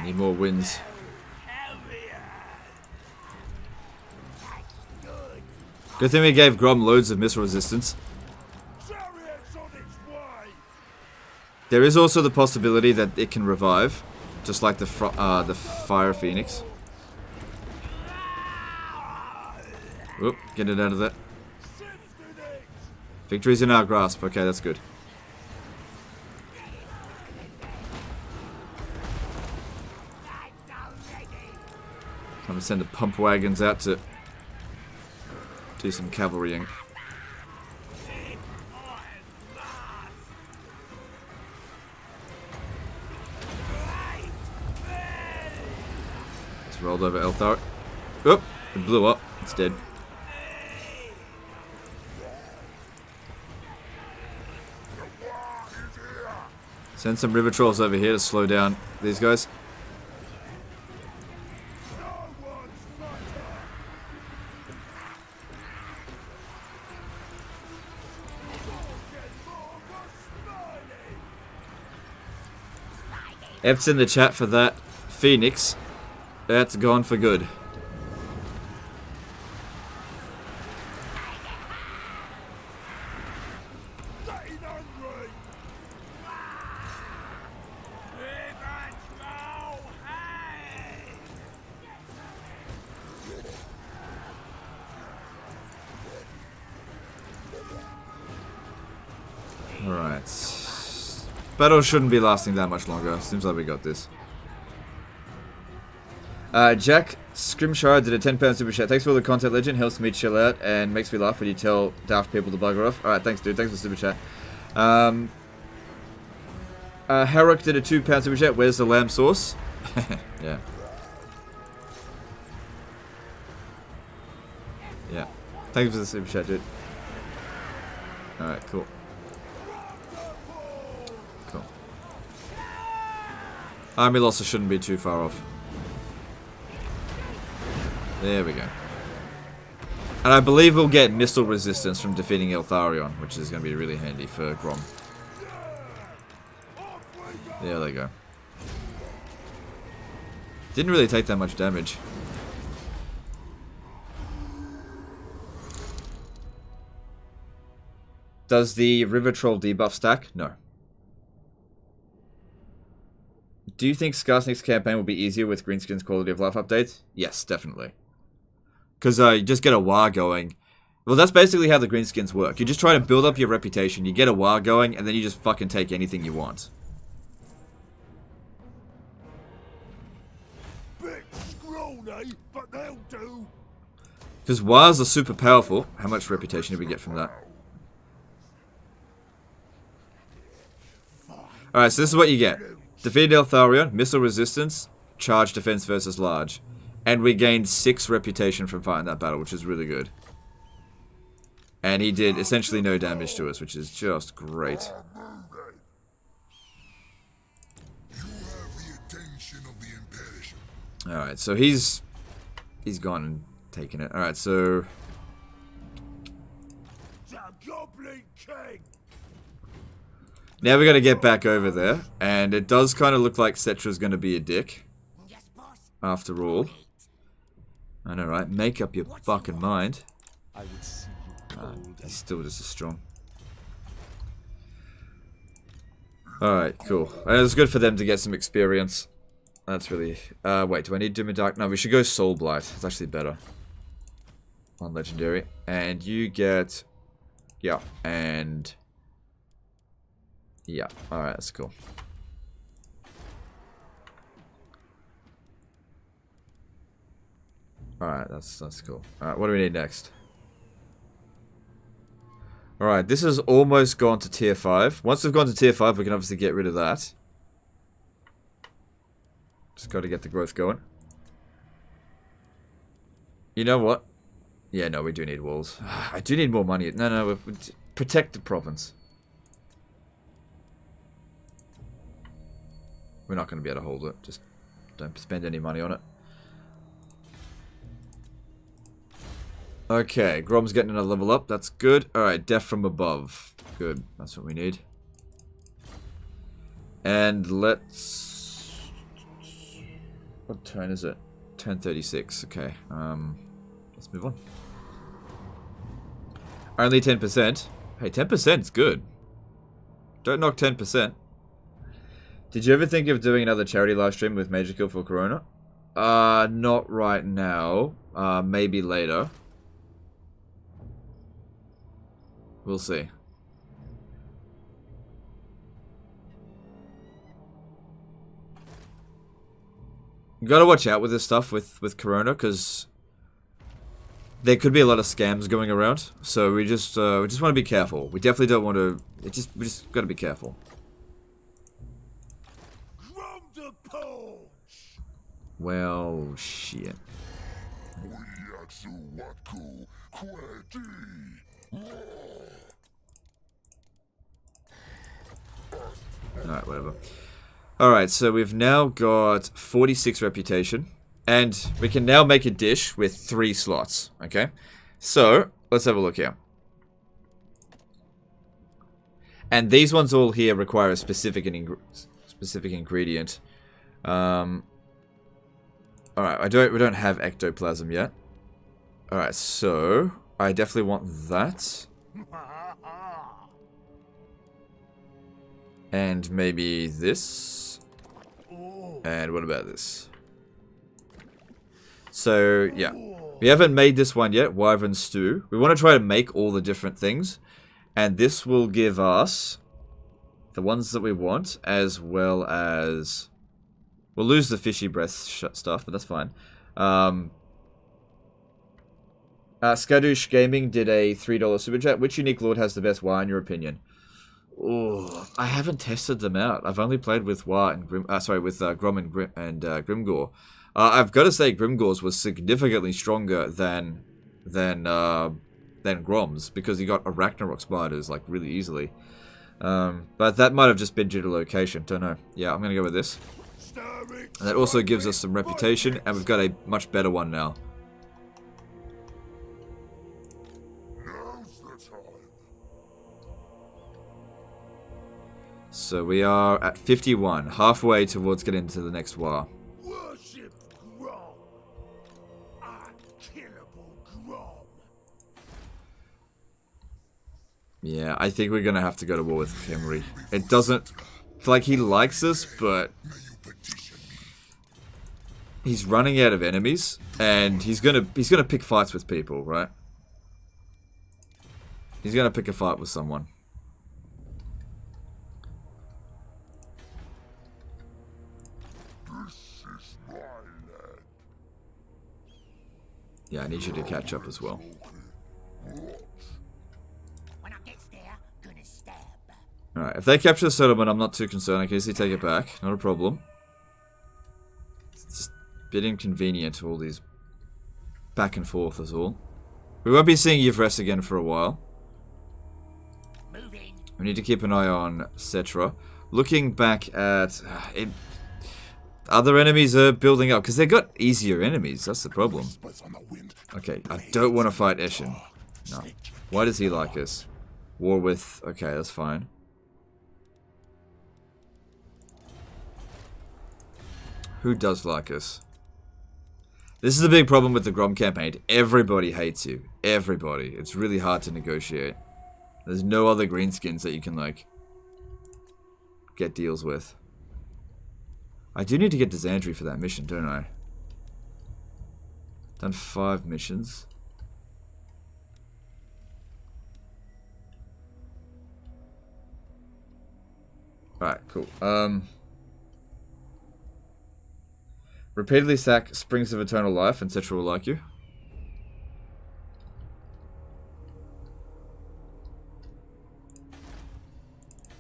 Need more wins. Good thing we gave Grom loads of missile resistance. Chariots on its way! There is also the possibility that it can revive, just like the Fire Phoenix. Oop, get it out of there. Victory's in our grasp. Okay, that's good. Time to send the pump wagons out to do some cavalrying. It's rolled over Elthar. Oop! It blew up. It's dead. Send some river trolls over here to slow down these guys. F's in the chat for that. Phoenix. That's gone for good. battle shouldn't be lasting that much longer. Seems like we got this. Jack Scrimshire did a £10 super chat. Thanks for all the content, legend. Helps me chill out and makes me laugh when you tell daft people to bugger off. Alright, thanks, dude. Thanks for the super chat. Harrock did a £2 super chat. Where's the lamb sauce? Yeah. Yeah. Thanks for the super chat, dude. Alright, cool. Cool. Army losses shouldn't be too far off. There we go. And I believe we'll get missile resistance from defeating Eltharion, which is going to be really handy for Grom. Yeah, there you go. Didn't really take that much damage. Does the River Troll debuff stack? No. Do you think Skarsnik's campaign will be easier with Greenskin's quality of life updates? Yes, definitely. Because you just get a Waaagh going. Well, that's basically how the Greenskins work. You just try to build up your reputation, you get a Waaagh going, and then you just fucking take anything you want. Bit scrawny, but they'll do. Because Waaghs are super powerful. How much reputation did we get from that? Alright, so this is what you get. Defeated Eltharion, missile resistance, charge defense versus large. And we gained 6 reputation from fighting that battle, which is really good. And he did essentially no damage to us, which is just great. Alright, so he's gone and taken it. Alright, so now we got to get back over there. And it does kind of look like Cetra's going to be a dick. After all. I know, right? Make up your fucking mind. He's still just as strong. Alright, cool. And it's good for them to get some experience. That's really... wait, do I need Doom and Dark? No, we should go Soul Blight. It's actually better. On Legendary. And you get... Yeah, and... Yeah, alright, that's cool. Alright, that's cool. Alright, what do we need next? Alright, this has almost gone to tier 5. Once we've gone to tier 5, we can obviously get rid of that. Just got to get the growth going. You know what? Yeah, no, we do need walls. I do need more money. No, protect the province. We're not going to be able to hold it. Just don't spend any money on it. Okay, Grom's getting another level up. That's good. Alright, Death from Above. Good. That's what we need. And let's... What turn is it? Turn 36. Okay. Let's move on. Only 10%. Hey, 10% is good. Don't knock 10%. Did you ever think of doing another charity live stream with Major Kill for Corona? Not right now. Maybe later. We'll see. You gotta watch out with this stuff with Corona, because there could be a lot of scams going around. So we just want to be careful. We definitely don't want to. We just gotta be careful. Grom the Paunch. Well, shit. Alright, whatever. Alright, so we've now got 46 reputation. And we can now make a dish with 3 slots. Okay? So, let's have a look here. And these ones all here require a specific ingredient. Alright, we don't have ectoplasm yet. Alright, so I definitely want that. And maybe this. And what about this? So, yeah. We haven't made this one yet, Wyvern Stew. We want to try to make all the different things. And this will give us the ones that we want, as well as... We'll lose the fishy breath stuff, but that's fine. Skadoosh Gaming did a $3 super chat. Which unique lord has the best Waaagh in your opinion? Oh, I haven't tested them out. I've only played with Waaagh and Grom and Grimgor. I've got to say Grimgor's was significantly stronger than Grom's, because he got Arachnarok spiders like really easily. But that might have just been due to location. Don't know. Yeah, I'm gonna go with this. And that also gives us some reputation, and we've got a much better one now. Now's the time. So we are at 51, halfway towards getting to the next Waaagh. Worship Grom. Unkillable Grom. Yeah, I think we're gonna have to go to war with Khemri. It doesn't... Like, he likes us, but... He's running out of enemies, and he's gonna pick fights with people, right? He's gonna pick a fight with someone. This is my land. Yeah, I need you to catch up as well. When I get there, gonna stab. Alright, if they capture the settlement, I'm not too concerned. I can easily take it back. Not a problem. It's just a bit inconvenient, all these back and forth is all. We won't be seeing Yvres again for a while. Moving. We need to keep an eye on Cetra. Looking back at... other enemies are building up, because they've got easier enemies. That's the problem. Okay, I don't want to fight Eshin. No. Why does he like us? War with... Okay, that's fine. Who does like us? This is a big problem with the Grom campaign. Everybody hates you. Everybody. It's really hard to negotiate. There's no other greenskins that you can, like, get deals with. I do need to get Dysandry for that mission, don't I? Done 5 missions. Alright, cool. Repeatedly sack Springs of Eternal Life, and Cetra will like you.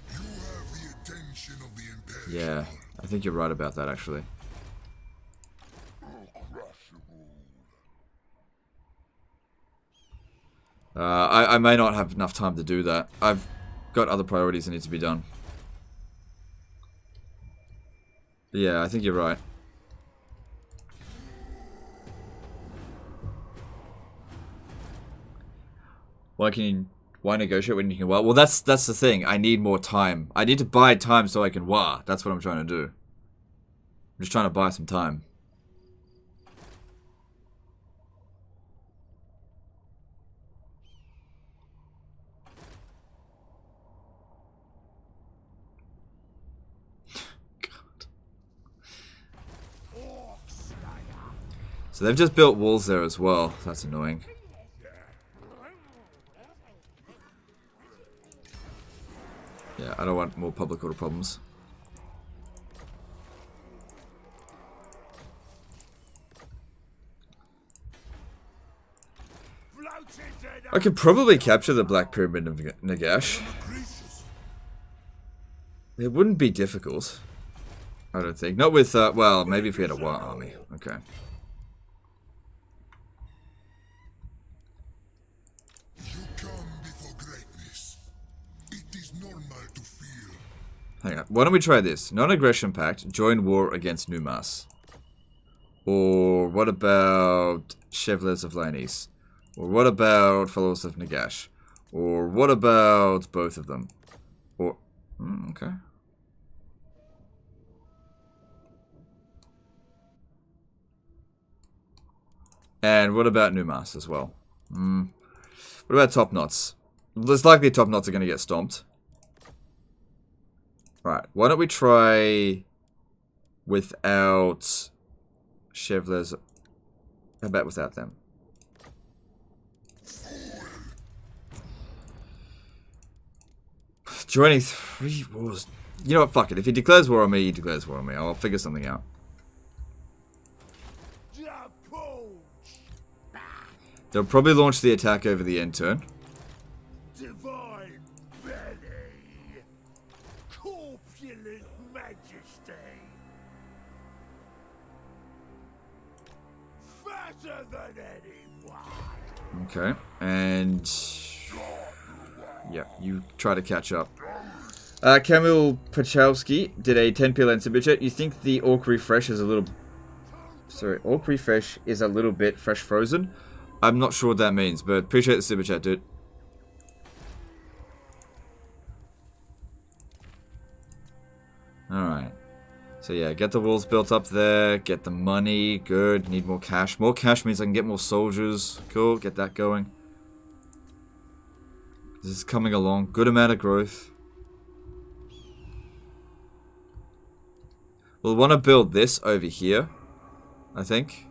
You have the attention of the Imperial. Yeah, I think you're right about that, actually. I may not have enough time to do that. I've got other priorities that need to be done. But yeah, I think you're right. Why negotiate when you can Waaagh? Well, that's the thing. I need more time. I need to buy time so I can Waaagh. That's what I'm trying to do. I'm just trying to buy some time. God. So they've just built walls there as well. That's annoying. Yeah, I don't want more public order problems. I could probably capture the Black Pyramid of Nagash. It wouldn't be difficult. I don't think. Not with, well, maybe if we had a Waaagh army. Okay. Hang on. Why don't we try this? Non-aggression pact. Join war against Numas. Or what about Chevaliers of Lanis? Or what about Followers of Nagash? Or what about both of them? Or... okay. And what about Numas as well? What about Top Knots? There's likely Top Knots are going to get stomped. Right, why don't we try without Chevaliers? How about without them? Joining 3 wars. You know what? Fuck it. If he declares war on me, he declares war on me. I'll figure something out. The Paunch. They'll probably launch the attack over the end turn. Divine belly. Corpulent majesty. Fatter than anyone. Okay. And... yeah, you try to catch up. Kamil Pachowski did a 10 PLN super chat. You think the Orc refresh is a little... sorry, Orc refresh is a little bit fresh frozen? I'm not sure what that means, but appreciate the super chat, dude. Alright. So yeah, get the walls built up there, get the money, good, need more cash. More cash means I can get more soldiers. Cool, get that going. This is coming along, good amount of growth. We'll want to build this over here, I think.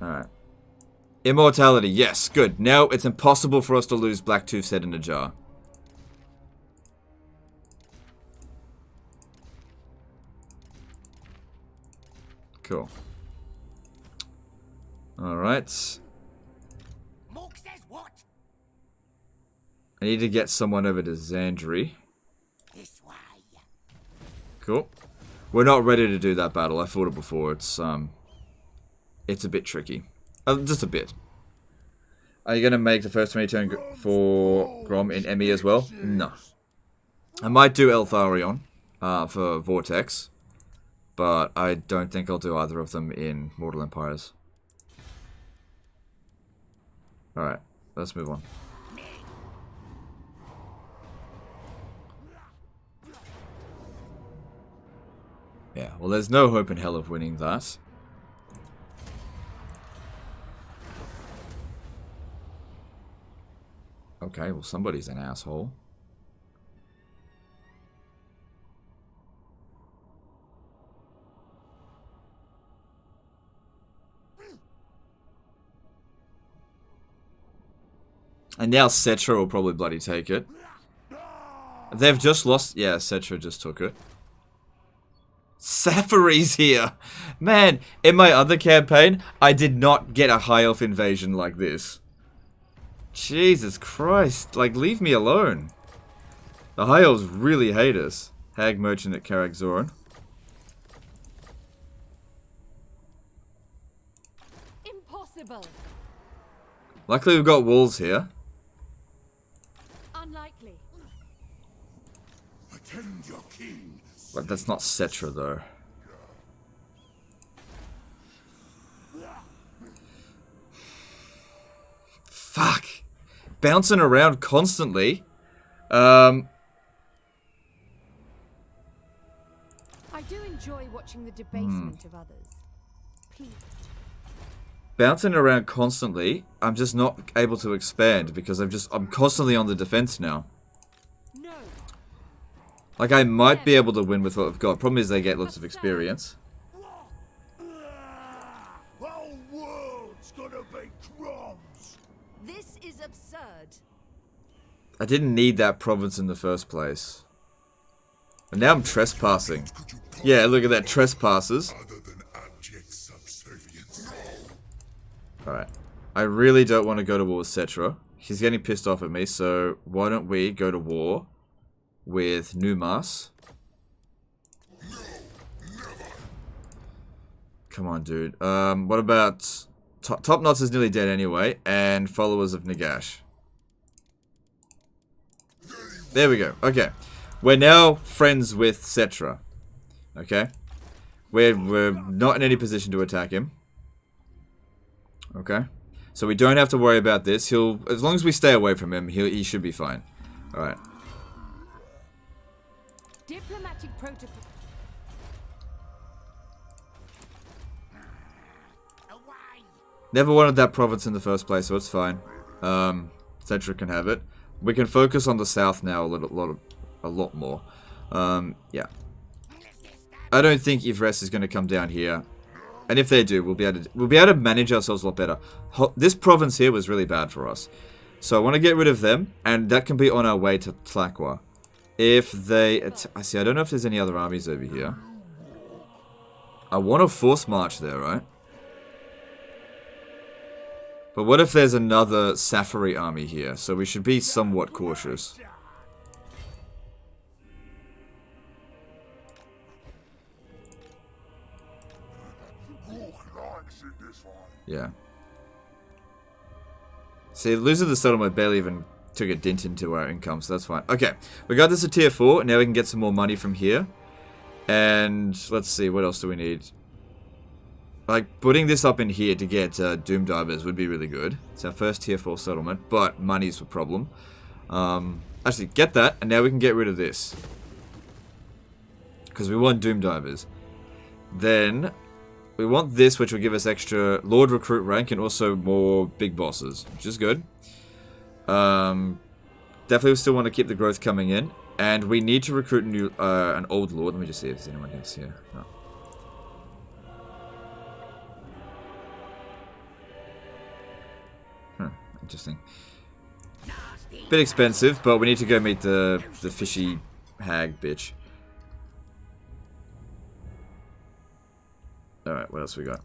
Alright. Immortality, yes, good. Now it's impossible for us to lose Blacktooth's head in a jar. Cool. Alright. Mork says what? I need to get someone over to Zandri. This way. Cool. We're not ready to do that battle. I fought it before. It's a bit tricky. Just a bit. Are you going to make the first 20 turn for Grom in ME as well? No. I might do Eltharion for Vortex. But I don't think I'll do either of them in Mortal Empires. Alright, let's move on. Yeah, well there's no hope in hell of winning that. Okay, well somebody's an asshole. And now Cetra will probably bloody take it. They've just lost... yeah, Cetra just took it. Safari's here! Man, in my other campaign, I did not get a high elf invasion like this. Jesus Christ. Like, leave me alone. The high elves really hate us. Hag Merchant at Karak Zoran. Impossible. Luckily we've got walls here. Unlikely. Attend your king. But that's not Cetra though. Fuck. Bouncing around constantly. I do enjoy watching the debasement of others. Please. Bouncing around constantly. I'm just not able to expand because I'm constantly on the defense now. No. Like I might be able to win with what I've got. Problem is they get lots of experience. Whole world's gonna be crumbs. This is absurd. I didn't need that province in the first place. And now I'm trespassing. Yeah, look at that, trespassers. Other than abject subservience. Alright. I really don't want to go to war with Cetra. He's getting pissed off at me, so why don't we go to war with Numas? Come on, dude. What about... Top Knots is nearly dead anyway, and Followers of Nagash. There we go. Okay. We're now friends with Cetra. Okay? We're not in any position to attack him. Okay? So we don't have to worry about this. He'll... as long as we stay away from him, he should be fine. Alright. Diplomatic protocol. Never wanted that province in the first place, so it's fine. Cetra can have it. We can focus on the south now a lot more. Yeah. I don't think Yvres is going to come down here And if they do, we'll be able to manage ourselves a lot better. This province here was really bad for us. So I want to get rid of them, and that can be on our way to Tlaqua. If they... I see, I don't know if there's any other armies over here. I want to force march there, right? But what if there's another Safari army here? So we should be somewhat cautious. Yeah. See, losing the settlement barely even took a dent into our income, so that's fine. Okay, we got this at tier 4, now we can get some more money from here. And let's see, what else do we need? Like, putting this up in here to get Doom Divers would be really good. It's our first tier 4 settlement, but money's a problem. Actually, get that, and now we can get rid of this. Because we want Doom Divers. Then, we want this, which will give us extra Lord Recruit rank and also more big bosses, which is good. Definitely still want to keep the growth coming in. And we need to recruit an old Lord. Let me just see if there's anyone else here. No. Interesting. Bit expensive, but we need to go meet the fishy hag bitch. Alright, what else we got?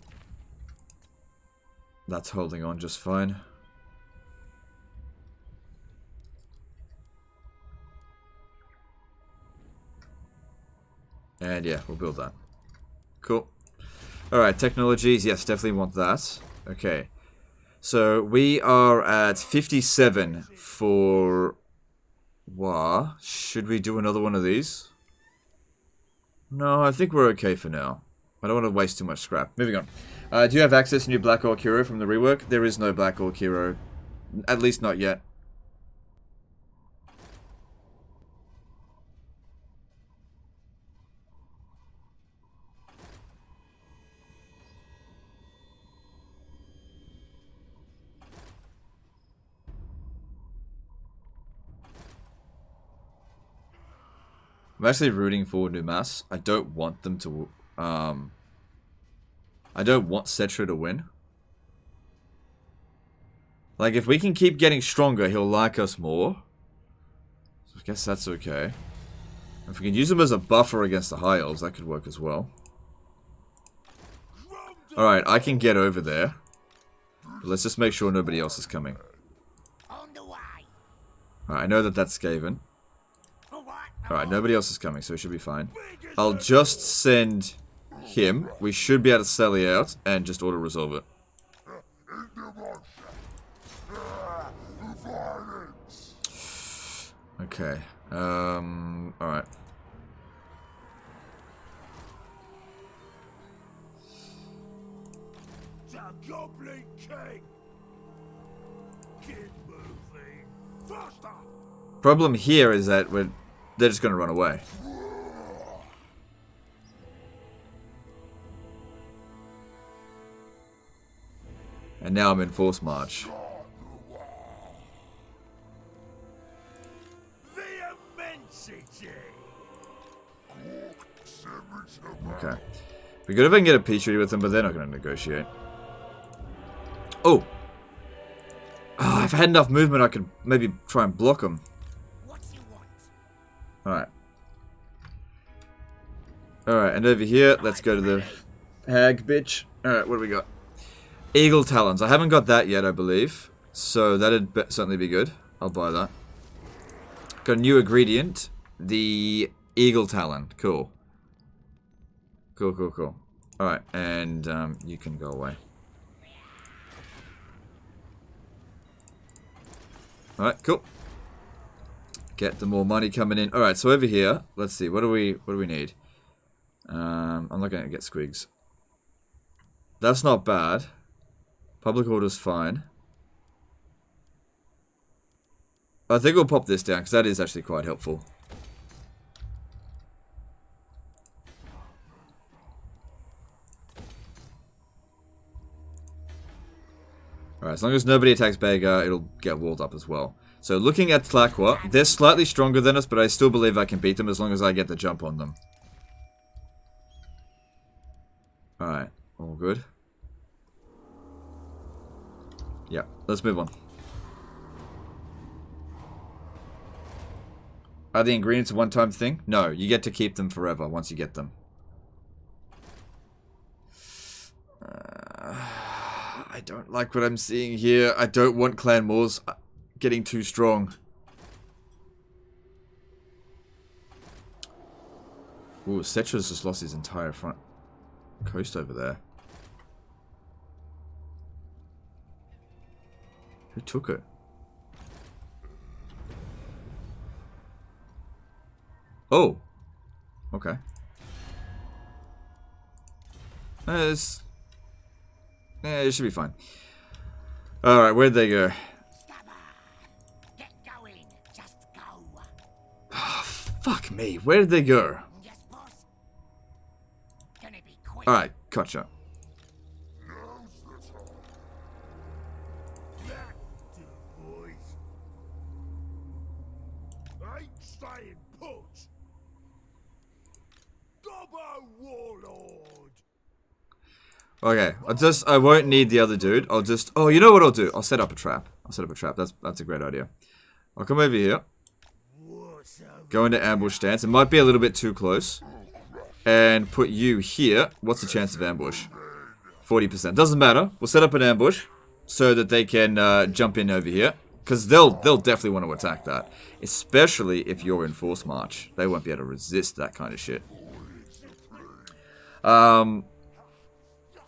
That's holding on just fine. And yeah, we'll build that. Cool. Alright, technologies. Yes, definitely want that. Okay. So we are at 57 for Waaagh. Should we do another one of these? No, I think we're okay for now. I don't want to waste too much scrap. Moving on. Do you have access to new Black Orc hero from the rework? There is no Black Orc hero. At least not yet. I'm actually rooting for Numas. I don't want them to... I don't want Cetra to win. Like, if we can keep getting stronger, he'll like us more. So I guess that's okay. If we can use him as a buffer against the High Elves, that could work as well. Alright, I can get over there. But let's just make sure nobody else is coming. Alright, I know that that's Skaven. Alright, nobody else is coming, so we should be fine. I'll just send him. We should be able to sally out and just auto-resolve it. Okay. Alright. Goblin King! Get moving! Faster! Problem here is that they're just going to run away. And now I'm in force march. The immensity! Okay. Be good if I can get a peace treaty with them, but they're not going to negotiate. Oh! Oh, if I had enough movement, I could maybe try and block them. Alright. Alright, and over here, let's go to the hag bitch. Alright, what do we got? Eagle Talons. I haven't got that yet, I believe. So that'd certainly be good. I'll buy that. Got a new ingredient. The Eagle Talon. Cool. Cool, cool, cool. Alright, and you can go away. Alright, cool. Get the more money coming in. Alright, so over here, let's see, what do we need? I'm not gonna get squigs. That's not bad. Public order's fine. I think we'll pop this down, because that is actually quite helpful. Alright, as long as nobody attacks Bega, it'll get walled up as well. So looking at Tlaqua, they're slightly stronger than us, but I still believe I can beat them as long as I get the jump on them. Alright. All good. Yeah, let's move on. Are the ingredients a one-time thing? No, you get to keep them forever once you get them. I don't like what I'm seeing here. I don't want Clan Wars getting too strong. Ooh, Cetra's just lost his entire front coast over there. Who took it? Oh. Okay. It should be fine. Alright, where'd they go? Get going. Just go. Fuck me, where did they go? Yes, boss. Gonna be quick. Alright, gotcha. Back to the boys. Ain't staying put. Gobbo Warlord. Okay, I won't need the other dude. I'll just, oh, you know what I'll do? I'll set up a trap. That's a great idea. I'll come over here. Go into ambush stance. It might be a little bit too close. And put you here. What's the chance of ambush? 40%. Doesn't matter. We'll set up an ambush so that they can jump in over here. Because they'll definitely want to attack that. Especially if you're in force march. They won't be able to resist that kind of shit.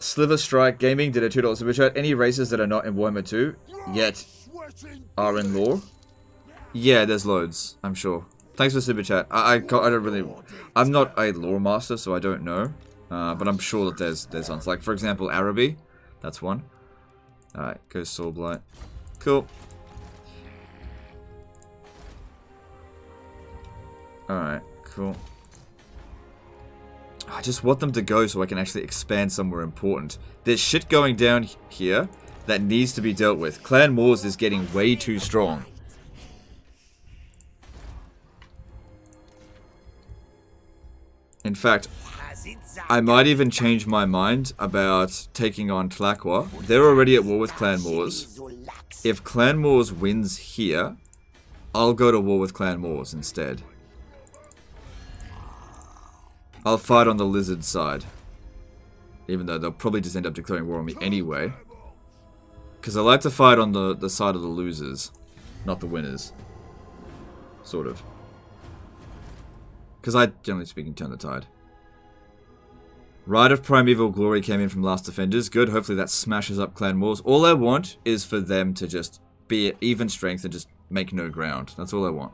Sliver Strike Gaming did a $2 super chat. Any races that are not in Warhammer 2 yet are in lore? Yeah, there's loads, I'm sure. Thanks for super chat. I don't really... I'm not a lore master, so I don't know. But I'm sure that there's ones. Like, for example, Araby. That's one. Alright, go Soul Blight. Cool. Alright, cool. I just want them to go so I can actually expand somewhere important. There's shit going down here that needs to be dealt with. Clan Wars is getting way too strong. In fact, I might even change my mind about taking on Tlaqua. They're already at war with Clan Wars. If Clan Wars wins here, I'll go to war with Clan Wars instead. I'll fight on the lizard side. Even though they'll probably just end up declaring war on me anyway. Because I like to fight on the side of the losers. Not the winners. Sort of. Because I, generally speaking, turn the tide. Rite of Primeval Glory came in from Last Defenders. Good, hopefully that smashes up Clan Wars. All I want is for them to just be at even strength and just make no ground. That's all I want.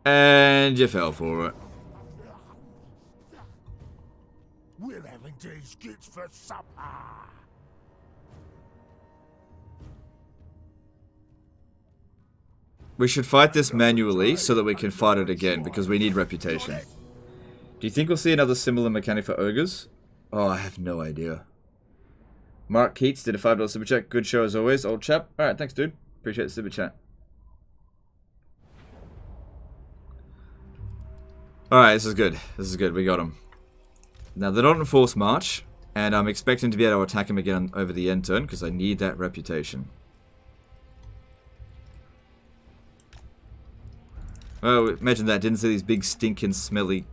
And you fell for it. We're having these kids for supper. We should fight this manually so that we can fight it again, because we need reputation. Do you think we'll see another similar mechanic for ogres? Oh, I have no idea. Mark Keats did a $5 super chat. Good show as always, old chap. Alright, thanks dude. Appreciate the super chat. Alright, this is good. This is good. We got him. Now, they're not in force march, and I'm expecting to be able to attack him again over the end turn, because I need that reputation. Oh, imagine that. Didn't see these big, stinking, smelly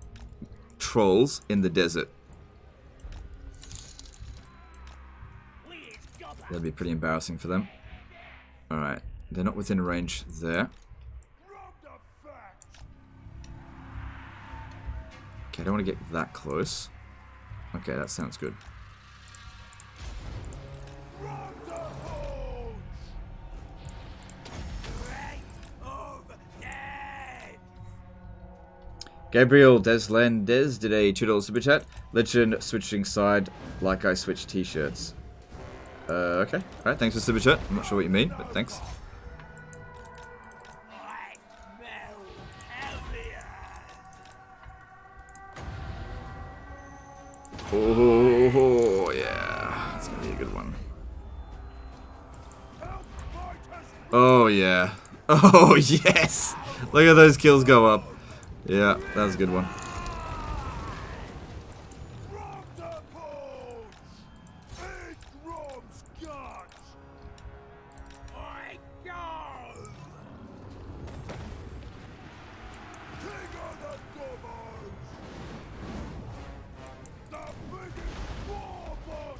trolls in the desert. That'd be pretty embarrassing for them. Alright. They're not within range there. Okay, I don't want to get that close. Okay, that sounds good. Gabriel Deslandez did a $2 super chat. Legend switching side like I switch t-shirts. Okay. Alright, thanks for super chat. I'm not sure what you mean, but thanks. Oh, yeah. That's gonna be a good one. Oh, yeah. Oh, yes! Look at those kills go up. Yeah, that was a good one. Grom the Paunch! Eat Grom's guts! I go! King of the Gobbers! The biggest war boss!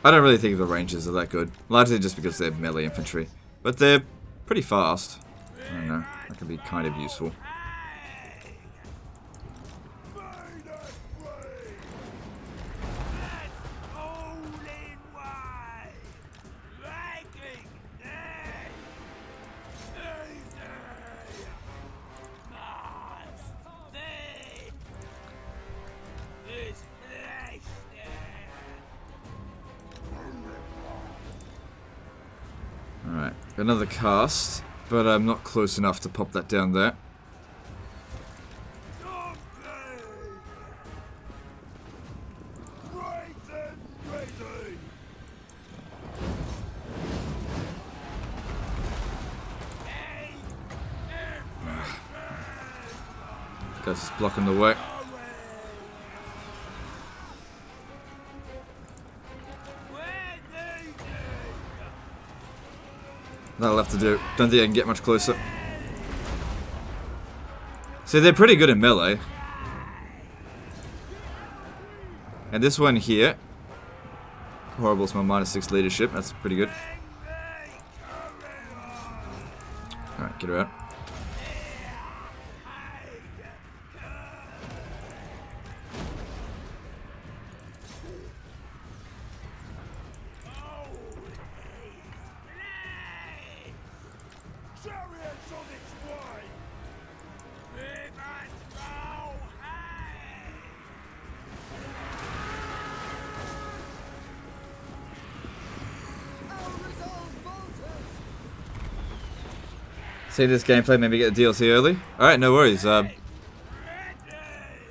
I don't really think the Rangers are that good. Largely just because they're melee infantry. But they're pretty fast. I don't know. That can be kind of useful. Made it free! That's all in way! Liking it! Easy! Must feed! This flesh Alright, another cast. But I'm not close enough to pop that down there. Guys just blocking the way. That'll have to do. Don't think I can get much closer. See, they're pretty good in melee. And this one here. Horrible's my -6 leadership. That's pretty good. Alright, get her out. Chariots on its way! See this gameplay, maybe get the DLC early? Alright, no worries. I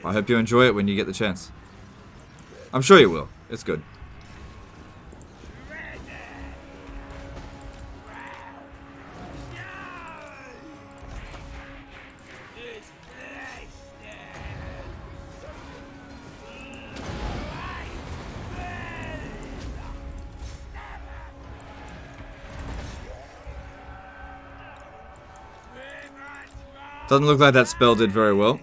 hope you enjoy it when you get the chance. I'm sure you will. It's good. Doesn't look like that spell did very well.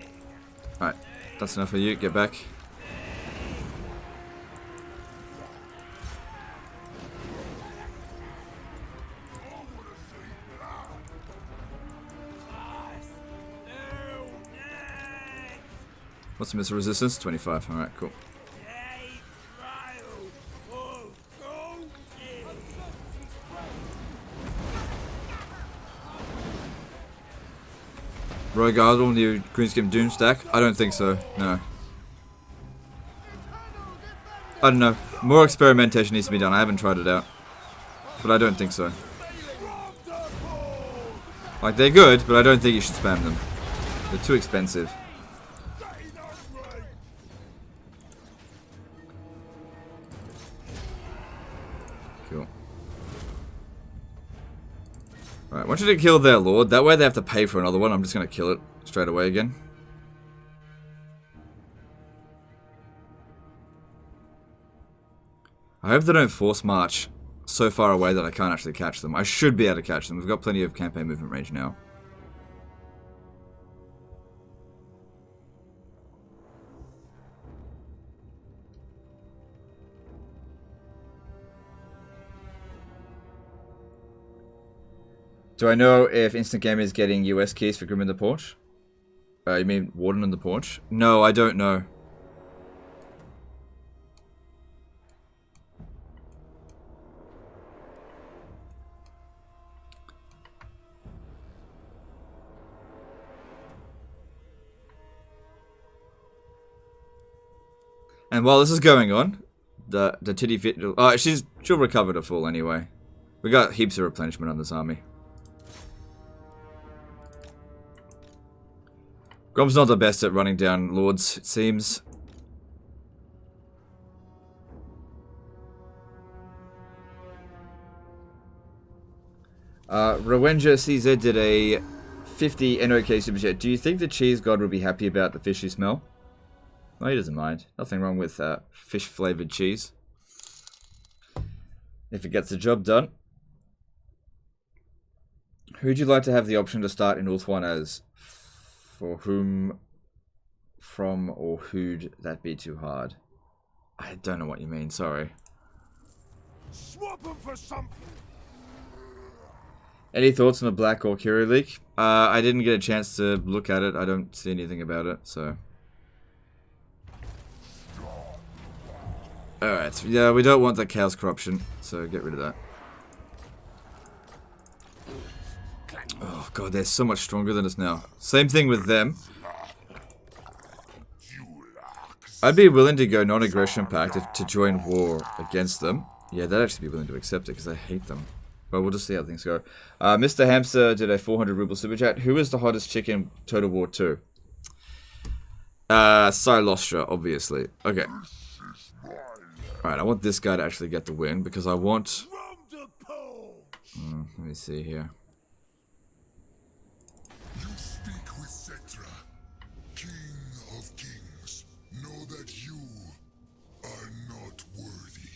Alright, that's enough for you. Get back. What's the missile resistance? 25. Alright, cool. Rogue Idol, new Greenskin Doom stack? I don't think so, no. I don't know. More experimentation needs to be done. I haven't tried it out. But I don't think so. Like, they're good, but I don't think you should spam them. They're too expensive. Cool. Alright, I want you to kill their lord. That way they have to pay for another one. I'm just going to kill it straight away again. I hope they don't force march so far away that I can't actually catch them. I should be able to catch them. We've got plenty of campaign movement range now. Do I know if Instant Gamer is getting US keys for Grom the Paunch? You mean Warden and the Paunch? No, I don't know. And while this is going on, the titty fit. Oh, she'll recover to full anyway. We got heaps of replenishment on this army. Grom's not the best at running down lords, it seems. Rowenja CZ did a 50 NOK super chat. Do you think the cheese god would be happy about the fishy smell? No, he doesn't mind. Nothing wrong with fish flavored cheese. If it gets the job done. Who'd you like to have the option to start in Ulth 1 as? For whom, from, or who'd that be too hard? I don't know what you mean, sorry. Swap them for something. Any thoughts on the Black Orc Hero leak? I didn't get a chance to look at it. I don't see anything about it, so. Alright, yeah, we don't want that Chaos Corruption, so get rid of that. Oh god, they're so much stronger than us now. Same thing with them. I'd be willing to go non-aggression pact to join war against them. Yeah, they'd actually be willing to accept it because I hate them. But we'll just see how things go. Mr. Hamster did a 400 ruble super chat. Who is the hottest chick in Total War 2? Silostra, obviously. Okay. Alright, I want this guy to actually get the win because I want... Grom the Paunch. let me see here. You speak with Cetra, King of Kings. Know that you are not worthy.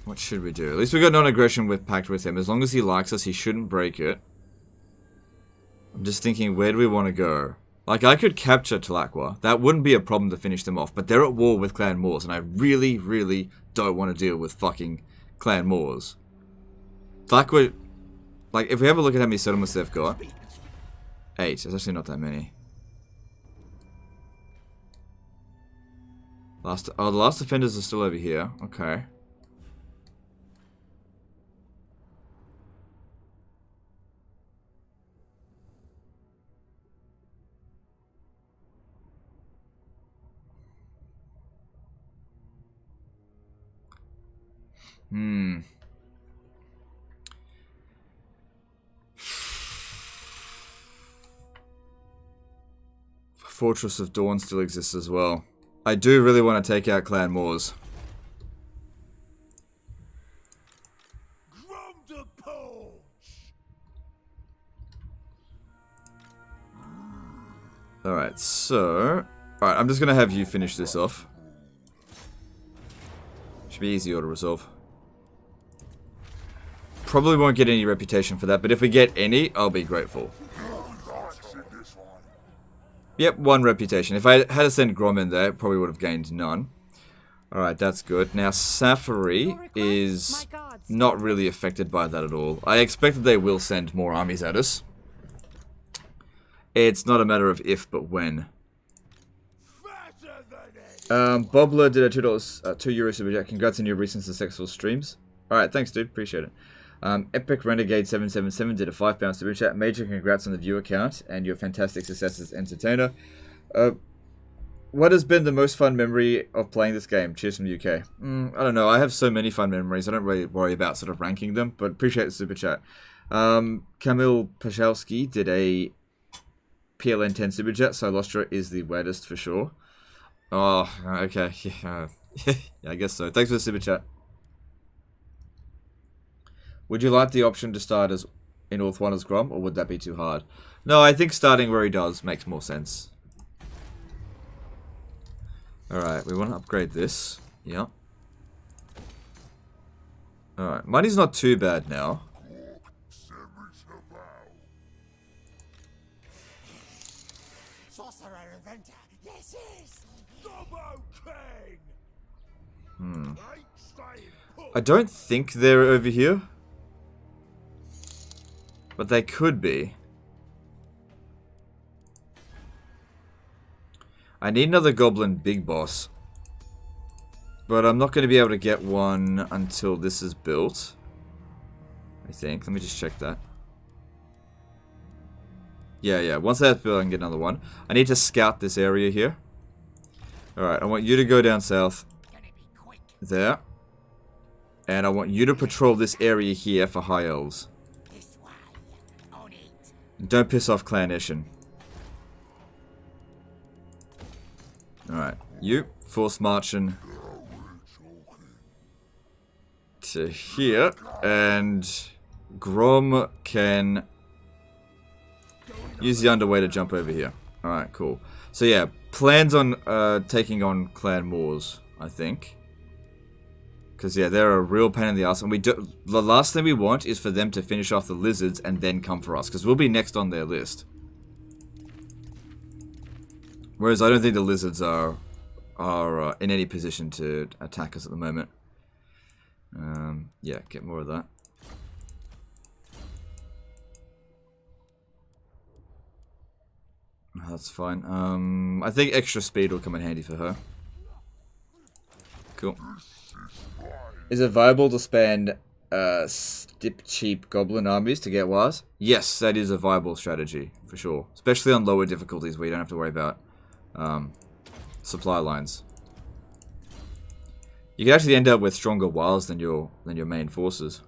What should we do? At least we got non-aggression with pact with him. As long as he likes us, he shouldn't break it. I'm just thinking, where do we want to go? Like, I could capture Tlaqua. That wouldn't be a problem to finish them off. But they're at war with Clan Moors, and I really, really don't want to deal with fucking Clan Moors. Tlaqua... Like, if we have a look at how many settlements they've got... 8. There's actually not that many. Oh, the last defenders are still over here. Okay. Fortress of Dawn still exists as well. I do really want to take out Clan Moors. Grom the Paunch. Alright, so... Alright, I'm just going to have you finish this off. Should be easy to resolve. Probably won't get any reputation for that, but if we get any, I'll be grateful. Yep, 1 reputation. If I had to send Grom in there, probably would have gained none. Alright, that's good. Now, Safari is not really affected by that at all. I expect that they will send more armies at us. It's not a matter of if, but when. Bobler did a $2 €2 super chat. Congrats on your recent successful streams. Alright, thanks dude, appreciate it. Epic Renegade 777 did a £5 super chat. Major congrats on the viewer count and your fantastic success as entertainer. What has been the most fun memory of playing this game? Cheers from the UK. I don't know, I have so many fun memories. I don't really worry about sort of ranking them, but appreciate the super chat. Kamil Pachalski did a PLN 10 super chat. Silostra is the wettest for sure. Oh, okay. Yeah, I guess so. Thanks for the super chat. Would you like the option to start as in Ulth 1 as Grom, or would that be too hard? No, I think starting where he does makes more sense. Alright, we want to upgrade this. Yep. Alright, money's not too bad now. Sorcerer Inventor. Yes, yes. Gobbo King. I don't think they're over here. But they could be. I need another goblin big boss. But I'm not going to be able to get one until this is built. I think. Let me just check that. Yeah. Once that's built, I can get another one. I need to scout this area here. Alright, I want you to go down south. There. And I want you to patrol this area here for high elves. Don't piss off Clan Ishin. Alright, you force marching to here, and Grom can use the underway to jump over here. Alright, cool. So yeah, plans on taking on Clan Moors, I think. Because yeah, they're a real pain in the ass. And the last thing we want is for them to finish off the lizards and then come for us. Because we'll be next on their list. Whereas I don't think the lizards are in any position to attack us at the moment. Yeah, get more of that. That's fine. I think extra speed will come in handy for her. Cool. Is it viable to spend cheap goblin armies to get Waagh? Yes, that is a viable strategy, for sure. Especially on lower difficulties where you don't have to worry about supply lines. You can actually end up with stronger Waaghs than your main forces.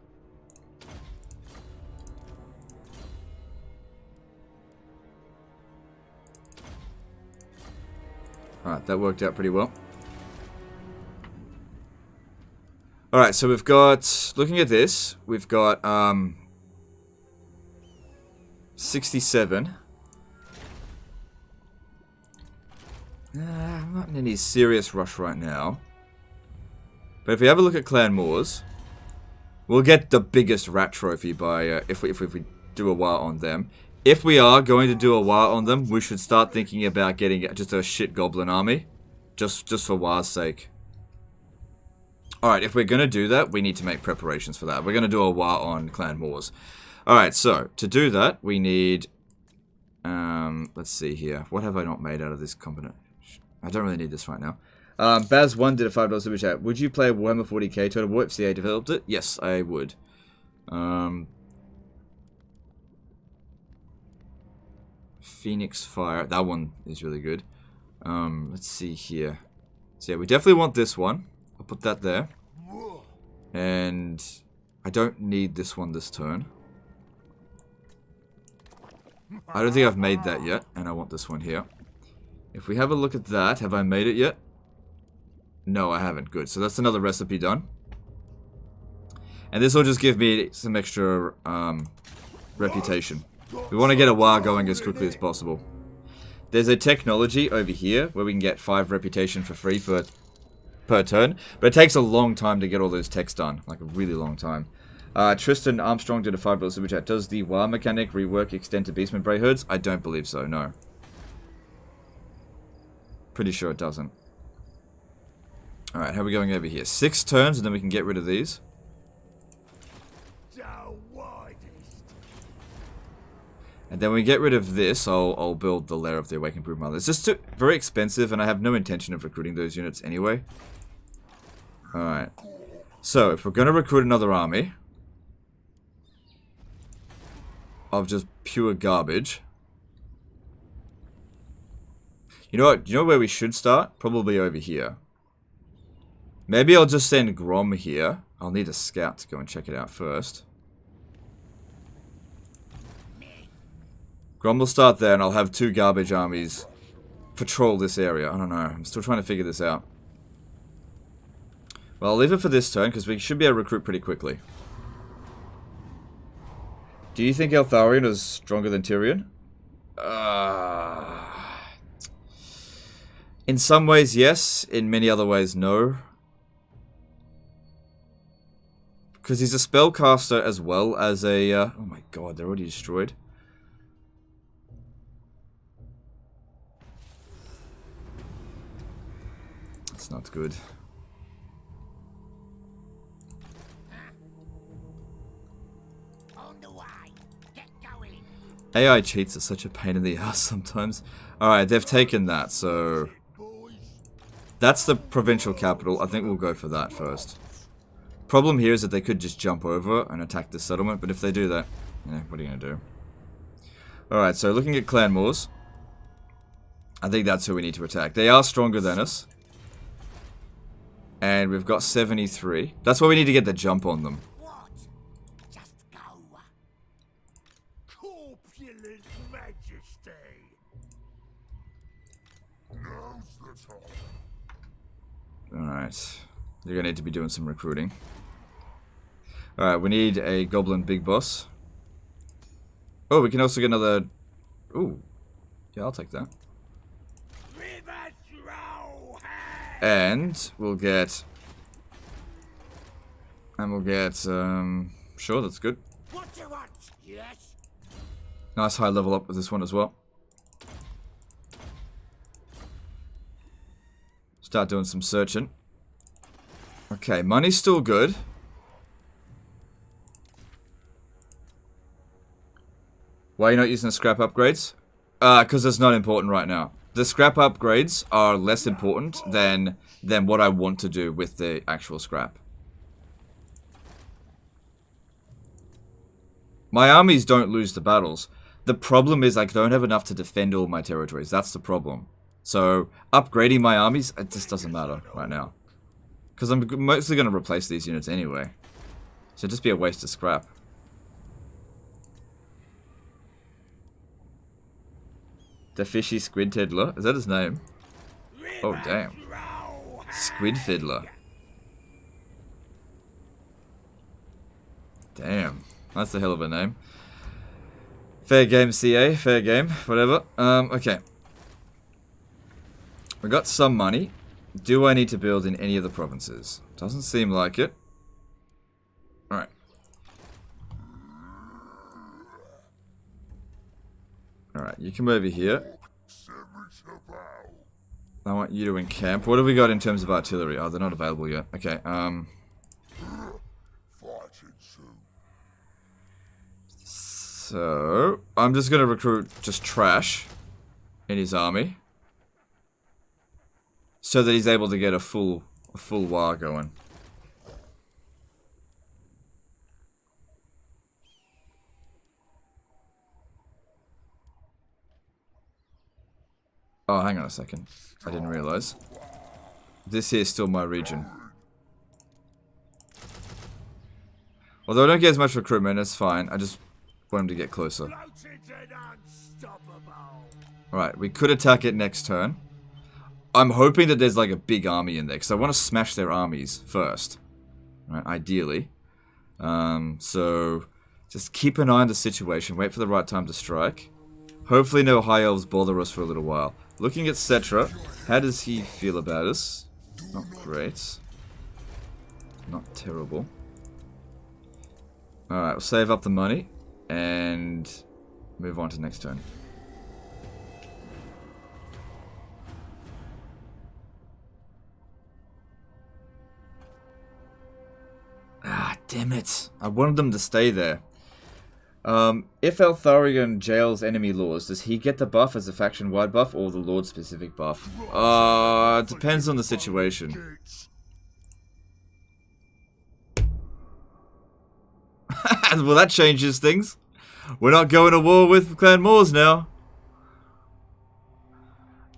Alright, that worked out pretty well. Alright, so we've got, looking at this, we've got 67. I'm not in any serious rush right now. But if we have a look at Clan Moors, we'll get the biggest rat trophy by if we do a Waaagh on them. If we are going to do a Waaagh on them, we should start thinking about getting just a shit goblin army. Just for Waagh's sake. Alright, if we're going to do that, we need to make preparations for that. We're going to do a Waaagh on Clan Moors. Alright, so, to do that, we need... let's see here. What have I not made out of this component? I don't really need this right now. Baz1 did a $5 super chat. Would you play Warhammer 40k Total War if CA developed it? Yes, I would. Phoenix Fire. That one is really good. Let's see here. So yeah, we definitely want this one. I'll put that there. And I don't need this one this turn. I don't think I've made that yet, and I want this one here. If we have a look at that, have I made it yet? No, I haven't. Good. So that's another recipe done. And this will just give me some extra reputation. We want to get a Waaagh going as quickly as possible. There's a technology over here where we can get 5 reputation for free per turn. But it takes a long time to get all those techs done. Like a really long time. Tristan Armstrong did a $5 super chat. Does the Waaagh mechanic rework extend to Beastman Bray herds? I don't believe so, no. Pretty sure it doesn't. Alright, how are we going over here? 6 turns and then we can get rid of these. And then when we get rid of this, I'll build the Lair of the Awakened Broodmother. It's just very expensive, and I have no intention of recruiting those units anyway. Alright. So, if we're going to recruit another army of just pure garbage... You know what? You know where we should start? Probably over here. Maybe I'll just send Grom here. I'll need a scout to go and check it out first. Grom will start there, and I'll have 2 garbage armies patrol this area. I don't know. I'm still trying to figure this out. Well, I'll leave it for this turn, because we should be able to recruit pretty quickly. Do you think Eltharion is stronger than Tyrion? In some ways, yes. In many other ways, no. Because he's a spellcaster as well as a... oh my god, they're already destroyed. That's not good. AI cheats are such a pain in the ass sometimes. Alright, they've taken that, so... That's the provincial capital. I think we'll go for that first. Problem here is that they could just jump over and attack this settlement, but if they do that, what are you going to do? Alright, so looking at Clan Moors, I think that's who we need to attack. They are stronger than us. And we've got 73. That's why we need to get the jump on them. What? Just go. Corpulent Majesty. Now's the time. Alright. You're going to need to be doing some recruiting. Alright, we need a goblin big boss. Oh, we can also get another... Ooh. Yeah, I'll take that. And we'll get... And we'll get... Sure, that's good. What do you want? Yes? Nice high level up with this one as well. Start doing some searching. Okay, money's still good. Why are you not using the scrap upgrades? Because it's not important right now. The scrap upgrades are less important than what I want to do with the actual scrap. My armies don't lose the battles. The problem is I don't have enough to defend all my territories. That's the problem. So, upgrading my armies, it just doesn't matter right now. Because I'm mostly going to replace these units anyway. So it'd just be a waste of scrap. The fishy squid fiddler? Is that his name? Oh, damn. Squid fiddler. Damn. That's a hell of a name. Fair game, CA. Fair game. Whatever. Okay. We got some money. Do I need to build in any of the provinces? Doesn't seem like it. Alright. Alright, you come over here. I want you to encamp. What have we got in terms of artillery? Oh, they're not available yet. Okay, so, I'm just gonna recruit just trash in his army. So that he's able to get a full Waaagh going. Oh, hang on a second. I didn't realize. This here is still my region. Although I don't get as much recruitment, that's fine. I just want him to get closer. Alright, we could attack it next turn. I'm hoping that there's like a big army in there, because I want to smash their armies first. Right, ideally. So, just keep an eye on the situation, wait for the right time to strike. Hopefully no high elves bother us for a little while. Looking at Cetra, how does he feel about us? Not great. Not terrible. Alright, we'll save up the money, and move on to next turn. Ah, damn it. I wanted them to stay there. If Eltharion jails enemy lords, does he get the buff as a faction-wide buff or the lord-specific buff? It depends on the situation. Well, that changes things. We're not going to war with Clan Moors now.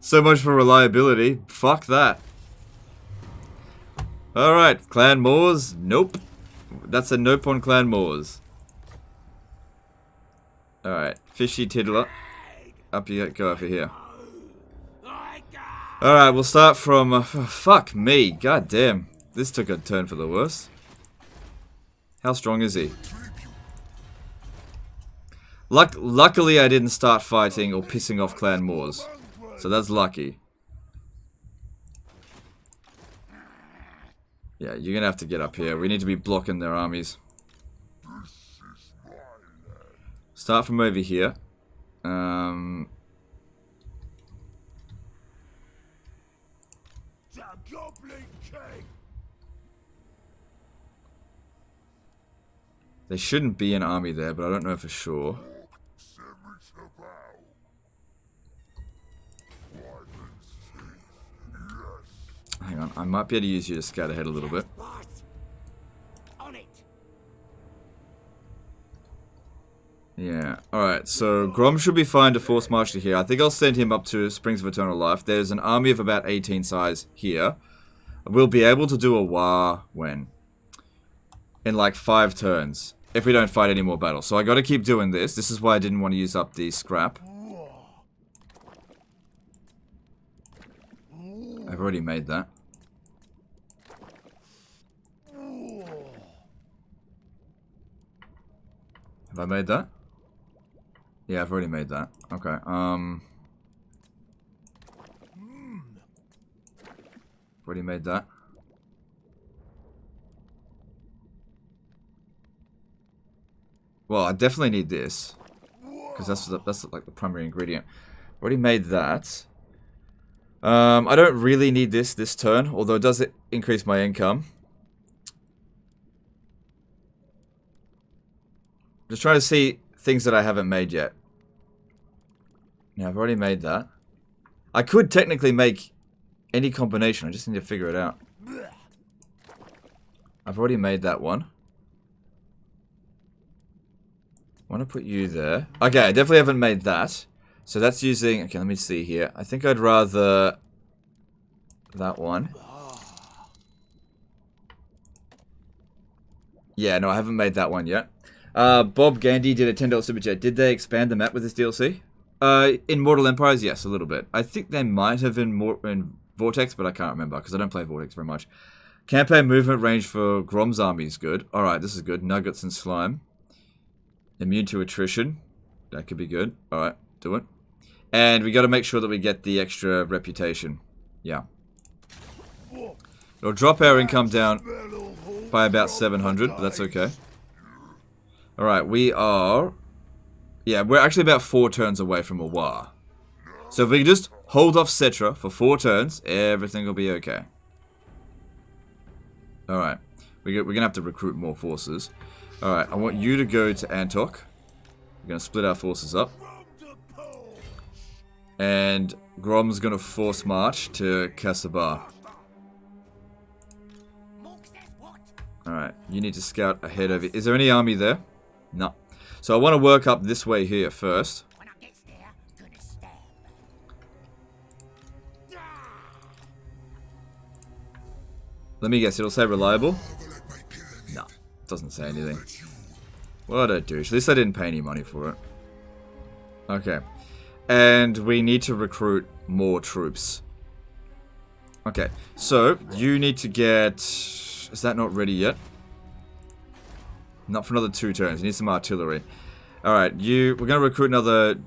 So much for reliability. Fuck that. Alright, Clan Moors, nope. That's a nope on Clan Moors. Alright, fishy tiddler. Up you go over here. Alright, we'll start from... fuck me, god damn. This took a turn for the worse. How strong is he? Luckily I didn't start fighting or pissing off Clan Moors. So that's lucky. Yeah, you're gonna have to get up here. We need to be blocking their armies. Start from over here. There shouldn't be an army there, but I don't know for sure. Hang on, I might be able to use you to scout ahead a little bit. Yeah, alright, so Grom should be fine to force march to here. I think I'll send him up to Springs of Eternal Life. There's an army of about 18 size here. We'll be able to do a Waaagh when? In like 5 turns. If we don't fight any more battles. So I gotta keep doing this. This is why I didn't want to use up the scrap. I've already made that. Have I made that? Yeah, I've already made that. Okay, already made that. Well, I definitely need this. Because that's like the primary ingredient. Already made that. I don't really need this turn, although it does increase my income. Just trying to see things that I haven't made yet. Yeah, I've already made that. I could technically make any combination, I just need to figure it out. I've already made that one. I want to put you there. Okay, I definitely haven't made that. So that's using... Okay, let me see here. I think I'd rather... that one. Yeah, no, I haven't made that one yet. Bob Gandy did a $10 super chat. Did they expand the map with this DLC? In Mortal Empires, yes, a little bit. I think they might have in Vortex, but I can't remember because I don't play Vortex very much. Campaign movement range for Grom's army is good. Alright, this is good. Nuggets and slime. Immune to attrition. That could be good. Alright, do it. And we got to make sure that we get the extra reputation. Yeah. It'll drop our income down by about 700, but that's okay. Alright, we are... Yeah, we're actually about 4 turns away from a Waaagh. So if we can just hold off Cetra for 4 turns, everything will be okay. Alright. We're going to have to recruit more forces. Alright, I want you to go to Antok. We're going to split our forces up. And Grom's going to force march to Kasabar. Alright, you need to scout ahead of it. Is there any army there? No. So I want to work up this way here first. Let me guess, it'll say reliable? No, doesn't say anything. What a douche. At least I didn't pay any money for it. Okay. And we need to recruit more troops. Okay, so you need to get... Is that not ready yet? Not for another 2 turns. You need some artillery. Alright, we're going to recruit another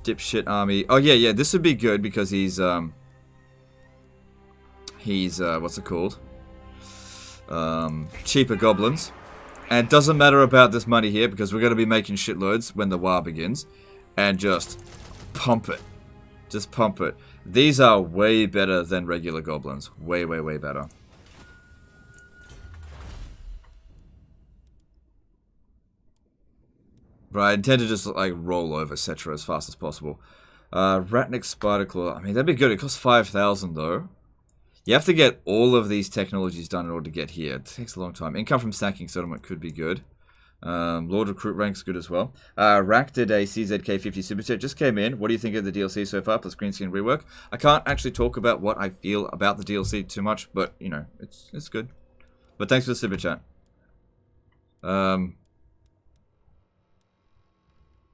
dipshit army. Oh, yeah, this would be good because he's, what's it called? Cheaper goblins. And it doesn't matter about this money here because we're going to be making shitloads when the Waaagh begins. And just pump it. Just pump it. These are way better than regular goblins. Way, way, way better. But I intend to just, like, roll over Cetra as fast as possible. Ratnik Spiderclaw. I mean, that'd be good. It costs 5,000, though. You have to get all of these technologies done in order to get here. It takes a long time. Income from Stacking Settlement could be good. Lord Recruit Rank's good as well. Rack did a CZK50 Super Chat. Just came in. What do you think of the DLC so far, plus green screen rework? I can't actually talk about what I feel about the DLC too much, but, you know, it's good. But thanks for the Super Chat.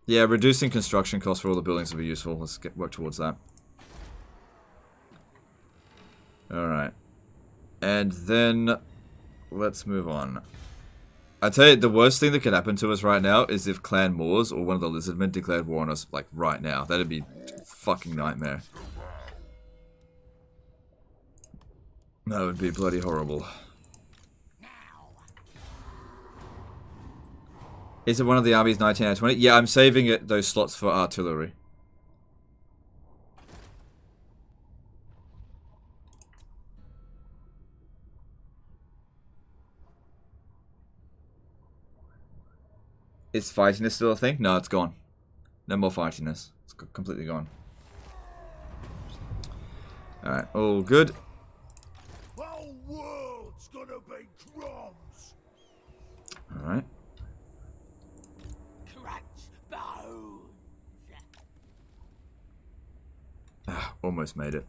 Yeah, reducing construction costs for all the buildings will be useful. Let's work towards that. Alright. And then, let's move on. I tell you, the worst thing that could happen to us right now is if Clan Moors or one of the Lizardmen declared war on us, like, right now. That'd be a fucking nightmare. That would be bloody horrible. Is it one of the armies 19 out of 20? Yeah, I'm saving those slots for artillery. Is fightiness still a thing? No, it's gone. No more fightiness. It's completely gone. Alright, all good. The whole world's gonna be crumbs. Alright. Almost made it.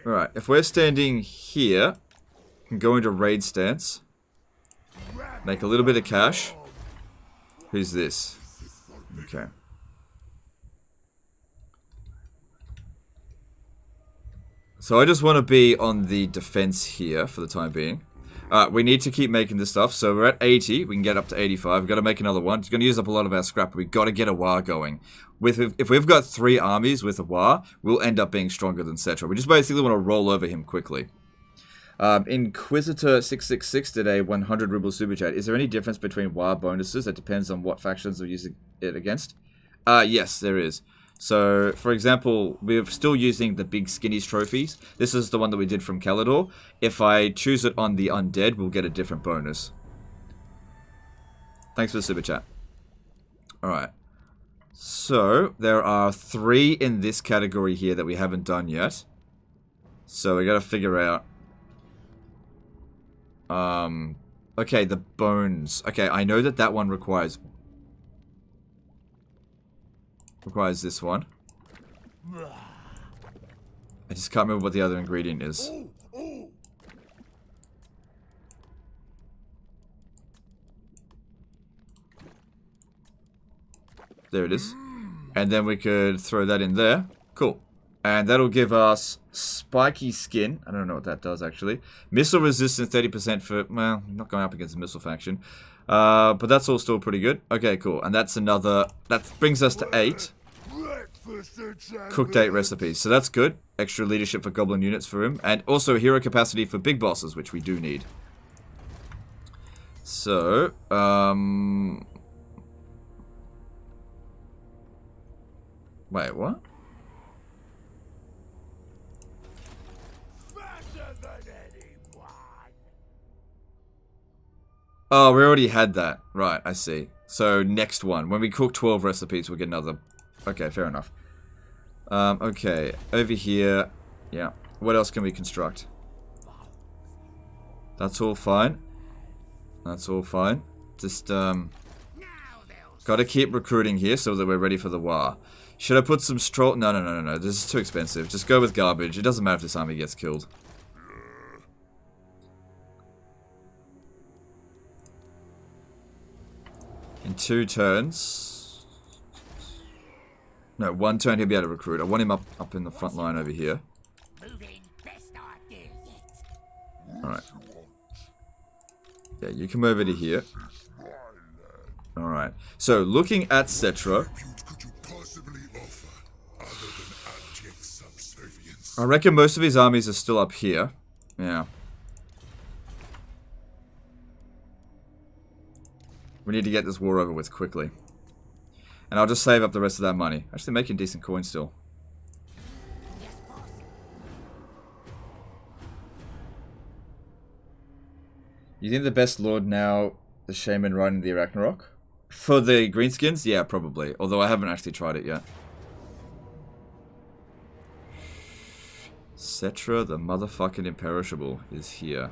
Alright, if we're standing here, we can go into raid stance. Make a little bit of cash. Who's this? Okay. So I just want to be on the defense here for the time being. we need to keep making this stuff. So we're at 80. We can get up to 85. We've got to make another one. It's going to use up a lot of our scrap. We've got to get a Waaagh going. If we've got 3 armies with a Waaagh, we'll end up being stronger than Cetra. We just basically want to roll over him quickly. Inquisitor666 did a 100 ruble super chat. Is there any difference between Waaagh bonuses? That depends on what factions we're using it against. Yes, there is. So, for example, we're still using the big skinnies trophies. This is the one that we did from Calador. If I choose it on the undead, we'll get a different bonus. Thanks for the super chat. Alright. So, there are 3 in this category here that we haven't done yet. So, we gotta figure out... okay, the bones. Okay, I know that that one requires this one. I just can't remember what the other ingredient is. There it is. And then we could throw that in there. Cool. And that'll give us spiky skin. I don't know what that does, actually. Missile resistance, 30% for... Well, I'm not going up against the missile faction. But that's all still pretty good. Okay, cool. And that's another... That brings us to 8. Cooked 8 recipes. So that's good. Extra leadership for goblin units for him. And also hero capacity for big bosses, which we do need. So, wait, what? Oh, we already had that. Right, I see. So, next one. When we cook 12 recipes, we'll get another... Okay, fair enough. Okay, over here... Yeah. What else can we construct? That's all fine. That's all fine. Just, gotta keep recruiting here so that we're ready for the Waaagh. Should I put some straw... No. This is too expensive. Just go with garbage. It doesn't matter if this army gets killed. In 2 turns. No, 1 turn he'll be able to recruit. I want him up in the front line over here. Alright. Yeah, you come over to here. Alright. So, looking at Cetra. I reckon most of his armies are still up here. Yeah. We need to get this war over with quickly. And I'll just save up the rest of that money. Actually making decent coin still. You think the best lord now, the shaman riding the Arachnarok? For the greenskins? Yeah, probably. Although I haven't actually tried it yet. Cetra, the motherfucking imperishable, is here.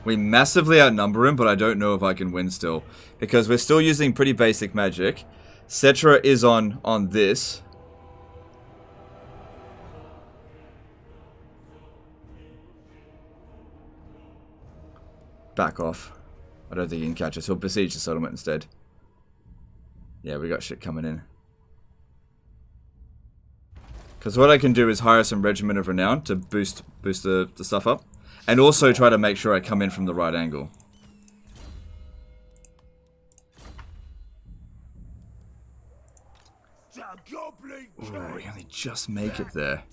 We massively outnumber him, but I don't know if I can win still. Because we're still using pretty basic magic. Cetra is on this. Back off. I don't think he can catch us. He'll besiege the settlement instead. Yeah, we got shit coming in. Because what I can do is hire some Regiment of Renown to boost the stuff up. And also try to make sure I come in from the right angle. Oh, we only just make it there.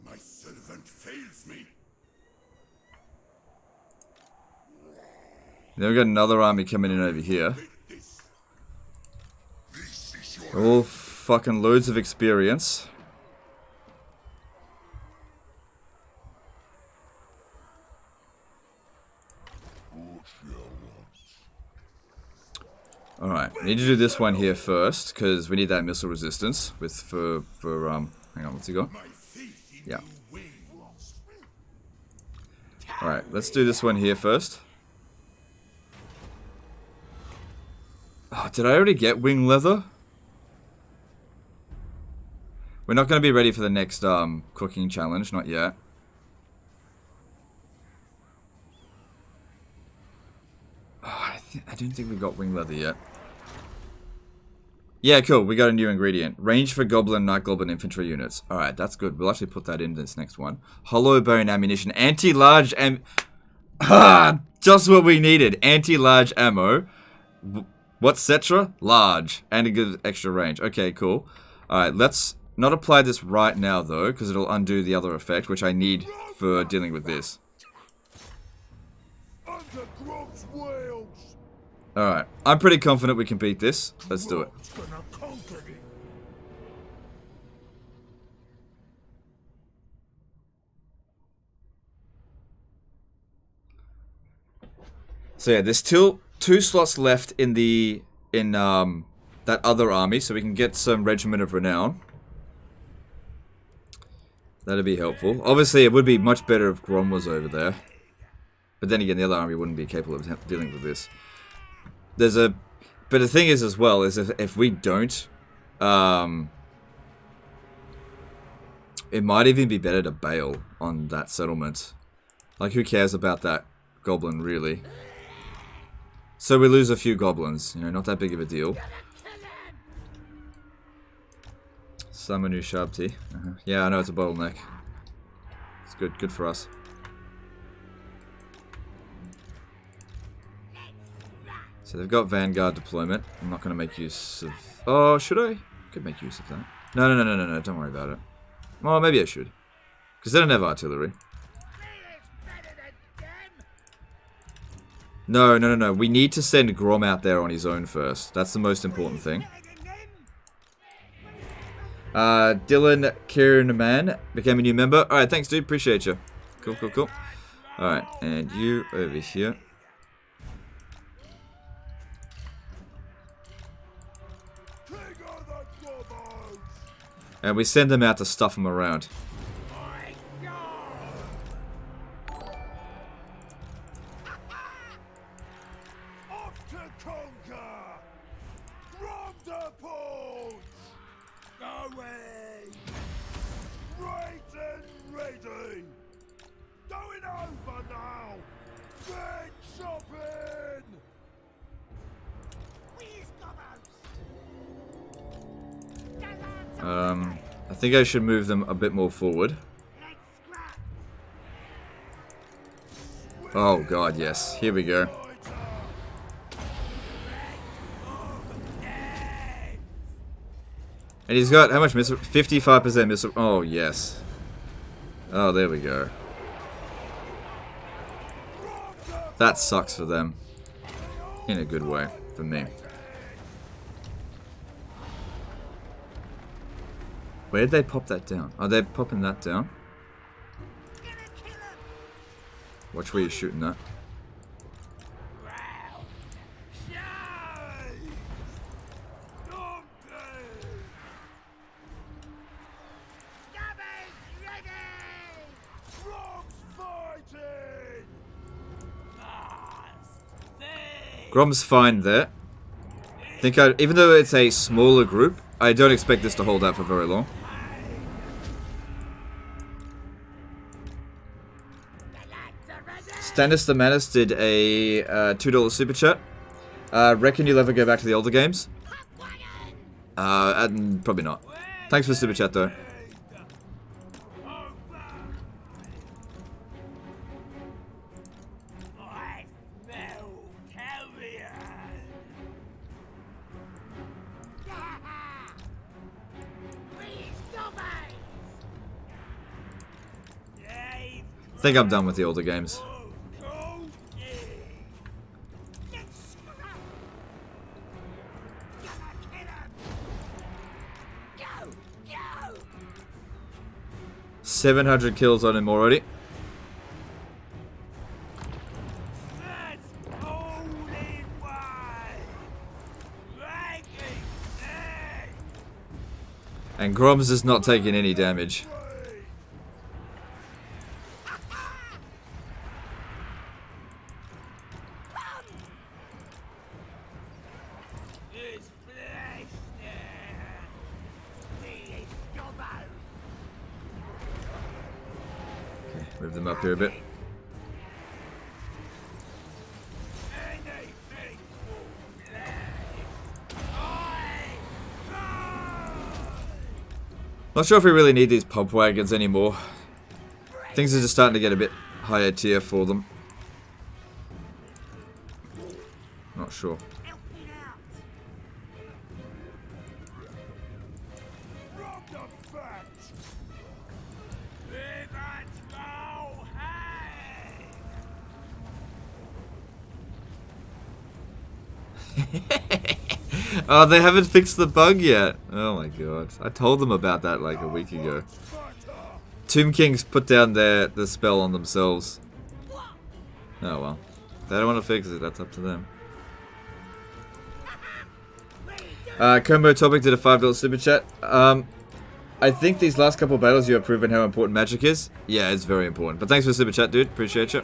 My servant fails me. Then we got another army coming in over here. All fucking loads of experience. Alright, we need to do this one here first, because we need that missile resistance for hang on, what's he got? Yeah. Alright, let's do this one here first. Oh, did I already get wing leather? We're not going to be ready for the next cooking challenge, not yet. Oh, I I don't think we got wing leather yet. Yeah, cool. We got a new ingredient. Range for goblin, night goblin infantry units. Alright, that's good. We'll actually put that in this next one. Hollow bone ammunition. Anti-large just what we needed. Anti-large ammo. What's Cetra? Large. And a good extra range. Okay, cool. Alright, let's not apply this right now, though, because it'll undo the other effect, which I need for dealing with this. Under Grom's wheels. Alright, I'm pretty confident we can beat this. Let's do it. Grom's gonna conquer it. So yeah, there's still 2 slots left in the that other army, so we can get some Regiment of Renown. That'd be helpful. Obviously, it would be much better if Grom was over there. But then again, the other army wouldn't be capable of dealing with this. But the thing is as well, is if we don't, it might even be better to bail on that settlement. Like, who cares about that goblin, really? So we lose a few goblins, you know, not that big of a deal. Summon new Shabti. Yeah, I know it's a bottleneck. It's good for us. So they've got Vanguard deployment. I'm not going to make use of... Oh, should I? Could make use of that. No, don't worry about it. Well, maybe I should. Because they don't have artillery. No. We need to send Grom out there on his own first. That's the most important thing. Dylan Kieran became a new member. Alright, thanks, dude. Appreciate you. Cool. Alright, and you over here. And we send them out to stuff them around. Off to conquer! Grom the Paunch! Away! Right and ready! Going over now! Get shopping! I think I should move them a bit more forward. Oh god, yes. Here we go. And he's got how much missile? 55% missile. Oh, yes. Oh, there we go. That sucks for them. In a good way, for me. Where did they pop that down? Are they popping that down? Watch where you're shooting that. Grom's fine there. Even though it's a smaller group, I don't expect this to hold out for very long. Stannis the Manus did a $2 super chat. Reckon you'll ever go back to the older games? Probably not. Thanks for the super chat though. I think I'm done with the older games. $700 kills on him already. And Grom's is not taking any damage. Move them up here a bit. Not sure if we really need these pub wagons anymore. Things are just starting to get a bit higher tier for them. Not sure. Grom the Paunch. Oh, they haven't fixed the bug yet. Oh my god. I told them about that like a week ago. Tomb Kings put down the spell on themselves. Oh well. They don't want to fix it, that's up to them. Combo Topic did a $5 super chat. I think these last couple of battles you have proven how important magic is. Yeah, it's very important. But thanks for the super chat, dude. Appreciate you.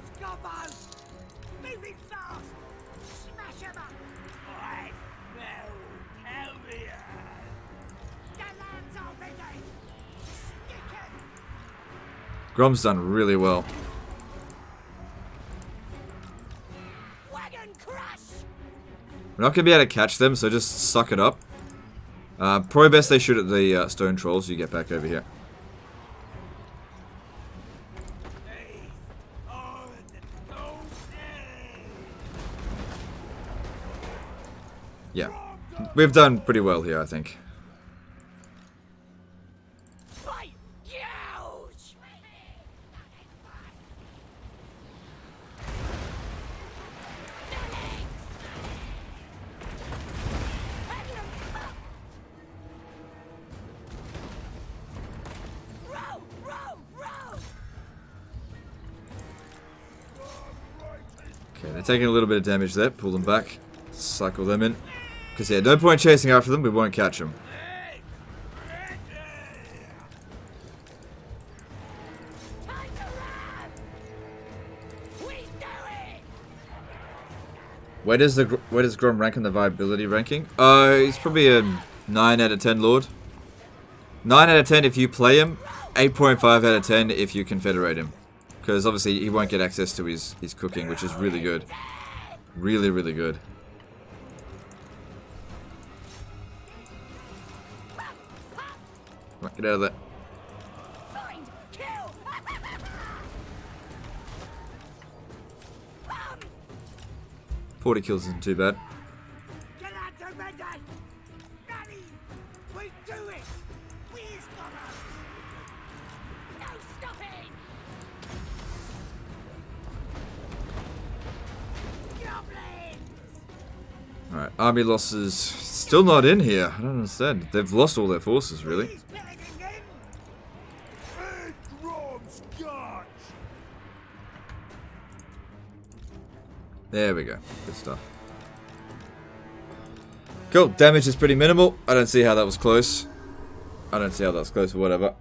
Grom's done really well. Wagon crush. We're not going to be able to catch them, so just suck it up. Probably best they shoot at the stone trolls so you get back over here. Yeah. We've done pretty well here, I think. Okay, they're taking a little bit of damage there. Pull them back. Cycle them in. Because, yeah, no point chasing after them. We won't catch them. Where does Grom rank in the viability ranking? He's probably a 9 out of 10 Lord. 9 out of 10 if you play him. 8.5 out of 10 if you confederate him. Because obviously he won't get access to his cooking, which is really good. Really, really good. Come on, get out of there. 40 kills isn't too bad. Alright, army losses still not in here. I don't understand. They've lost all their forces, really. There we go. Good stuff. Cool. Damage is pretty minimal. I don't see how that was close. I don't see how that was close or whatever.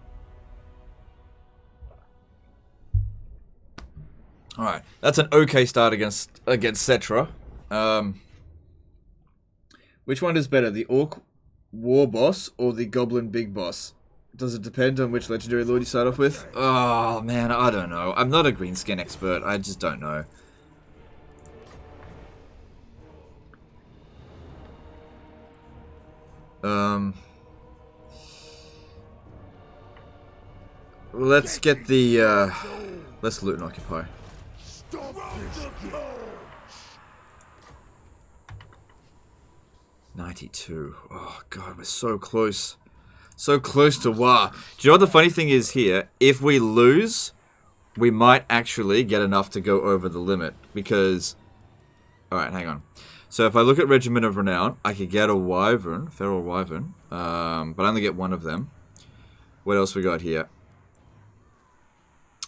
Alright. That's an okay start against Cetra. Which one is better? The Orc War Boss or the Goblin Big Boss? Does it depend on which Legendary Lord you start off with? Oh, man. I don't know. I'm not a greenskin expert. I just don't know. Let's get the, let's loot and occupy. 92. Oh, God, we're so close. So close to Waaagh. Do you know what the funny thing is here? If we lose, we might actually get enough to go over the limit. Because, alright, hang on. So if I look at Regiment of Renown, I could get a Wyvern, Feral Wyvern, but I only get one of them. What else we got here?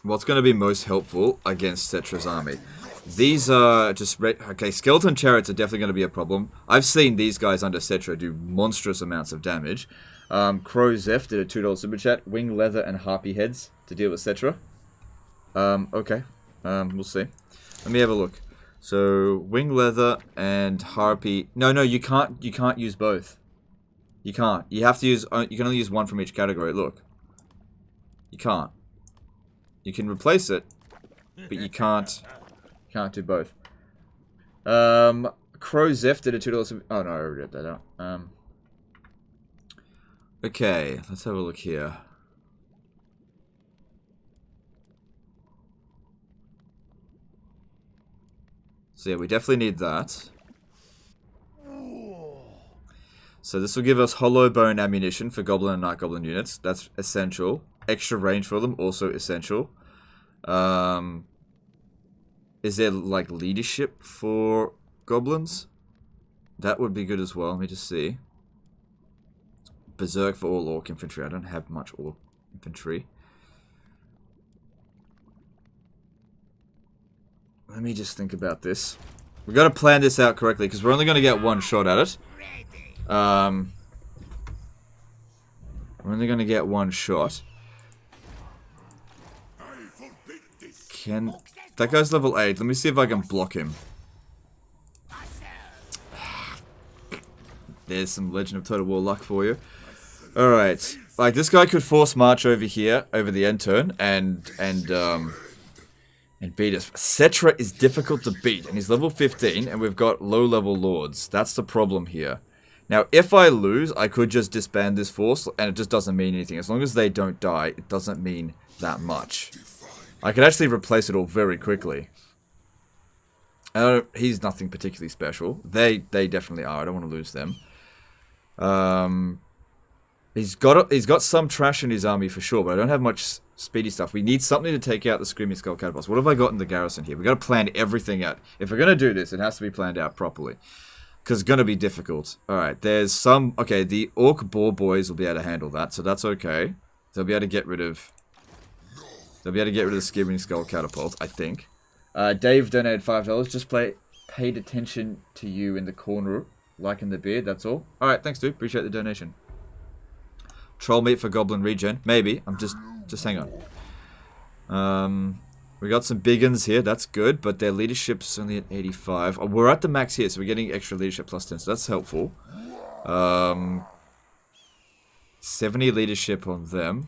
What's going to be most helpful against Cetra's army? These are just... Okay, Skeleton Chariots are definitely going to be a problem. I've seen these guys under Cetra do monstrous amounts of damage. Crow Zeph did a $2 super chat. Wing Leather and Harpy Heads to deal with Cetra. Okay. We'll see. Let me have a look. So, Wing Leather and Harpy... No, you can't use both. You can't. You have to use... You can only use one from each category. Look. You can't. You can replace it, but you can't do both. Crow Zeph did a $2... Oh, no, I already read that out. Okay, let's have a look here. So yeah, we definitely need that. So this will give us hollow bone ammunition for goblin and night goblin units. That's essential. Extra range for them, also essential. Is there like leadership for goblins? That would be good as well. Let me just see. Berserk for all orc infantry. I don't have much orc infantry. Let me just think about this. We've got to plan this out correctly because we're only going to get one shot at it. We're only going to get one shot. That guy's level 8. Let me see if I can block him. There's some Legend of Total War luck for you. Alright. Like, this guy could force march over here, over the end turn, and beat us. Cetra is difficult to beat, and he's level 15, and we've got low-level lords. That's the problem here. Now, if I lose, I could just disband this force, and it just doesn't mean anything. As long as they don't die, it doesn't mean that much. I could actually replace it all very quickly. He's nothing particularly special. They definitely are. I don't want to lose them. He's got some trash in his army for sure, but I don't have much speedy stuff. We need something to take out the Screaming Skull Catapults. What have I got in the garrison here? We've got to plan everything out. If we're going to do this, it has to be planned out properly. Because it's going to be difficult. Alright, there's some... Okay, the Orc Boar Boys will be able to handle that, so that's okay. They'll be able to get rid of... They'll be able to get rid of the Screaming Skull Catapult, I think. Dave donated $5. Just paid attention to you in the corner, liking the beard, that's all. Alright, thanks dude, appreciate the donation. Troll meat for Goblin regen, maybe. I'm just hang on. We got some big uns here, that's good, but their leadership's only at 85. Oh, we're at the max here, so we're getting extra leadership plus 10, so that's helpful. 70 leadership on them.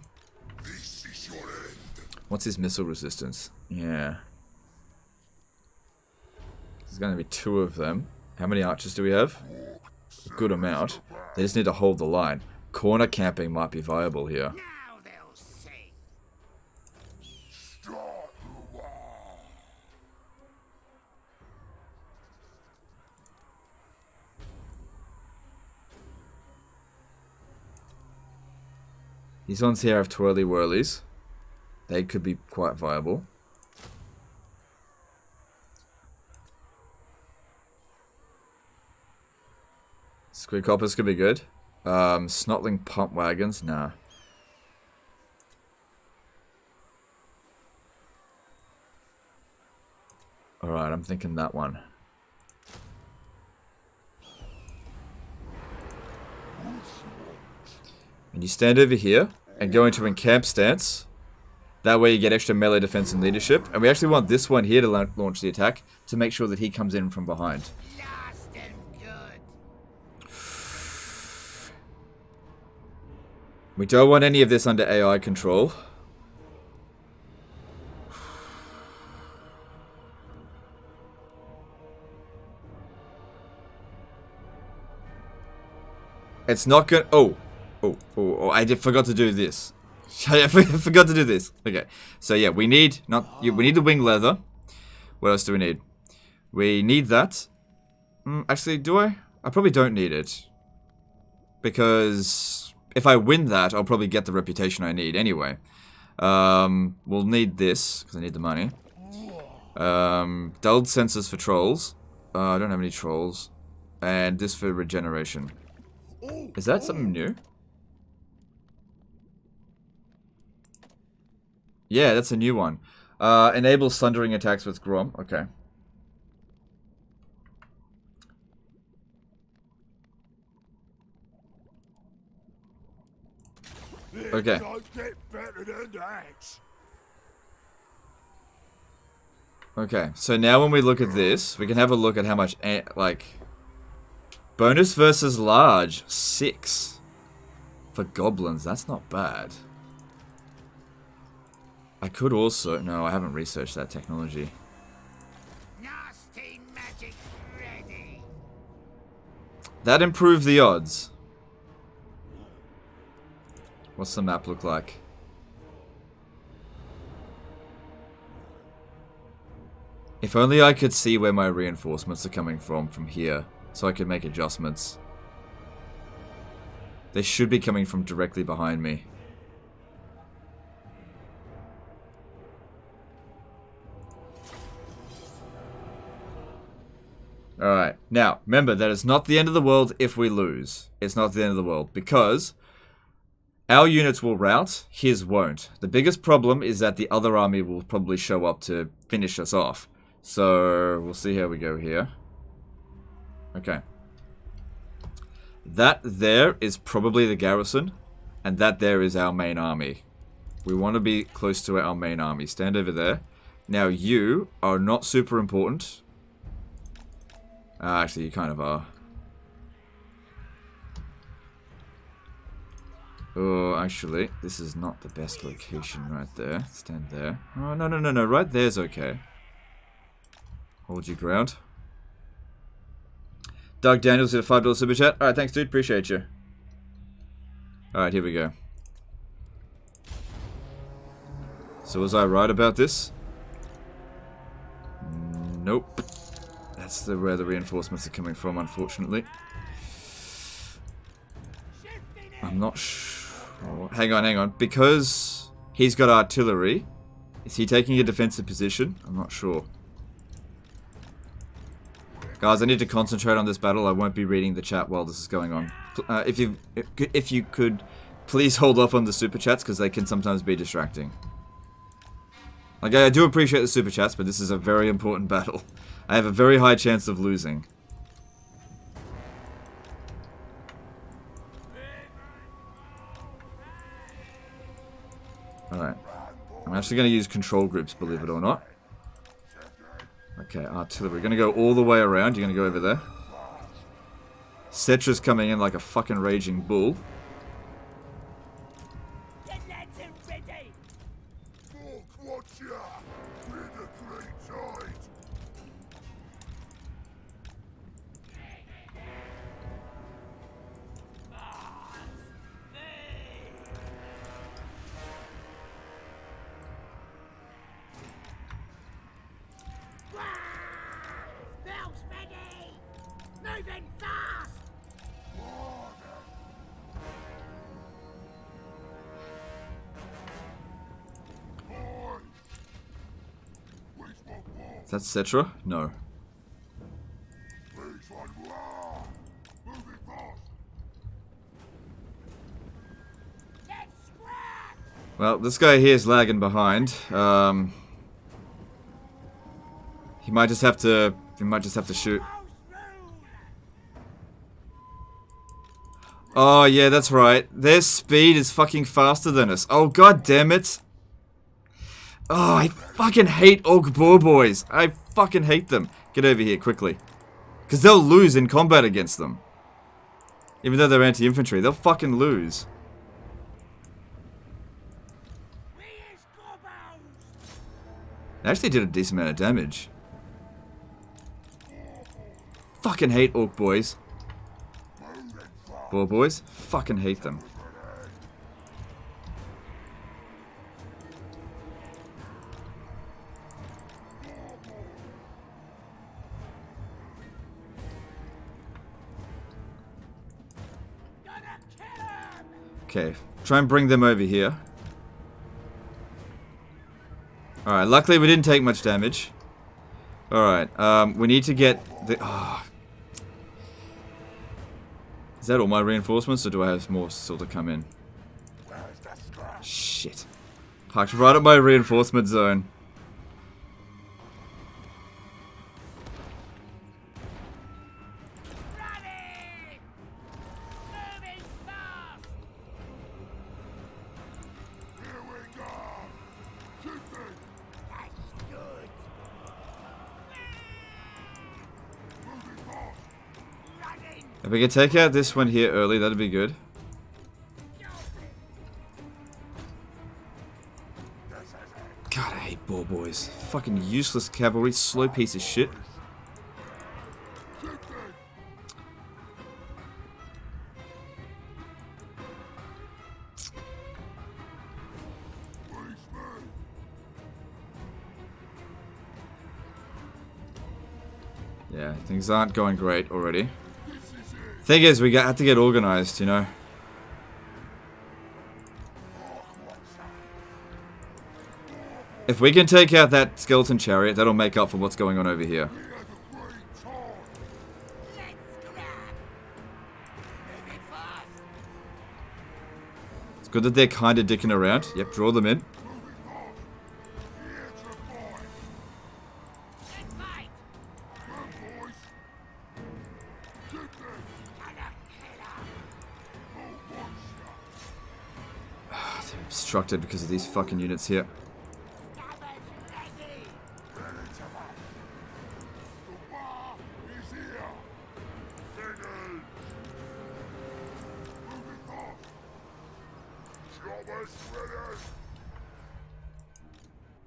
What's his missile resistance? Yeah. There's going to be 2 of them. How many archers do we have? A good amount. They just need to hold the line. Corner camping might be viable here. Now they'll see. These ones here have twirly whirlies. They could be quite viable. Squid Coppers could be good. Snotling Pump Wagons, nah. Alright, I'm thinking that one. And you stand over here and go into encamp stance. That way you get extra melee defense and leadership. And we actually want this one here to launch the attack to make sure that he comes in from behind. Last and good. We don't want any of this under AI control. It's not gonna... Oh, I forgot to do this. I forgot to do this. Okay, so yeah, we need we need the wing leather. What else do we need? We need that. Actually, do I? I probably don't need it because if I win that, I'll probably get the reputation I need anyway. We'll need this because I need the money. Dulled sensors for trolls. I don't have any trolls, and this for regeneration. Is that something new? Yeah, that's a new one. Enable sundering attacks with Grom. Okay. Okay. Okay, so now when we look at this, we can have a look at how much, like... Bonus versus large, 6. For goblins, that's not bad. I could also... No, I haven't researched that technology. Nasty magic ready. That improved the odds. What's the map look like? If only I could see where my reinforcements are coming from here, so I could make adjustments. They should be coming from directly behind me. Alright, now, remember, that is not the end of the world if we lose. It's not the end of the world, because our units will rout, his won't. The biggest problem is that the other army will probably show up to finish us off. So, we'll see how we go here. Okay. That there is probably the garrison, and that there is our main army. We want to be close to our main army. Stand over there. Now, you are not super important. Actually, you kind of are. Oh, actually, this is not the best location right there. Stand there. Oh, no, no, no, no. Right there's okay. Hold your ground. Doug Daniels did a $5 super chat. Alright, thanks, dude. Appreciate you. Alright, here we go. So was I right about this? Nope. That's where the reinforcements are coming from, unfortunately. I'm not sure. Hang on, hang on. Because he's got artillery, is he taking a defensive position? I'm not sure. Guys, I need to concentrate on this battle. I won't be reading the chat while this is going on. If you could, please hold off on the super chats, because they can sometimes be distracting. Like, I do appreciate the super chats, but this is a very important battle. I have a very high chance of losing. Alright. I'm actually going to use control groups, believe it or not. Okay, artillery. We're going to go all the way around. You're going to go over there. Cetra's coming in like a fucking raging bull. Is that Cetra? No. Well, this guy here is lagging behind. He might just have to. He might just have to shoot. Oh yeah, that's right. Their speed is fucking faster than us. Oh god damn it! Oh, I fucking hate Orc Boar Boys. I fucking hate them. Get over here quickly, because they'll lose in combat against them. Even though they're anti-infantry, they'll fucking lose. They actually did a decent amount of damage. Fucking hate Orc Boys. Boar Boys? Fucking hate them. Okay, try and bring them over here. Alright, luckily we didn't take much damage. Alright, we need to get the... Oh. Is that all my reinforcements, or do I have more still to come in? Shit. Parked right at my reinforcement zone. If we could take out this one here early, that'd be good. God, I hate Boar Boys. Fucking useless cavalry, slow piece of shit. Yeah, things aren't going great already. Thing is, we have to get organized, you know. If we can take out that skeleton chariot, that'll make up for what's going on over here. It's good that they're kind of dicking around. Yep, draw them in. They're obstructed because of these fucking units here.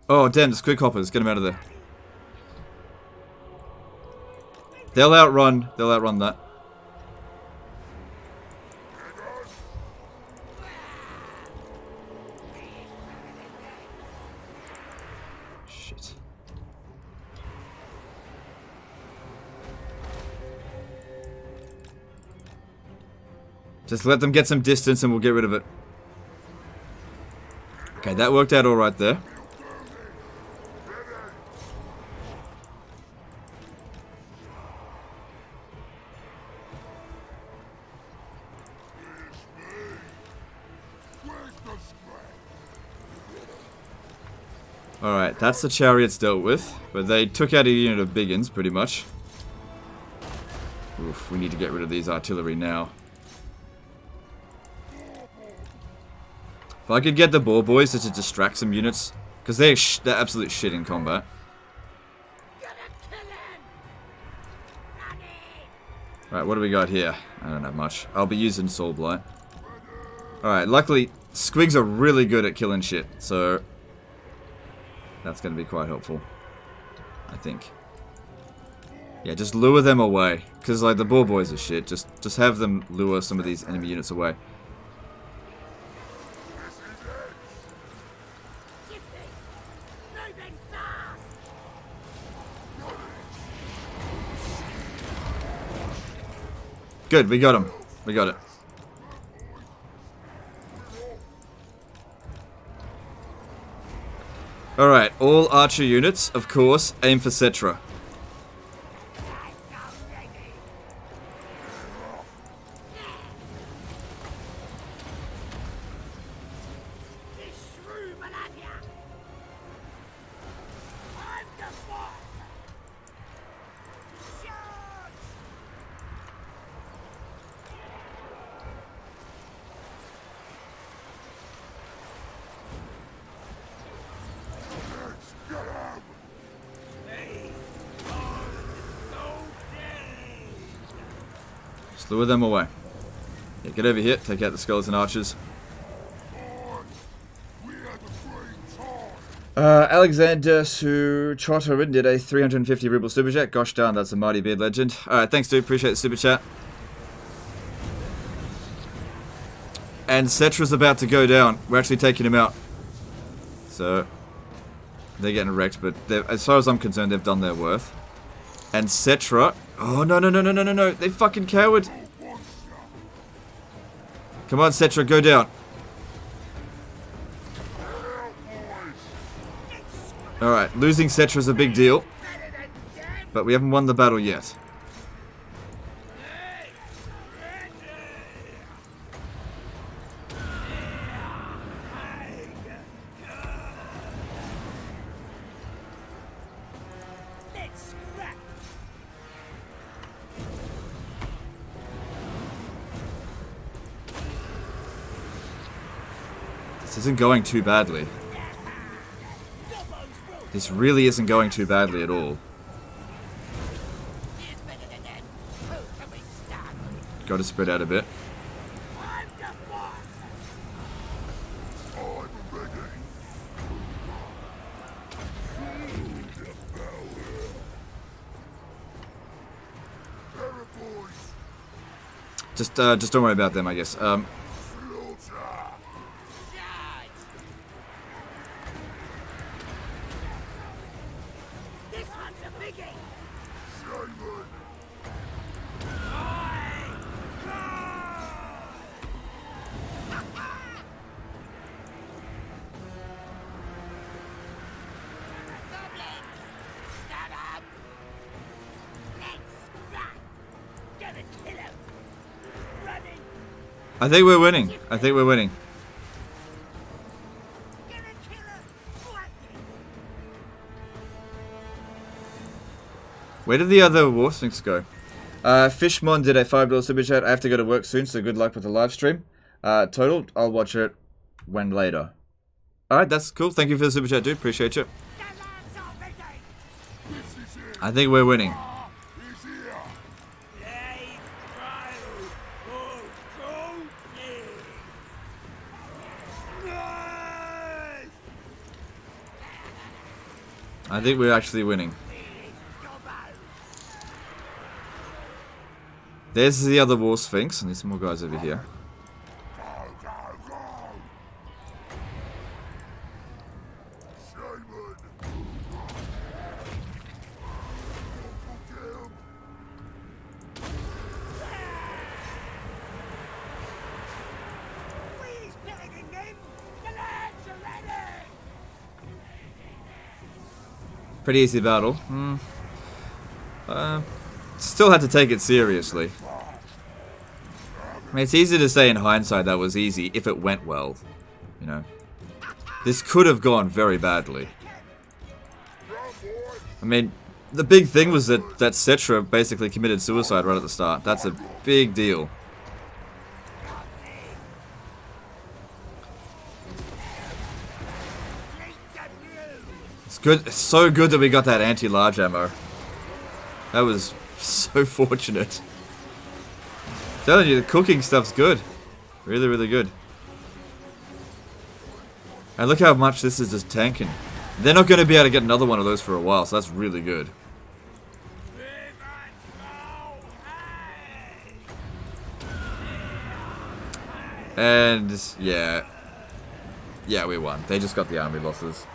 Oh damn, there's quick hoppers. Get them out of there. They'll outrun that. Shit. Just let them get some distance and we'll get rid of it. Okay, that worked out alright there. Alright, that's the chariots dealt with, but they took out a unit of biggins, pretty much. Oof, we need to get rid of these artillery now. If I could get the boar boys to distract some units, because they're absolute shit in combat. Alright, what do we got here? I don't have much. I'll be using Soul Blight. Alright, luckily, squigs are really good at killing shit, so that's going to be quite helpful, I think. Yeah, just lure them away, because like the boar boys are shit. Just have them lure some of these enemy units away. Good, we got him. We got it. Alright, all archer units, of course, aim for Cetra. Just lure them away. Yeah, get over here, take out the skeleton archers. Alexander Suchotarin did a 350 ruble super chat. Gosh darn, that's a mighty beard legend. Alright, thanks dude, appreciate the super chat. And Cetra's about to go down. We're actually taking him out. So, they're getting wrecked, but as far as I'm concerned, they've done their worth. And Cetra... Oh, no. They fucking coward. Come on, Cetra, go down. Alright, losing Cetra's a big deal. But we haven't won the battle yet. This isn't going too badly. This really isn't going too badly at all. Got to spread out a bit. Just don't worry about them, I guess. I think we're winning. I think we're winning. Where did the other War Sphinx go? Fishmon did a $5 super chat. I have to go to work soon, so good luck with the live stream. Total, I'll watch it when later. Alright, that's cool. Thank you for the super chat, dude. Appreciate you. I think we're winning. I think we're actually winning. There's the other War Sphinx, and there's some more guys over here. Pretty easy battle. Still had to take it seriously. I mean, it's easy to say in hindsight that was easy if it went well, you know. This could have gone very badly. I mean, the big thing was that Cetra basically committed suicide right at the start. That's a big deal. It's good. It's so good that we got that anti-large ammo. That was so fortunate. I'm telling you, the cooking stuff's good. Really, really good. And look how much this is just tanking. They're not going to be able to get another one of those for a while, so that's really good. And, yeah. Yeah, we won. They just got the army losses.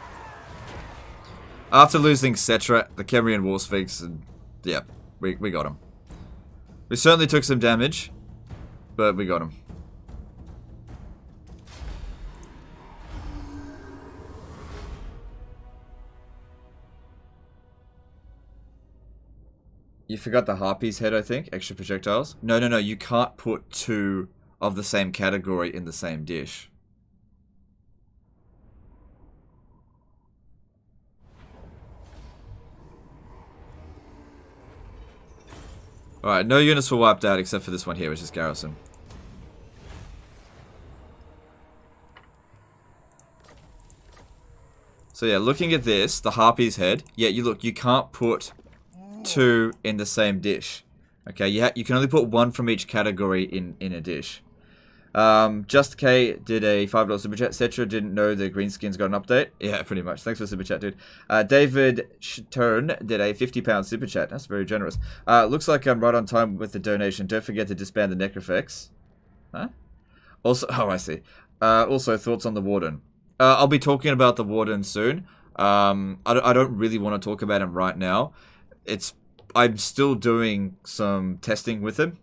After losing Cetra, the Kemrian War Sphinx, and yeah, we got him. We certainly took some damage, but we got him. You forgot the Harpy's head, I think. Extra projectiles. No, no, no. You can't put two of the same category in the same dish. Alright, no units were wiped out except for this one here, which is Garrison. So yeah, looking at this, the Harpy's head. Yeah, you can't put two in the same dish. Okay, you can only put one from each category in a dish. Just K did a $5 super chat. Cetra didn't know the greenskins got an update. Yeah, pretty much. Thanks for the super chat, dude. David Stern did a £50 super chat. That's very generous. Looks like I'm right on time with the donation. Don't forget to disband the necrofex. Huh? Also, oh, I see. Also, thoughts on the Warden. I'll be talking about the Warden soon. I don't really want to talk about him right now. I'm still doing some testing with him.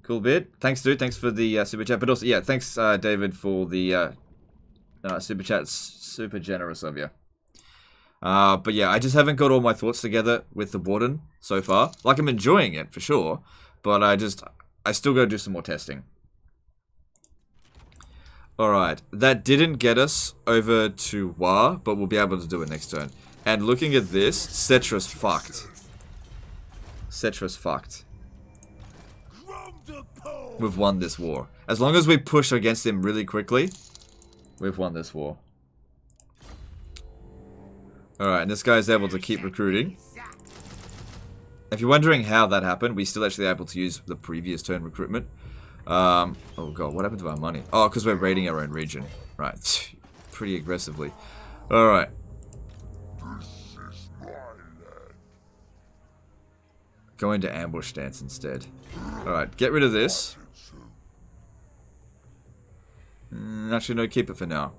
Cool bit. Thanks, dude. Thanks for the super chat. But also, yeah, thanks, David, for the super chat. Super generous of you. But yeah, I just haven't got all my thoughts together with the Warden so far. Like, I'm enjoying it, for sure. But I still got to do some more testing. Alright. That didn't get us over to Waaagh, but we'll be able to do it next turn. And looking at this, Cetra's fucked. Cetra's fucked. We've won this war. As long as we push against him really quickly, we've won this war. Alright, and this guy's able to keep recruiting. If you're wondering how that happened, we're still actually able to use the previous turn recruitment. Oh god, what happened to our money? Oh, because we're raiding our own region. Right, pretty aggressively. Alright. Go into ambush stance instead. Alright, get rid of this. Actually, no, keep it for now.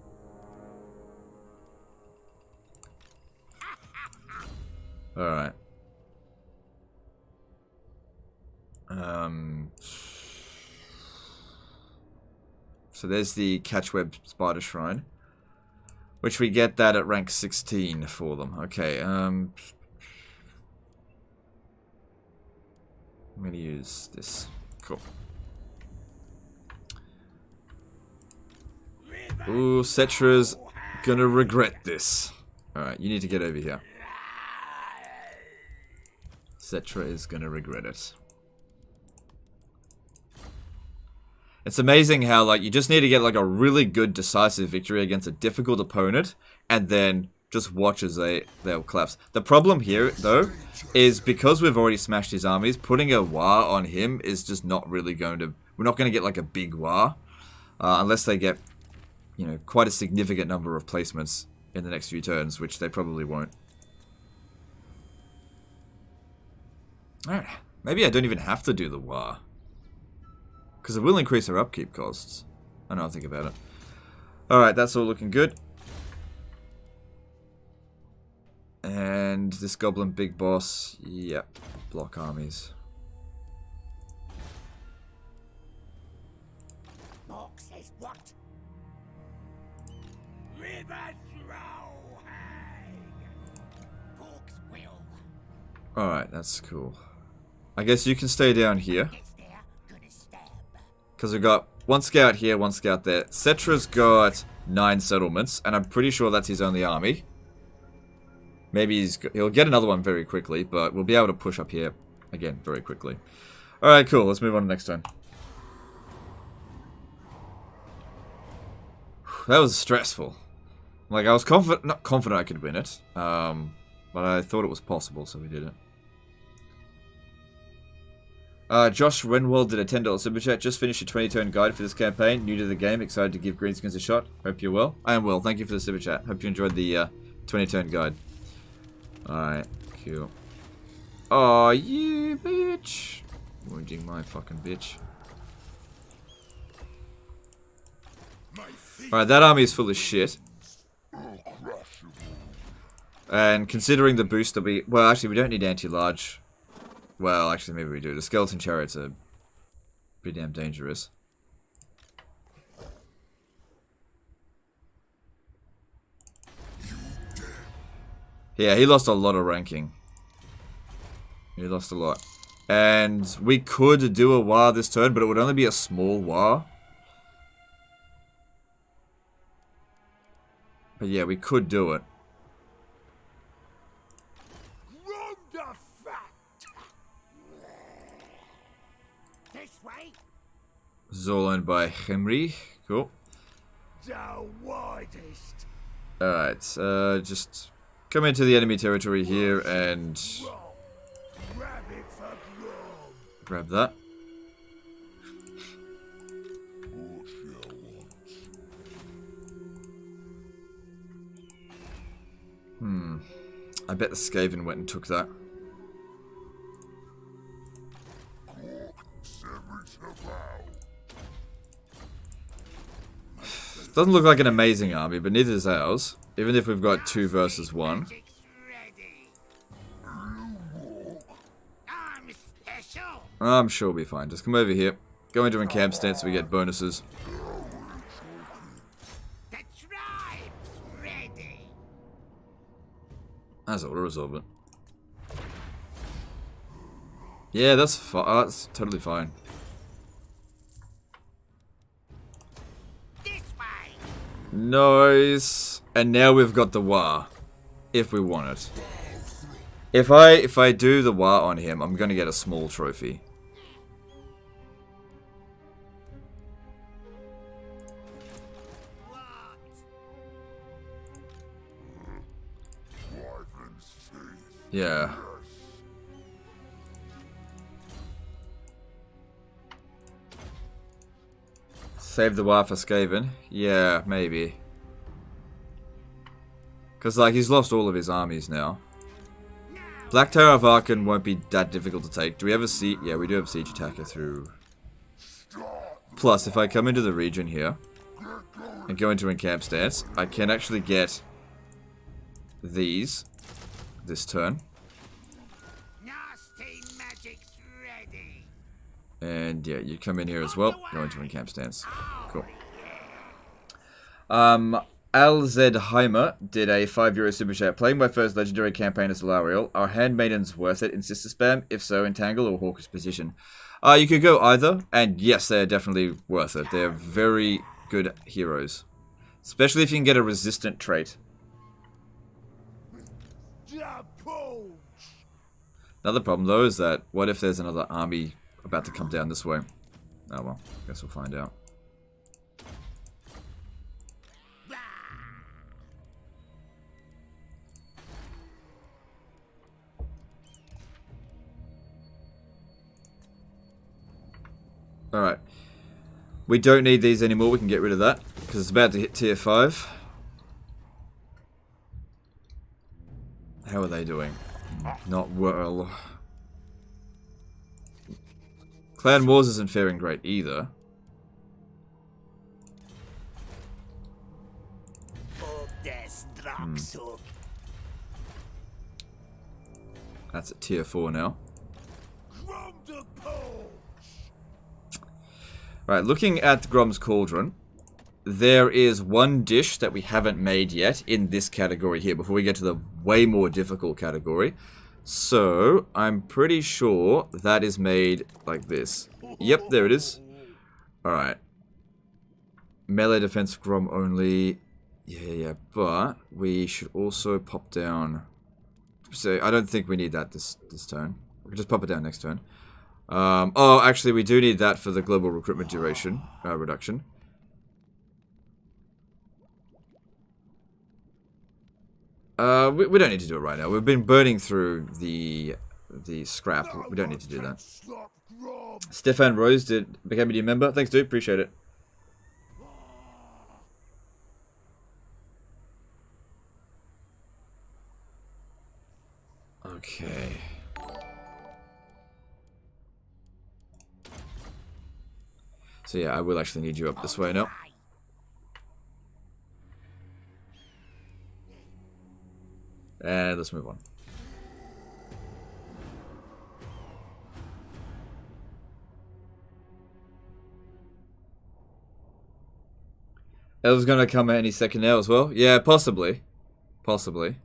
Alright. So there's the Catchweb Spider Shrine. Which we get that at rank 16 for them. Okay, I'm gonna use this. Cool. Ooh, Cetra's gonna regret this. Alright, you need to get over here. Cetra is gonna regret it. It's amazing how, like, you just need to get, like, a really good decisive victory against a difficult opponent, and then just watch as they'll collapse. The problem here, though, is because we've already smashed his armies, putting a Waaagh on him is just not really going to... We're not going to get, like, a big Waaagh, unless they get, you know, quite a significant number of placements in the next few turns, which they probably won't. Alright, maybe I don't even have to do the Waaagh. Because it will increase our upkeep costs. I know, I'll think about it. Alright, that's all looking good. And this goblin big boss, yep, block armies. Mark says what? River throw, Hawk's will. Alright, that's cool. I guess you can stay down here. Gets there, gonna stab. Because we've got one scout here, one scout there. Cetra's got 9 settlements, and I'm pretty sure that's his only army. Maybe he'll get another one very quickly, but we'll be able to push up here again very quickly. Alright, cool. Let's move on to next turn. That was stressful. Like, I was not confident I could win it, but I thought it was possible, so we did it. Josh Renwald did a $10 super chat. Just finished your 20-turn guide for this campaign. New to the game, excited to give Greenskins a shot. Hope you're well. I am well. Thank you for the super chat. Hope you enjoyed the 20-turn guide. Alright, cool. Aw, you bitch. Wounding my fucking bitch. Alright, that army is full of shit. And considering the boost that we... Well, actually, we don't need anti-large. Well, actually, maybe we do. The skeleton chariots are pretty damn dangerous. Yeah, he lost a lot of ranking. He lost a lot. And we could do a Waaagh this turn, but it would only be a small Waaagh. But yeah, we could do it. Grom the Paunch. This way. This is all owned by Henry. Cool. The widest. Alright, just come into the enemy territory here and Grab it for Grom. grab that. I bet the Skaven went and took that. Doesn't look like an amazing army, but neither is ours. Even if we've got 2 versus 1. I'm sure we'll be fine. Just come over here. Go into encamp stance so we get bonuses. The tribe's ready. That's auto-resolve it. Yeah, that's that's totally fine. This way. Nice. And now we've got the Waaagh. If we want it. If I do the Waaagh on him, I'm gonna get a small trophy. Yeah. Save the Waaagh for Skaven? Yeah, maybe. Because, like, he's lost all of his armies now. Black Tower of Archon won't be that difficult to take. Do we have a siege? Yeah, we do have Siege Attacker through. Plus, if I come into the region here and go into encamp stance, I can actually get these this turn. Nasty magic's ready. And yeah, you come in here as well. Go into encamp stance. Cool. Alzedheimer did a €5 super chat. Playing my first legendary campaign as Lariel. Are handmaidens worth it in sister spam? If so, entangle or hawkish position? You could go either, and yes, they're definitely worth it. They're very good heroes. Especially if you can get a resistant trait. The Paunch! Another problem, though, is that what if there's another army about to come down this way? Oh, well. Guess we'll find out. Alright. We don't need these anymore. We can get rid of that. Because it's about to hit tier 5. How are they doing? Not well. Clan Wars isn't faring great either. That's at tier 4 now. Grom the Paunch! Right, looking at Grom's Cauldron, there is one dish that we haven't made yet in this category here before we get to the way more difficult category. So, I'm pretty sure that is made like this. Yep, there it is. Alright. Melee defense Grom only. Yeah, but we should also pop down. So, I don't think we need that this turn. We can just pop it down next turn. Oh, actually, we do need that for the global recruitment duration reduction. We don't need to do it right now. We've been burning through the scrap. We don't need to do that. Stefan Rose became a new member. Thanks, dude. Appreciate it. Okay. So yeah, I will actually need you up this way now. And let's move on. Elves gonna come any second now as well? Yeah, possibly. Possibly.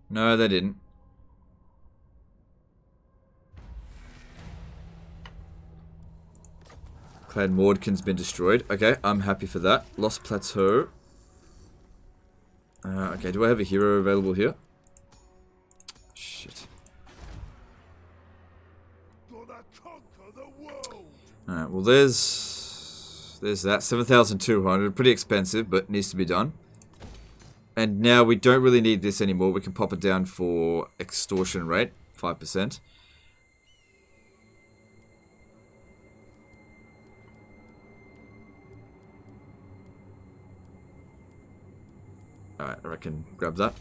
No, they didn't. Clan Mordkin's been destroyed. Okay, I'm happy for that. Lost Plateau. Okay, do I have a hero available here? Shit. Alright, well there's that. 7,200. Pretty expensive, but needs to be done. And now we don't really need this anymore. We can pop it down for extortion rate. 5%. Alright, I reckon grab that.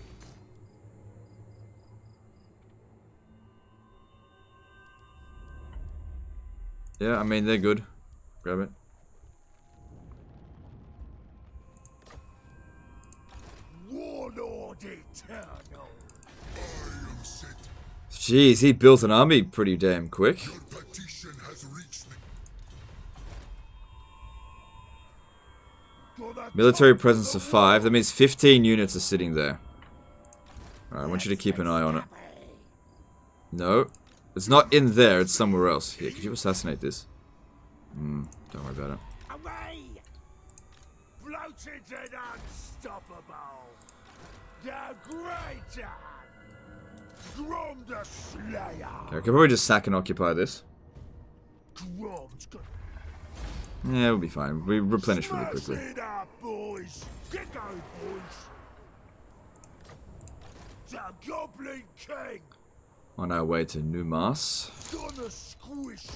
Yeah, I mean, they're good. Grab it. Warlord Eternal! I am set. Jeez, he built an army pretty damn quick. Your petition has reached me. Military presence of 5. That means 15 units are sitting there. Alright, I want you to keep an eye on it. No. It's not in there, it's somewhere else. Here, could you assassinate this? Don't worry about it. Away! Bloated and unstoppable! The Greater! Grom the Slayer! Okay, I can probably just sack and occupy this. Grom's got Yeah, we'll be fine. We replenish really quickly. Smash it up, boys! Get going, boys! The Goblin King! On our way to Numas. Gonna squish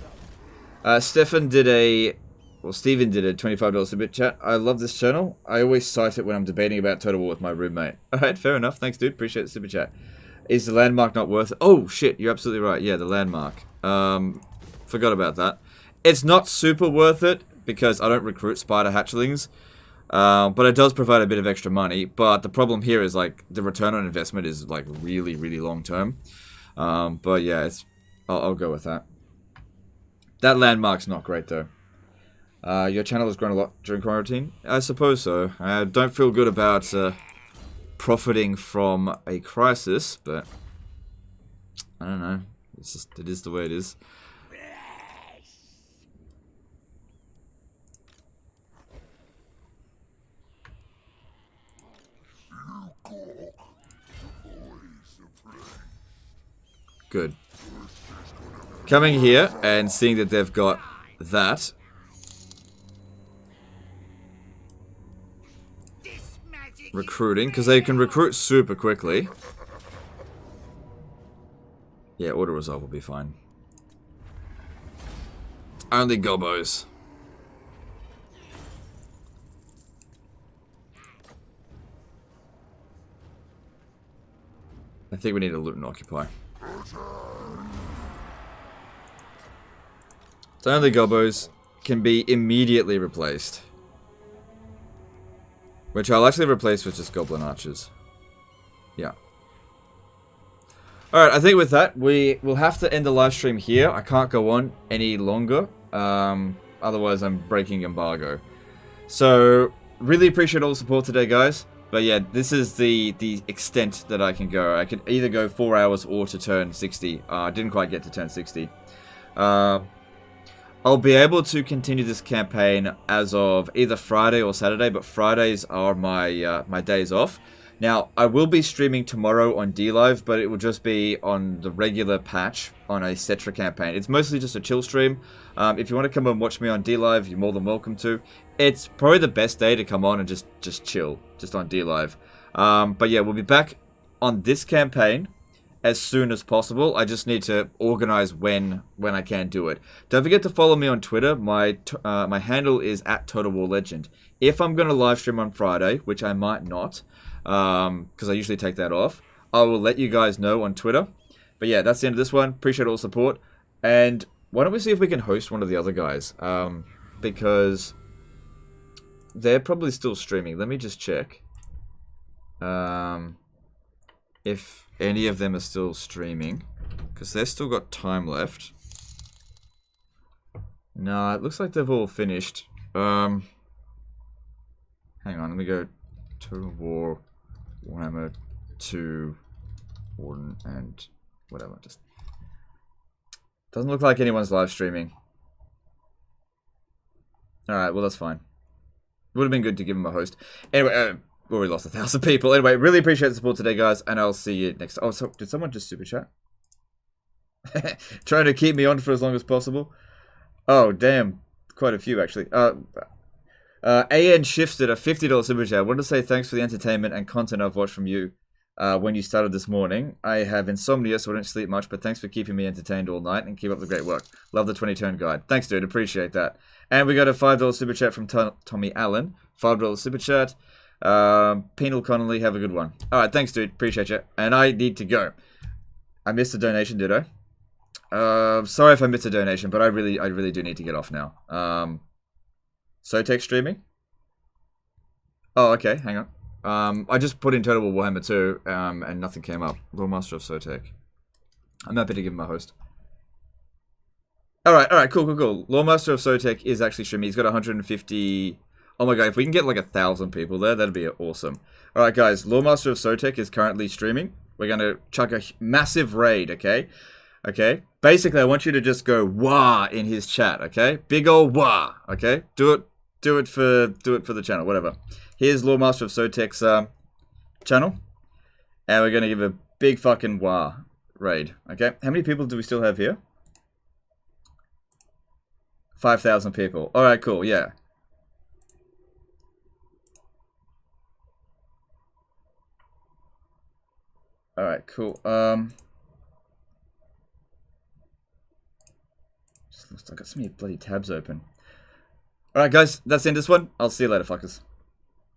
him! Stefan did a... Well, Steven did a $25 super chat. I love this channel. I always cite it when I'm debating about Total War with my roommate. Alright, fair enough. Thanks, dude. Appreciate the super chat. Is the landmark not worth it? Oh, shit. You're absolutely right. Yeah, the landmark. Forgot about that. It's not super worth it because I don't recruit spider hatchlings. But it does provide a bit of extra money. But the problem here is, like, the return on investment is, like, really, really long term. But yeah, it's... I'll go with that. That landmark's not great, though. Your channel has grown a lot during quarantine? I suppose so. I don't feel good about profiting from a crisis, but I don't know. It's just, it is the way it is. Good. Coming here and seeing that they've got that. Recruiting, because they can recruit super quickly. Yeah, auto resolve will be fine. Only gobos. I think we need to loot and occupy. So only gobos can be immediately replaced. Which I'll actually replace with just goblin archers. Yeah. Alright, I think with that, we will have to end the live stream here. I can't go on any longer. Otherwise, I'm breaking embargo. So, really appreciate all the support today, guys. But yeah, this is the extent that I can go. I could either go 4 hours or to turn 60. I didn't quite get to turn 60. I'll be able to continue this campaign as of either Friday or Saturday, but Fridays are my my days off. Now, I will be streaming tomorrow on DLive, but it will just be on the regular patch on a Cetra campaign. It's mostly just a chill stream. If you want to come and watch me on DLive, you're more than welcome to. It's probably the best day to come on and just chill, just on DLive. But yeah, we'll be back on this campaign as soon as possible. I just need to organize when I can do it. Don't forget to follow me on Twitter. My handle is @TotalWarLegend. If I'm going to live stream on Friday, which I might not, because I usually take that off, I will let you guys know on Twitter. But yeah, that's the end of this one. Appreciate all the support. And why don't we see if we can host one of the other guys? Because they're probably still streaming. Let me just check. If any of them are still streaming, because they've still got time left. Nah, it looks like they've all finished. Hang on, let me go Total War, Warhammer 2, Warden, and whatever. Just doesn't look like anyone's live streaming. Alright, well that's fine. Would have been good to give him a host. Anyway, we already lost 1,000 people. Anyway, really appreciate the support today, guys, and I'll see you next time. Oh, so did someone just super chat? Trying to keep me on for as long as possible. Oh, damn. Quite a few, actually. AN Shifted, a $50 super chat. I want to say thanks for the entertainment and content I've watched from you when you started this morning. I have insomnia, so I don't sleep much, but thanks for keeping me entertained all night and keep up the great work. Love the 20-turn guide. Thanks, dude. Appreciate that. And we got a $5 super chat from Tommy Allen. $5 super chat. Penal Connolly, have a good one. Alright, thanks, dude. Appreciate you. And I need to go. I missed a donation, did I? Sorry if I missed a donation, but I really do need to get off now. Sotek streaming? Oh, okay, hang on. I just put in Total War Warhammer 2, and nothing came up. Lord Master of Sotek. I'm happy to give him a host. Alright, cool. Lord Master of Sotek is actually streaming. He's got 150... Oh my god, if we can get like 1,000 people there, that'd be awesome. Alright guys, Lord Master of Sotek is currently streaming. We're gonna chuck a massive raid, okay? Okay? Basically, I want you to just go Waaagh in his chat, okay? Big ol' Waaagh, okay? Do it for the channel, whatever. Here's Lord Master of Sotek's channel. And we're gonna give a big fucking Waaagh raid, okay? How many people do we still have here? 5,000 people. Alright, cool, yeah. Alright, cool. I got so many bloody tabs open. Alright guys, that's the end of this one. I'll see you later, fuckers.